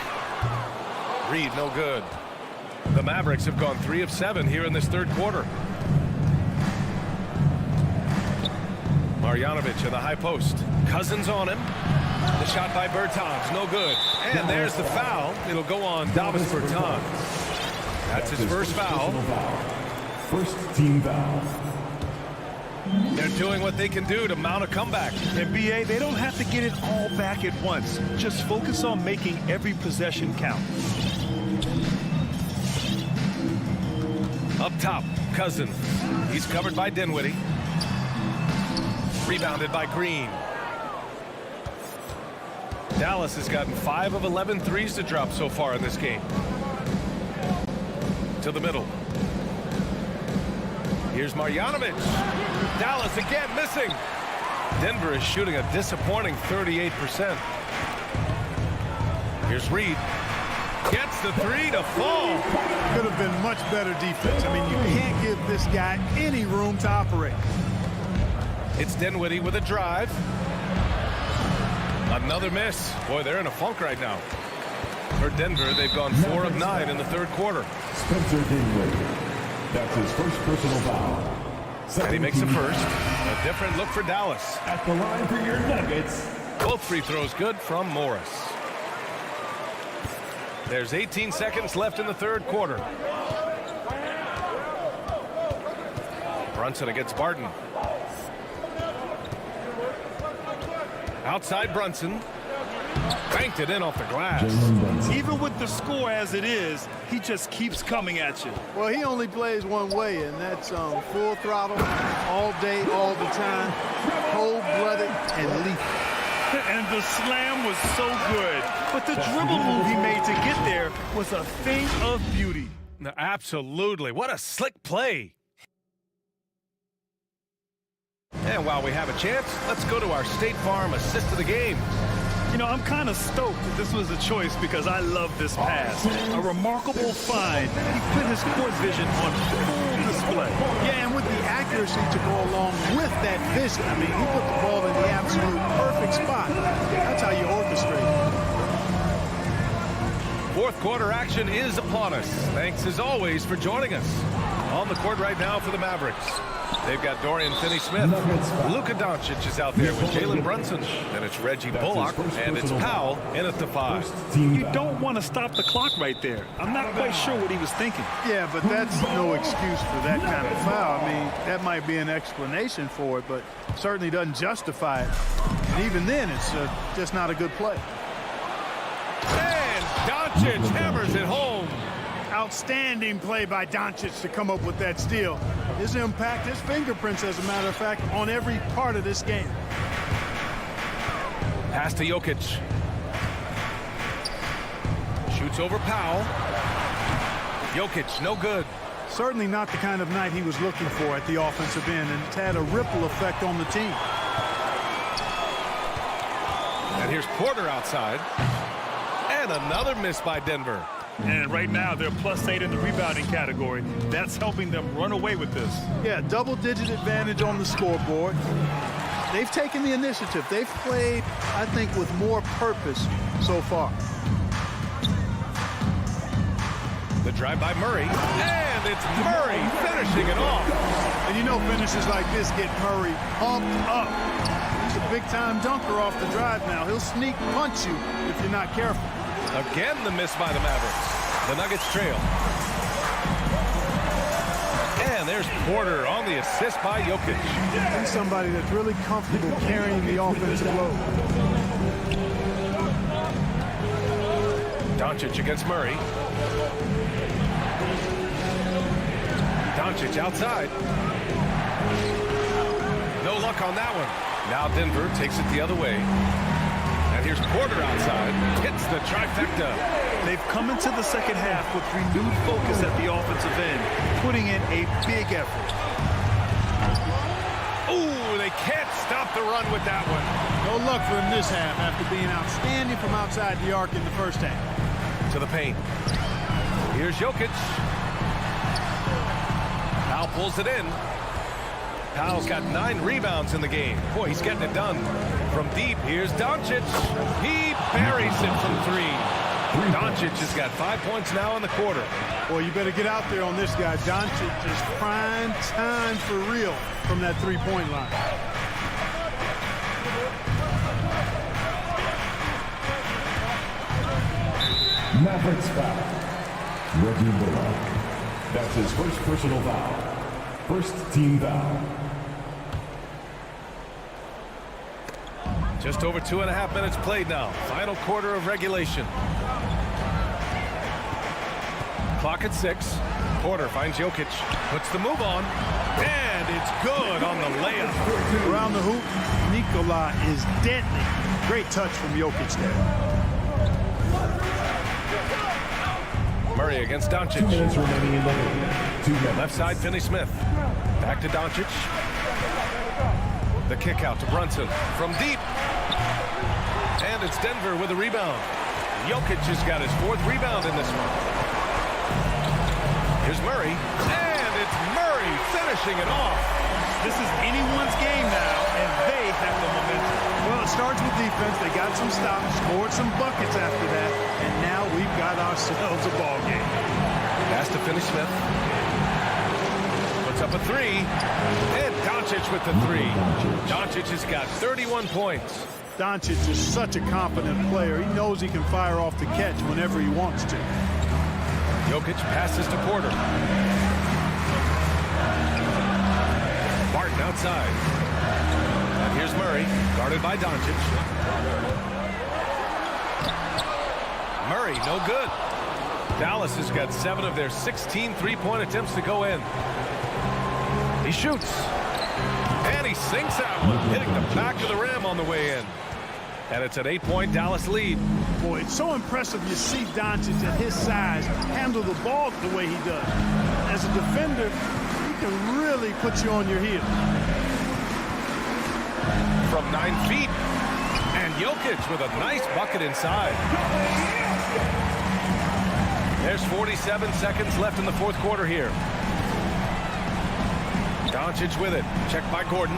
Reed, no good. The Mavericks have gone 3 of 7 here in this third quarter. Marjanovic in the high post. Cousins on him. The shot by Bertans, no good. And there's the foul. It'll go on Davis Bertans. That's his first foul. First team foul. They're doing what they can do to mount a comeback. And BA, they don't have to get it all back at once. Just focus on making every possession count. Up top, Cousins. He's covered by Dinwiddie. Rebounded by Green. Dallas has gotten 5 of 11 threes to drop so far in this game. To the middle. Here's Marjanovic. Dallas again missing. Denver is shooting a disappointing 38%. Here's Reed. Gets the three to fall. Could have been much better defense. I mean, you can't give this guy any room to operate. It's Dinwiddie with a drive. Another miss. Boy, they're in a funk right now. For Denver, they've gone 4 of 9 in the third quarter. Spencer Dinwiddie. That's his first personal foul. And he makes a first. A different look for Dallas. At the line for your Nuggets. Both free throws good from Morris. There's 18 seconds left in the third quarter. Brunson against Barton. Outside Brunson. Banked it in off the glass. Even with the score as it is, he just keeps coming at you. Well, he only plays one way, and that's full throttle, all day, all the time, cold-blooded and lethal. And the slam was so good. But the dribble move he made to get there was a thing of beauty. No, absolutely. What a slick play. And while we have a chance, let's go to our State Farm assist of the game. You know, I'm kind of stoked that this was a choice because I love this pass. A remarkable find. He put his court vision on full display. Yeah, and with the accuracy to go along with that vision. I mean, he put the ball in the absolute perfect spot. That's how you orchestrate. Fourth quarter action is upon us. Thanks as always for joining us. On the court right now for the Mavericks. They've got Dorian Finney-Smith. Luka Doncic is out there with Jalen Brunson. And it's Reggie Bullock. And it's Powell in at the 5. You don't want to stop the clock right there. I'm not quite sure what he was thinking. Yeah, but that's no excuse for that kind of foul. I mean, that might be an explanation for it, but certainly doesn't justify it. And even then, it's just not a good play. And Doncic hammers it home. Outstanding play by Doncic to come up with that steal. His impact, his fingerprints, as a matter of fact, on every part of this game. Pass to Jokic. Shoots over Powell. Jokic, no good. Certainly not the kind of night he was looking for at the offensive end, and it's had a ripple effect on the team. And here's Porter outside. And another miss by Denver. And right now, they're +8 in the rebounding category. That's helping them run away with this. Yeah, double-digit advantage on the scoreboard. They've taken the initiative. They've played, I think, with more purpose so far. The drive by Murray. And it's Murray finishing it off. And you know finishes like this get Murray pumped up. He's a big-time dunker off the drive now. He'll sneak punch you if you're not careful. Again, the miss by the Mavericks. The Nuggets trail. And there's Porter on the assist by Jokic. He's somebody that's really comfortable carrying the offensive load. Doncic against Murray. Doncic outside. No luck on that one. Now Denver takes it the other way. And here's Porter outside. Hits the trifecta. They've come into the second half with renewed focus at the offensive end, putting in a big effort. Ooh, they can't stop the run with that one. No luck for him this half after being outstanding from outside the arc in the first half. To the paint. Here's Jokic. Powell pulls it in. Powell's got 9 rebounds in the game. Boy, he's getting it done. From deep, here's Doncic. He buries it from 3. Doncic has got 5 points now in the quarter. Boy, you better get out there on this guy. Doncic is prime time for real from that three-point line. Mavericks foul. Reggie Bullock. That's his first personal foul. First team foul. Just over 2.5 minutes played now. Final quarter of regulation. Clock at 6. Porter finds Jokic. Puts the move on. And it's good on the layup. Around the hoop, Nikola is deadly. Great touch from Jokic there. Murray against Doncic. 2 minutes remaining in the game. 2 minutes. Left side, Finney-Smith. Back to Doncic. The kick out to Brunson from deep. And it's Denver with a rebound. Jokic has got his 4th rebound in this one. Here's Murray. And it's Murray finishing it off. This is anyone's game now, and they have the momentum. Well, it starts with defense. They got some stops, scored some buckets after that, and now we've got ourselves a ball game. Pass to Finney-Smith. Puts up a 3. And Doncic with the 3. Doncic has got 31 points. Doncic is such a confident player. He knows he can fire off the catch whenever he wants to. Jokic passes to Porter. Barton outside. And here's Murray, guarded by Doncic. Murray, no good. Dallas has got 7 of their 16 three-point attempts to go in. He shoots. And he sinks that one, hitting the back of the rim on the way in. And it's an 8-point Dallas lead. Boy, it's so impressive you see Doncic at his size handle the ball the way he does. As a defender, he can really put you on your heels. From 9 feet. And Jokic with a nice bucket inside. There's 47 seconds left in the 4th quarter here. Doncic with it. Checked by Gordon.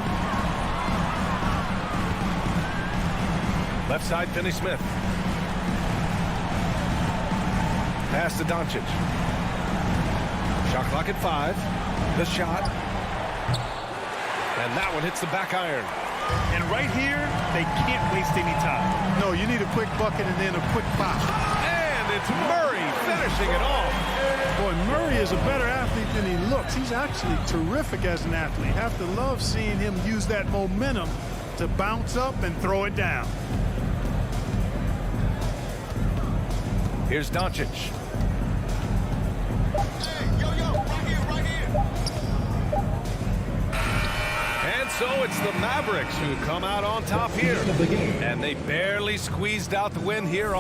Left side, Finney-Smith. Pass to Doncic. Shot clock at 5. The shot. And that one hits the back iron. And right here, they can't waste any time. No, you need a quick bucket and then a quick foul. And it's Murray finishing it off. Boy, Murray is a better athlete than he looks. He's actually terrific as an athlete. Have to love seeing him use that momentum to bounce up and throw it down. Here's Doncic. And so it's the Mavericks who come out on top here. And they barely squeezed out the win here.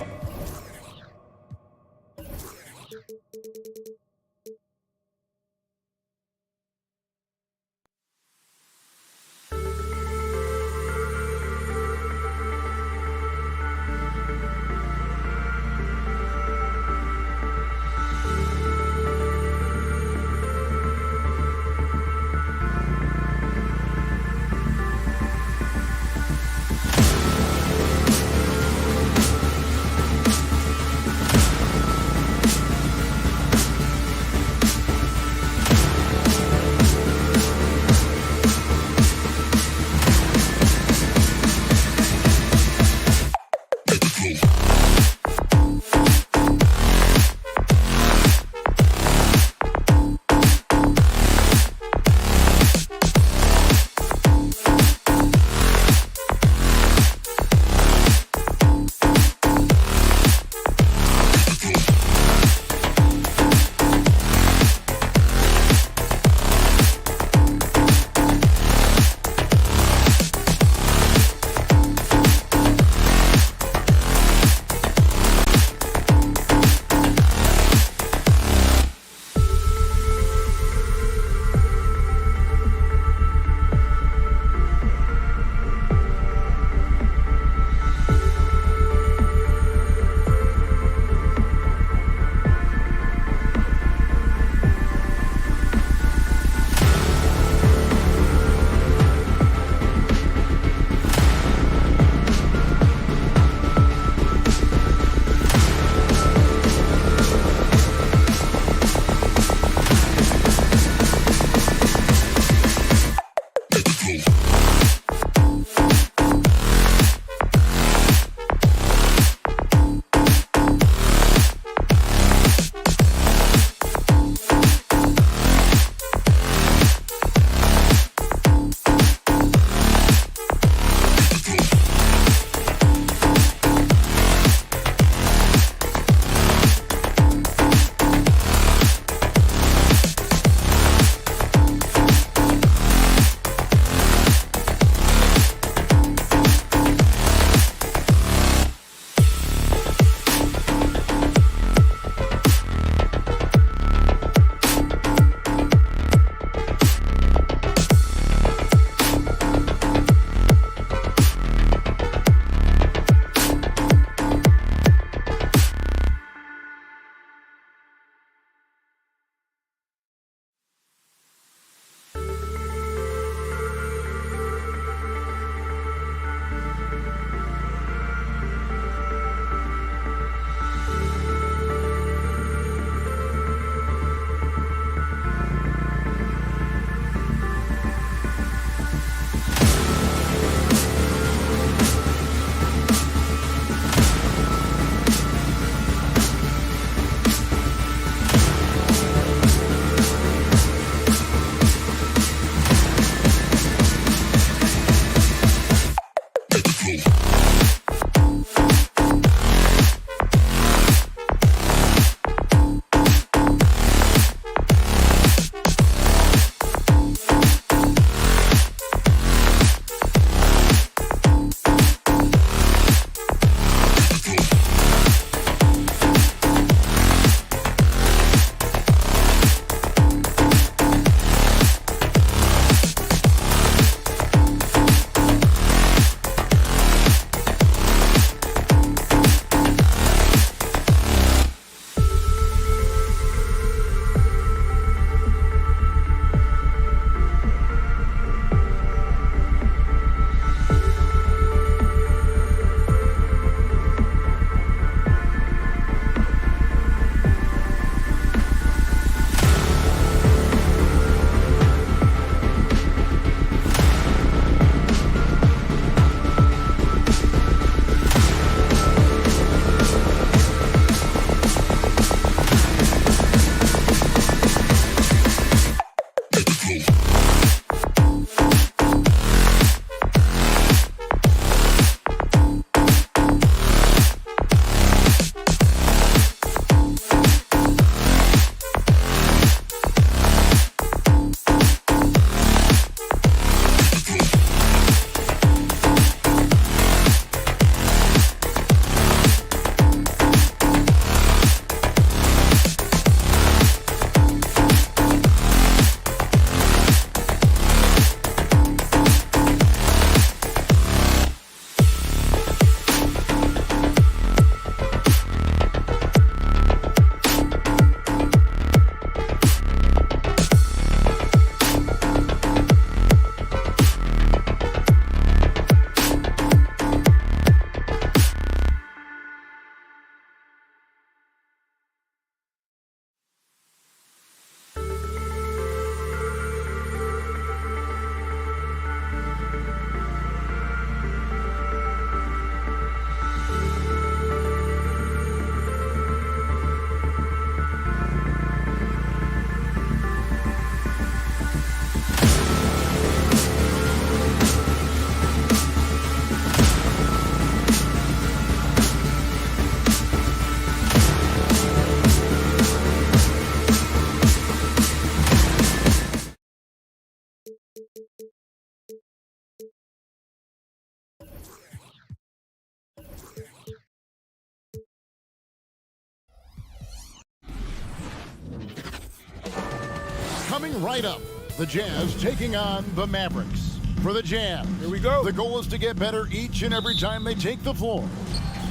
Coming right up, the Jazz taking on the Mavericks. For the Jazz, here we go. The goal is to get better each and every time they take the floor,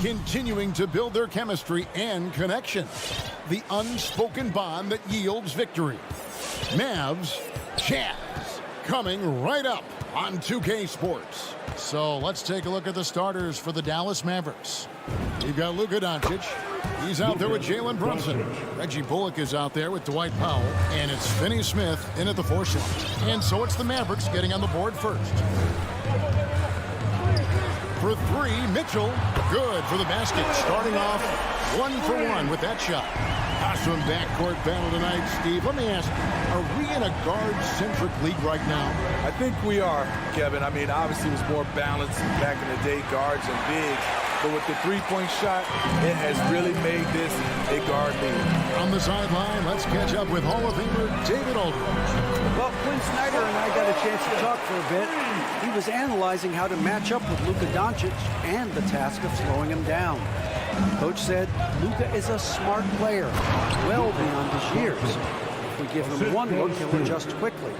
continuing to build their chemistry and connection. The unspoken bond that yields victory. Mavs, Jazz, coming right up on 2K Sports. So let's take a look at the starters for the Dallas Mavericks. You've got Luka Doncic. He's out there with Jalen Brunson. Reggie Bullock is out there with Dwight Powell. And it's Finney Smith in at the 4 slot. And so it's the Mavericks getting on the board first. For 3, Mitchell. Good for the basket. Starting off 1-for-1 with that shot. Awesome backcourt battle tonight, Steve. Let me ask, are we in a guard-centric league right now? I think we are, Kevin. I mean, obviously it was more balanced back in the day, guards and bigs. But with the three-point shot, it has really made this a guard league. On the sideline, let's catch up with Hall of Famer David Aldridge. Well, Quinn Snyder and I got a chance to talk for a bit. He was analyzing how to match up with Luka Doncic and the task of slowing him down. Coach said Luka is a smart player, well beyond his years. If we give him one look, he'll adjust quickly.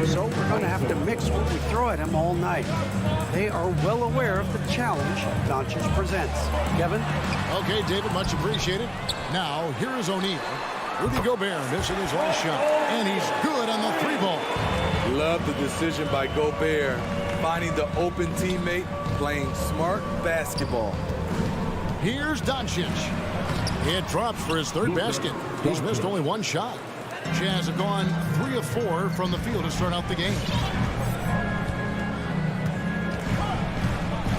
So we're going to have to mix what we throw at him all night. They are well aware of the challenge Doncic presents. Kevin? Okay, David, much appreciated. Now, here is O'Neal. Rudy Gobert missing his last shot, and he's good on the 3-ball. Love the decision by Gobert, finding the open teammate, playing smart basketball. Here's Doncic. It drops for his 3rd basket. He's missed only 1 shot. Jazz have gone 3 of 4 from the field to start out the game.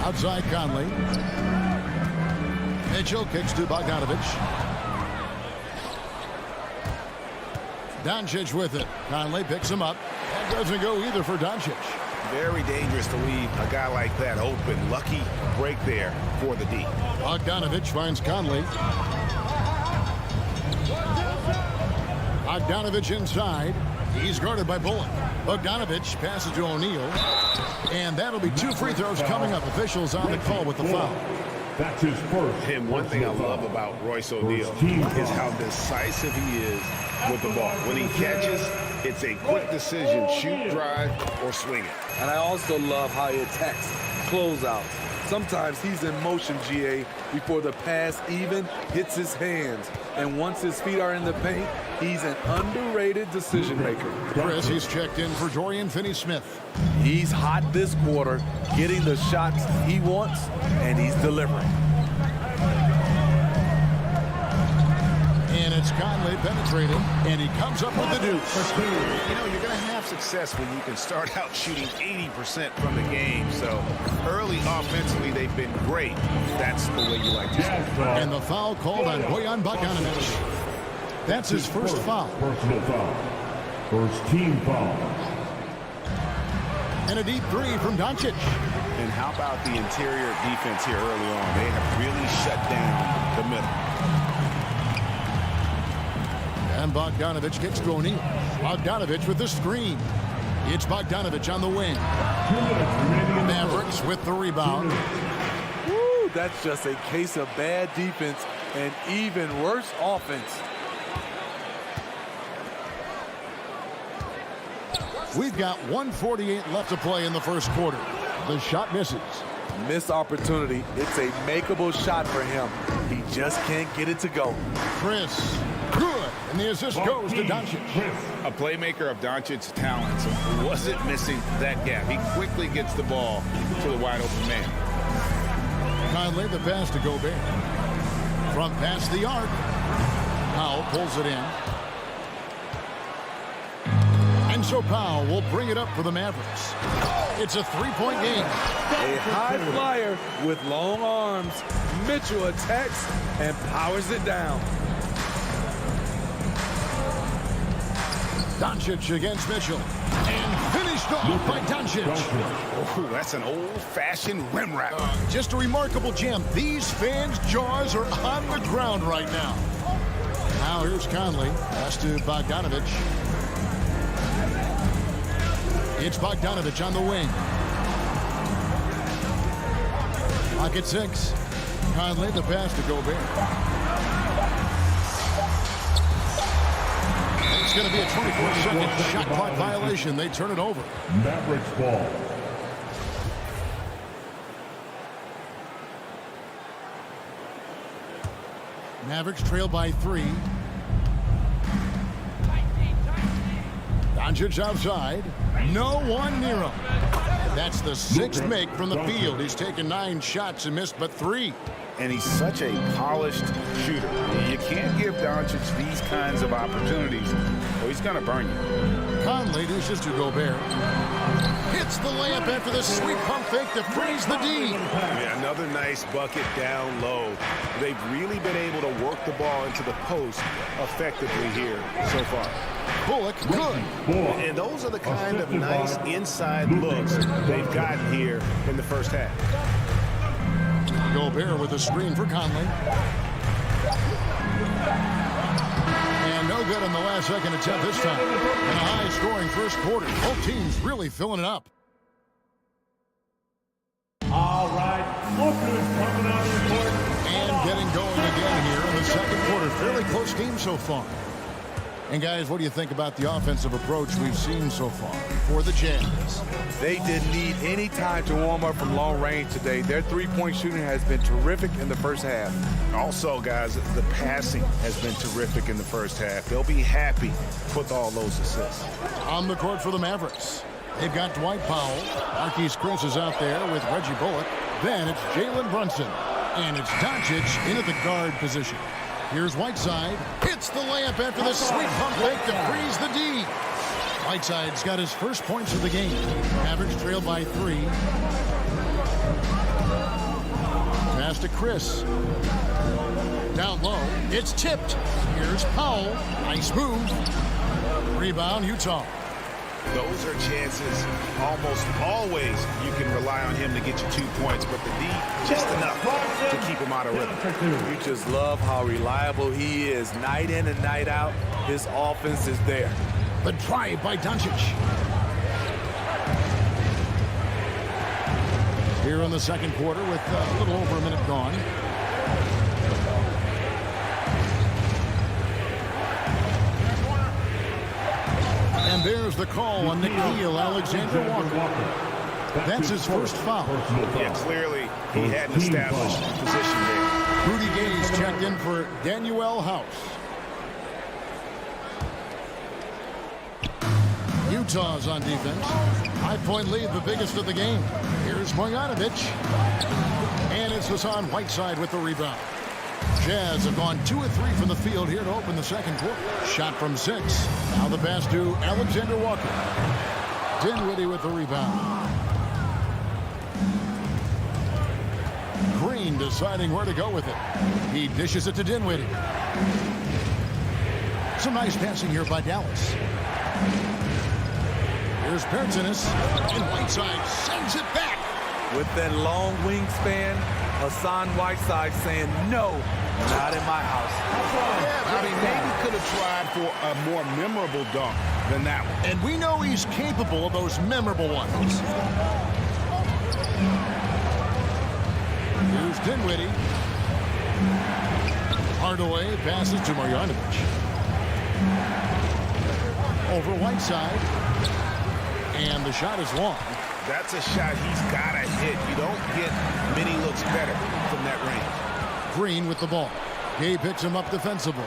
Outside Conley. Mitchell kicks to Bogdanovic. Doncic with it. Conley picks him up. That doesn't go either for Doncic. Very dangerous to leave a guy like that open. Lucky break there for the D. Bogdanovic finds Conley. Bogdanovic inside. He's guarded by Bullock. Bogdanovic passes to O'Neal. And that'll be 2 free throws coming up. Officials on the call with the foul. That's his first. And one thing I love about Royce O'Neal is how decisive he is with the ball. When he catches, it's a quick decision, shoot, drive, or swing it. And I also love how he attacks closeout. Sometimes he's in motion, GA, before the pass even hits his hands. And once his feet are in the paint, he's an underrated decision maker. Chris, he's checked in for Dorian Finney-Smith. He's hot this quarter, getting the shots he wants, and he's delivering. And it's Conley penetrating, and he comes up with the deuce. You know, you're going to have success when you can start out shooting 80% from the game. So early offensively, they've been great. That's the way you like to start. And the foul called on Bojan Bogdanovic. That's his first foul. Personal foul. First team foul. And a deep 3 from Doncic. And how about the interior defense here early on? They have really shut down the middle. And Bogdanovic gets to O'Neal. Bogdanovic with the screen. It's Bogdanovic on the wing. Mavericks with the rebound. Woo, that's just a case of bad defense and even worse offense. We've got 1:48 left to play in the first quarter. The shot misses. Missed opportunity. It's a makeable shot for him. He just can't get it to go. Chris, good. And the assist goes to Doncic. A playmaker of Doncic's talents wasn't missing that gap. He quickly gets the ball to the wide open man. Conley, the pass to Gobert. From past the arc. Powell pulls it in. And so Powell will bring it up for the Mavericks. It's a 3-point game. A high flyer with long arms. Mitchell attacks and powers it down. Doncic against Mitchell. And finished off by Doncic. Oh, that's an old-fashioned rim wrap. Just a remarkable gem. These fans' jaws are on the ground right now. Now here's Conley. Pass to Bogdanovic. It's Bogdanovic on the wing. Pocket 6. Conley, the pass to Gobert. It's going to be a 24-second shot clock violation. They turn it over. Mavericks ball. Mavericks trail by 3. Doncic outside. No one near him. That's the 6th make from the field. He's taken 9 shots and missed but 3. And he's such a polished shooter. You can't give Doncic these kinds of opportunities, or he's going to burn you. Conley dishes to Gobert. Hits the layup after the sweet pump fake to freeze the D. Yeah, another nice bucket down low. They've really been able to work the ball into the post effectively here so far. Bullock good. And those are the kind of nice inside looks they've gotten here in the first half. Gobert with a screen for Conley. And no good in the last second attempt this time. And a high-scoring first quarter. Both teams really filling it up. All right, Booker's coming out of the court. And getting going again here in the second quarter. Fairly close game so far. And guys, what do you think about the offensive approach we've seen so far for the Jazz? They didn't need any time to warm up from long range today. Their three-point shooting has been terrific in the first half. Also, guys, the passing has been terrific in the first half. They'll be happy with all those assists. On the court for the Mavericks, they've got Dwight Powell. Marquise Chris is out there with Reggie Bullock. Then it's Jalen Brunson. And it's Doncic in at the guard position. Here's Whiteside. Hits the layup after the sweet pump fake to freeze the D. Whiteside's got his first points of the game. Mavericks trail by 3. Pass to Chris. Down low. It's tipped. Here's Powell. Nice move. Rebound, Utah. Those are chances almost always you can rely on him to get you 2 points, but the D just enough to keep him out of rhythm. You just love how reliable he is. Night in and night out, his offense is there. The drive by Doncic. Here in the second quarter with a little over a minute gone. And there's the call on Nickeil Alexander-Walker. That's his first foul. Yeah, clearly he had an established position there. Rudy Gay's checked in for Danuel House. Utah's on defense. 5-point lead, the biggest of the game. Here's Bogdanovic. And it's Hassan Whiteside with the rebound. Jazz have gone 2 of 3 from the field here to open the second quarter. Shot from 6. Now the pass to Alexander Walker. Dinwiddie with the rebound. Green deciding where to go with it. He dishes it to Dinwiddie. Some nice passing here by Dallas. Here's Perzinis, and Whiteside sends it back. With that long wingspan, Hassan Whiteside saying, no, not in my house. Yeah, I mean, maybe could have tried for a more memorable dunk than that one. And we know he's capable of those memorable ones. Here's Dinwiddie. Hardaway passes to Marjanovic. Over Whiteside. And the shot is long. That's a shot he's got to hit. You don't get many looks better from that range. Green with the ball. Gay picks him up defensively.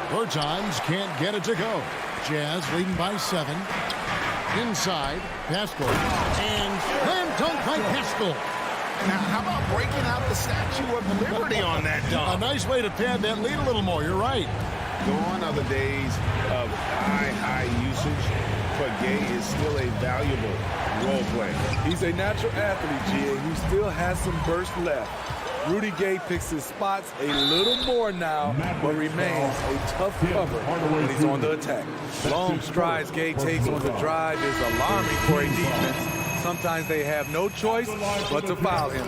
Bertans can't get it to go. Jazz leading by 7. Inside, Pascal. And slam dunk by Pascal. Now, how about breaking out the Statue of Liberty on that dunk? A nice way to pad that lead a little more. You're right. Gone are the days of high usage, but Gay is still a valuable role player. He's a natural athlete, GA, who still has some burst left. Rudy Gay picks his spots a little more now, but remains a tough cover when he's on the attack. Long strides Gay takes on the drive is alarming for a defense. Sometimes they have no choice but to foul him.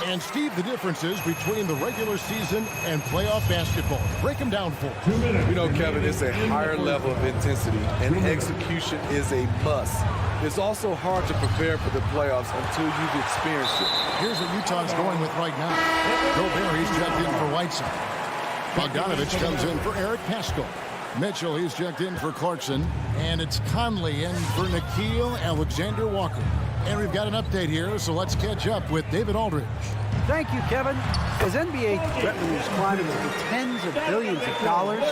And Steve, the differences between the regular season and playoff basketball. Break them down for us. You know, Kevin, it's a higher level of intensity, and execution is a must. It's also hard to prepare for the playoffs until you've experienced it. Here's what Utah's going with right now. Gobert, he's checked in for Whiteside. Bogdanovic comes in for Eric Pascal. Mitchell, he's checked in for Clarkson. And it's Conley in for Nickeil Alexander-Walker. And we've got an update here, so let's catch up with David Aldridge. Thank you, Kevin. As NBA revenues climb into the tens of billions of dollars,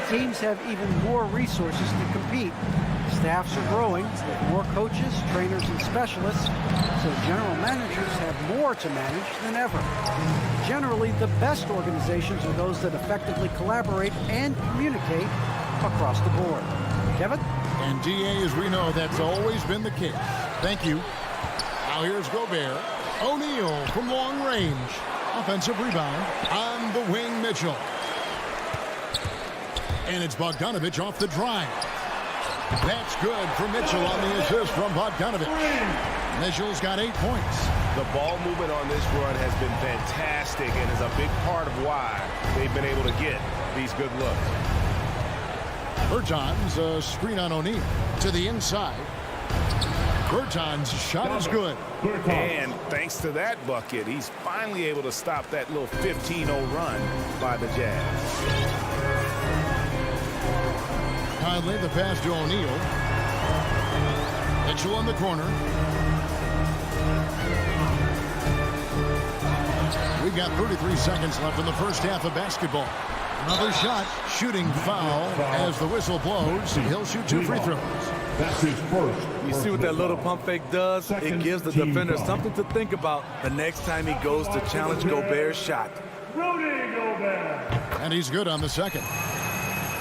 teams have even more resources to compete. Staffs are growing with more coaches, trainers, and specialists, so general managers have more to manage than ever. Generally, the best organizations are those that effectively collaborate and communicate across the board. Kevin? And DA, as we know, that's always been the case. Thank you. Now here's Gobert. O'Neal from long range. Offensive rebound on the wing, Mitchell. And it's Bogdanovic off the drive. That's good for Mitchell on the assist from Bogdanovic. Mitchell's got 8 points. The ball movement on this run has been fantastic and is a big part of why they've been able to get these good looks. Bertans, a screen on O'Neal to the inside. Bertans' shot is good. And thanks to that bucket, he's finally able to stop that little 15-0 run by the Jazz. Conley, the pass to O'Neal. Mitchell in the corner. We've got 33 seconds left in the first half of basketball. Another shot, shooting foul as the whistle blows. He'll shoot 2 free throws. That's his first. You see what that little pump fake does? It gives the defender something to think about the next time he goes to challenge Gobert's shot. And he's good on the second.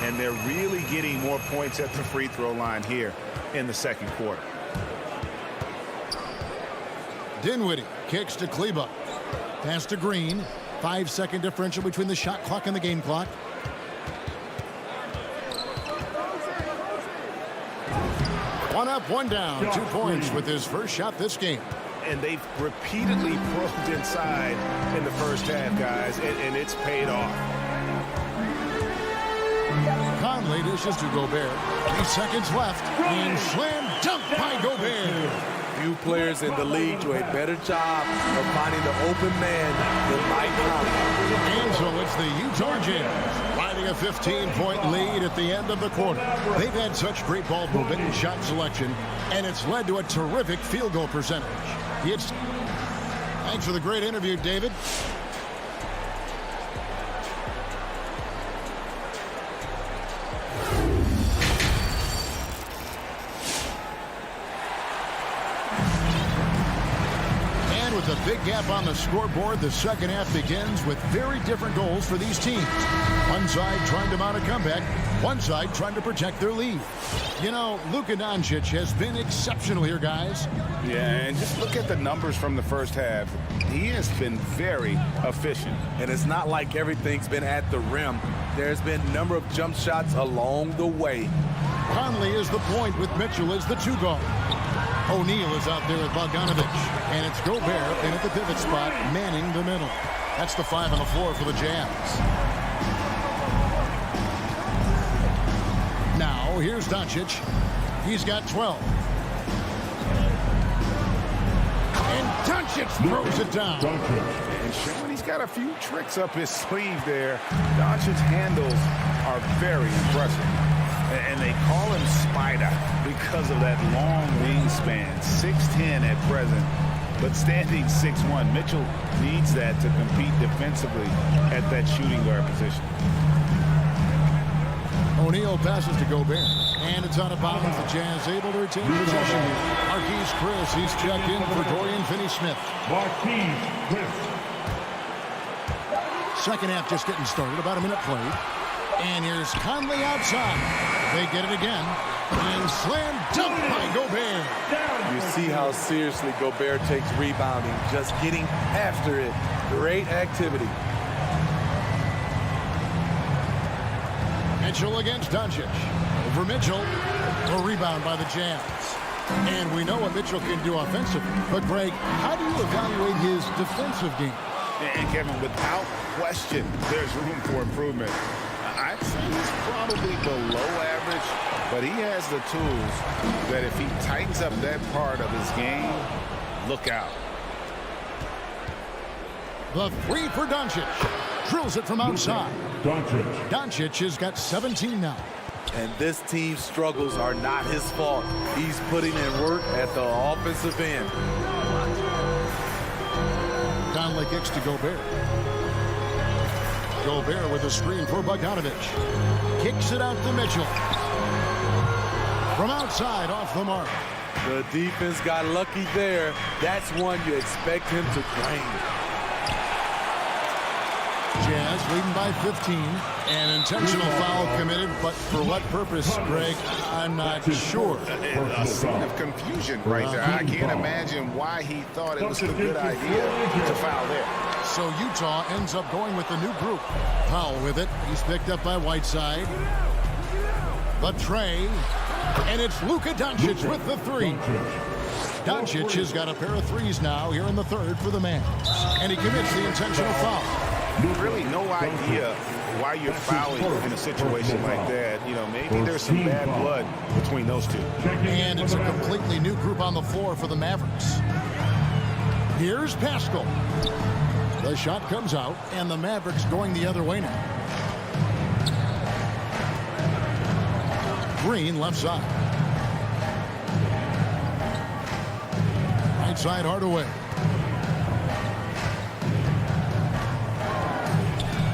And they're really getting more points at the free throw line here in the second quarter. Dinwiddie kicks to Kleber. Pass to Green. 5-second differential between the shot clock and the game clock. One up, one down. 2 points with his first shot this game. And they've repeatedly probed inside in the first half, guys, and it's paid off. Conley dishes to Gobert. 3 seconds left. And slam dunk by Gobert. Few players in the league do a better job of finding the open man than Mike Conley. And so it's the Utah Jazz riding a 15-point lead at the end of the quarter. They've had such great ball movement and shot selection, and it's led to a terrific field goal percentage. Thanks for the great interview, David. With a big gap on the scoreboard, the second half begins with very different goals for these teams. One side trying to mount a comeback, one side trying to protect their lead. You know, Luka Doncic has been exceptional here, guys. Yeah, and just look at the numbers from the first half. He has been very efficient. And it's not like everything's been at the rim. There's been a number of jump shots along the way. Conley is the point with Mitchell as the 2 guard. O'Neal is out there with Bogdanovic. And it's Gobert in at the pivot spot, manning the middle. That's the 5 on the floor for the Jazz. Now, here's Doncic. He's got 12. And Doncic throws it down. And showing he's got a few tricks up his sleeve there. Doncic's handles are very impressive. And they call him Spider because of that long wingspan, 6'10" at present, but standing 6'1". Mitchell needs that to compete defensively at that shooting guard position. O'Neal passes to Gobert, and it's out of bounds. The Jazz able to retain possession here. Marquise Chris, he's checked in for Dorian Finney-Smith. Marquise Chris. Second half just getting started, about a minute played. And here's Conley outside. They get it again. And slam dunk by Gobert. You see how seriously Gobert takes rebounding, just getting after it. Great activity. Mitchell against Doncic. Over Mitchell. A rebound by the Jazz. And we know what Mitchell can do offensively. But, Greg, how do you evaluate his defensive game? And, Kevin, without question, there's room for improvement. I'd say he's probably below average, but he has the tools that if he tightens up that part of his game, look out. The 3 for Doncic. Drills it from outside. Doncic. Doncic has got 17 now. And this team's struggles are not his fault. He's putting in work at the offensive end. Conley kicks to Gobert. Gobert with a screen for Bogdanovich. Kicks it out to Mitchell. From outside, off the mark. The defense got lucky there. That's one you expect him to drain. Jazz leading by 15. An intentional foul committed, but for what purpose, Greg? I'm not sure. A scene of confusion right there. I can't imagine why he thought it was a good idea to foul there. So Utah ends up going with the new group. Powell with it. He's picked up by Whiteside. The tray. And it's Luka Doncic with the three. Doncic has got a pair of threes now here in the third for the Mavs. And he commits the intentional foul. Really no idea why you're fouling in a situation like that. You know, maybe there's some bad blood between those two. And it's a completely new group on the floor for the Mavericks. Here's Pascal. The shot comes out, and the Mavericks going the other way now. Green left side. Right side Hardaway.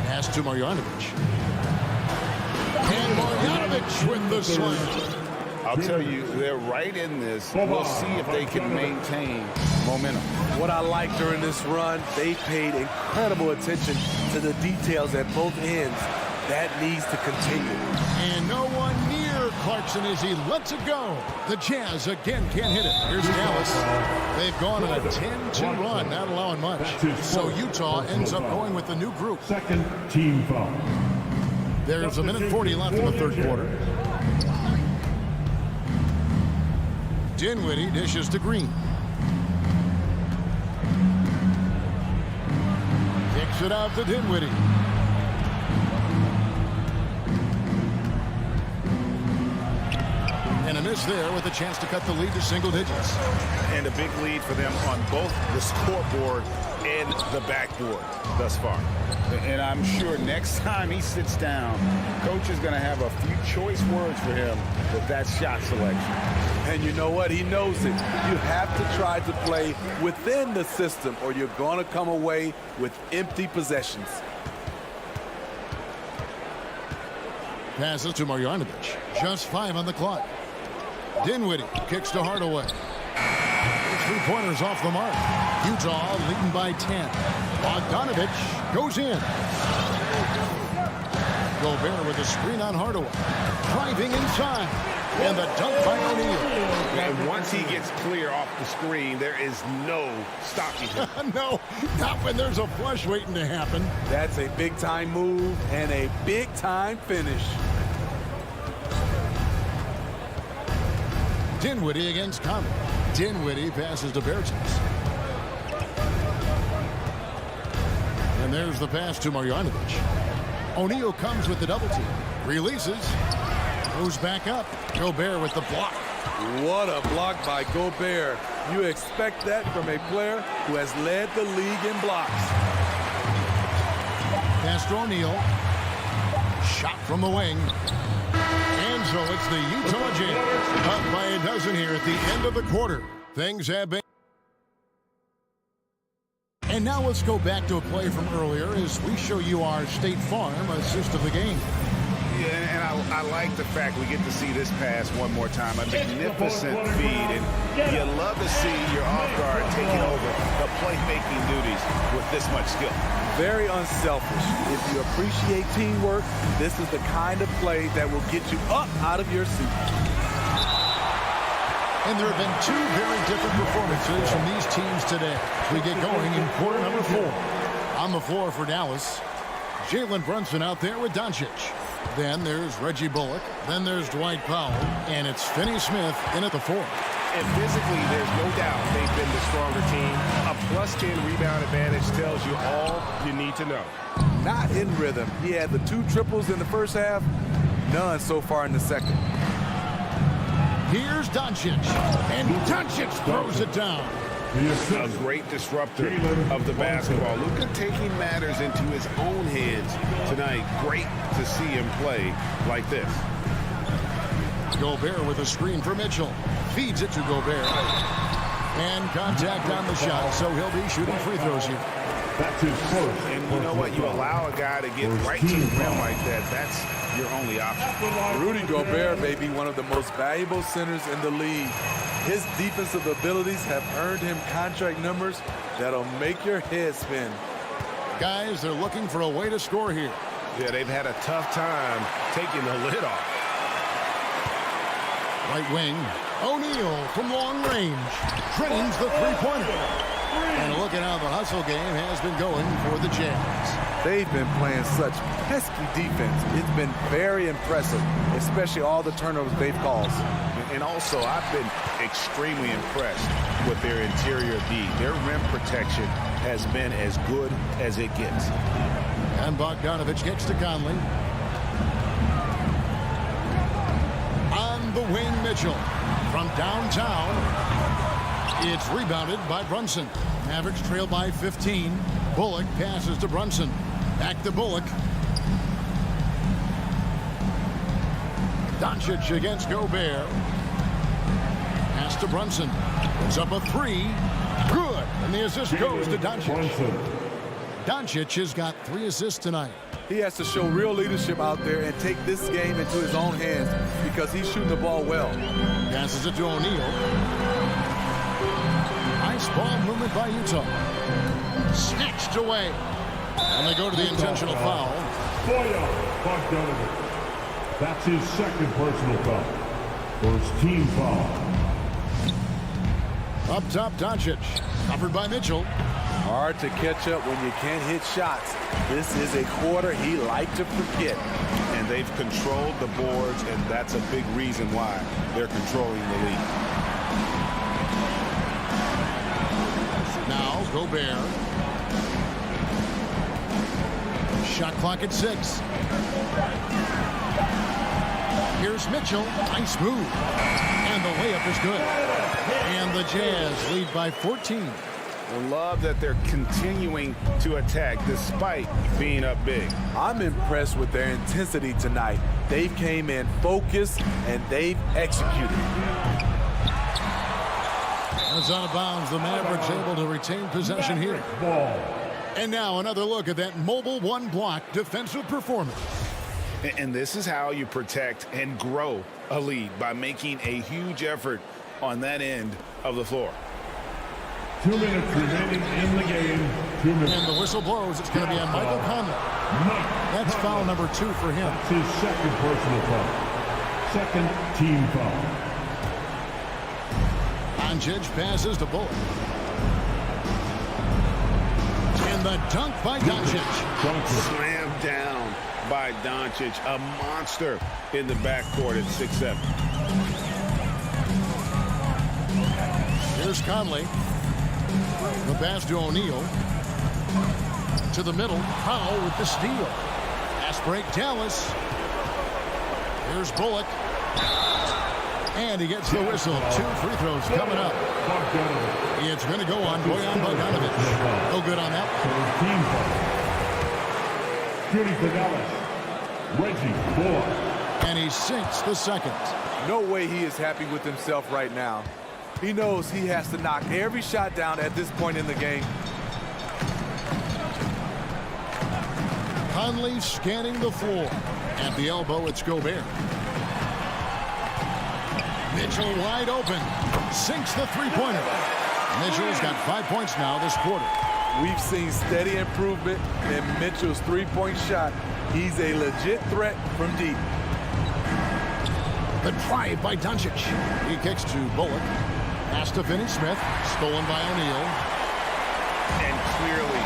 Pass to Marjanovic. And Marjanovic with the slam. I'll tell you, they're right in this. We'll see if they can maintain momentum. What I like during this run, they paid incredible attention to the details at both ends. That needs to continue. And no one near Clarkson as he lets it go. The Jazz again can't hit it. Here's Dallas. They've gone on a 10-2 run, not allowing much. So Utah ends up going with the new group. Second team foul. There's a minute 40 left in the third quarter. Dinwiddie dishes to Green. Kicks it out to Dinwiddie. And a miss there with a chance to cut the lead to single digits. And a big lead for them on both the scoreboard and the backboard thus far. And I'm sure next time he sits down, coach is going to have a few choice words for him with that shot selection. And you know what? He knows it. You have to try to play within the system or you're going to come away with empty possessions. Passes to Marjanovic. Just 5 on the clock. Dinwiddie kicks to Hardaway. 3-pointers off the mark. Utah leading by 10. Bogdanovich goes in. Gobert with a screen on Hardaway. Driving inside. And the dunk by O'Neal. And once he gets clear off the screen, there is no stopping him. No, not when there's a flush waiting to happen. That's a big-time move and a big-time finish. Dinwiddie against Conley. Dinwiddie passes to Bertans. And there's the pass to Marjanovic. O'Neal comes with the double team. Releases. Goes back up. Gobert with the block. What a block by Gobert. You expect that from a player who has led the league in blocks. Pass to O'Neal. Shot from the wing. And so it's the Utah Jazz up by a dozen here at the end of the quarter. Things have been. And now let's go back to a play from earlier as we show you our State Farm assist of the game. Yeah, and I like the fact we get to see this pass one more time. A magnificent feed. And you love to see your off guard taking over the playmaking duties with this much skill. Very unselfish. If you appreciate teamwork, this is the kind of play that will get you up out of your seat. And there have been two very different performances from these teams today. We get going in quarter number 4. On the floor for Dallas, Jalen Brunson out there with Doncic. Then there's Reggie Bullock. Then there's Dwight Powell. And it's Finney Smith in at the 4. And physically, there's no doubt they've been the stronger team. A +10 rebound advantage tells you all you need to know. Not in rhythm. He had the 2 triples in the first half. None so far in the second. Here's Doncic. And Doncic throws it down. A great disruptor of the basketball. Luka taking matters into his own hands tonight. Great to see him play like this. Gobert with a screen for Mitchell. Feeds it to Gobert. And contact on the shot, so he'll be shooting free throws here. That's his first. And you know what? You allow a guy to get right to the rim like that. That's your only option. Rudy Gobert may be one of the most valuable centers in the league. His defensive abilities have earned him contract numbers that'll make your head spin. Guys, they're looking for a way to score here. Yeah, they've had a tough time taking the lid off. Right wing, O'Neal from long range drains the three-pointer. And look at how the hustle game has been going for the Jazz. They've been playing such pesky defense. It's been very impressive, especially all the turnovers they've caused. And also, I've been extremely impressed with their interior D. Their rim protection has been as good as it gets. And Bogdanovich gets to Conley. On the wing, Mitchell. From downtown, it's rebounded by Brunson. Mavericks trail by 15. Bullock passes to Brunson. Back to Bullock. Doncic against Gobert. Pass to Brunson. Puts up a three. Good. And the assist goes to Doncic. Doncic has got 3 assists tonight. He has to show real leadership out there and take this game into his own hands because he's shooting the ball well. Passes it to O'Neal. Nice ball movement by Utah. Snatched away. And they go to the intentional foul. Bogdanovich. That's his second personal foul. First team foul. Up top, Doncic. Covered by Mitchell. Hard to catch up when you can't hit shots. This is a quarter he liked to forget. And they've controlled the boards, and that's a big reason why they're controlling the lead. Now, Gobert. Shot clock at 6. Here's Mitchell. Nice move. And the layup is good. And the Jazz lead by 14. I love that they're continuing to attack despite being up big. I'm impressed with their intensity tonight. They came in focused and they've executed. It's out of bounds. The Mavericks able to retain possession here. And now another look at that mobile one block defensive performance. And this is how you protect and grow a lead, by making a huge effort on that end of the floor. 2 minutes remaining in the game. 2 minutes. And the whistle blows. It's going to be on Michael Conley. That's foul number 2 for him. That's his second personal foul. Second team foul. Doncic passes to Bullock. And the dunk by Doncic. Slammed down by Doncic. A monster in the backcourt at 6'7". Here's Conley. The pass to O'Neal. To the middle. Powell with the steal. Pass break, Dallas. Here's Bullock. And he gets the whistle. 2 free throws coming up. It's going to go on Bojan Bogdanovich. No good on that. Shooting for Dallas, Reggie Bullock. And he sinks the second. No way he is happy with himself right now. He knows he has to knock every shot down at this point in the game. Conley scanning the floor. At the elbow, it's Gobert. Mitchell wide open. Sinks the three-pointer. Mitchell's got 5 points now this quarter. We've seen steady improvement in Mitchell's three-point shot. He's a legit threat from deep. The drive by Doncic. He kicks to Bullock. Pass to Finney-Smith. Stolen by O'Neal. And clearly,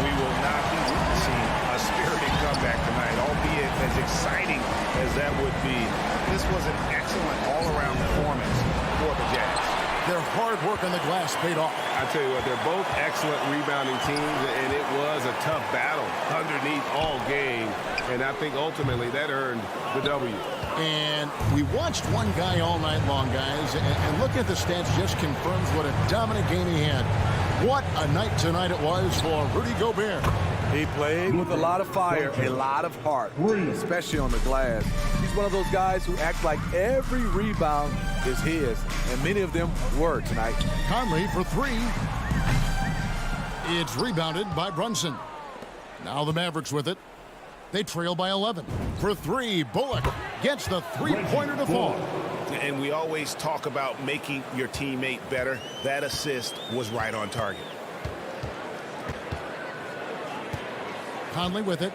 we will not be witnessing a spirited comeback tonight, albeit as exciting as that would be. This was an excellent all-around performance for the Jazz. Their hard work on the glass paid off. I tell you what, they're both excellent rebounding teams, and it was a tough battle underneath all game. And I think ultimately that earned the W. And we watched one guy all night long, guys, and looking at the stats just confirms what a dominant game he had. What a night tonight it was for Rudy Gobert. He played with a lot of fire, a lot of heart, especially on the glass. He's one of those guys who act like every rebound is his, and many of them were tonight. Conley for three. It's rebounded by Brunson. Now the Mavericks with it. They trail by 11. For three, Bullock gets the three-pointer to fall. And we always talk about making your teammate better. That assist was right on target. Conley with it.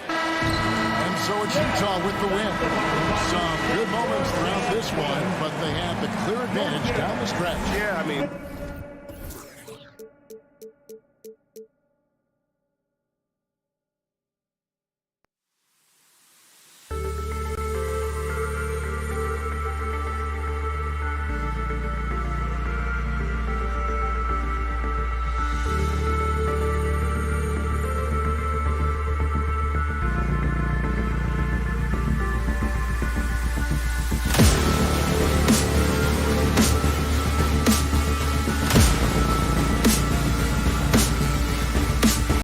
And so it's Utah with the win. Some good moments throughout this one, but they have the clear advantage down the stretch. Yeah, I mean,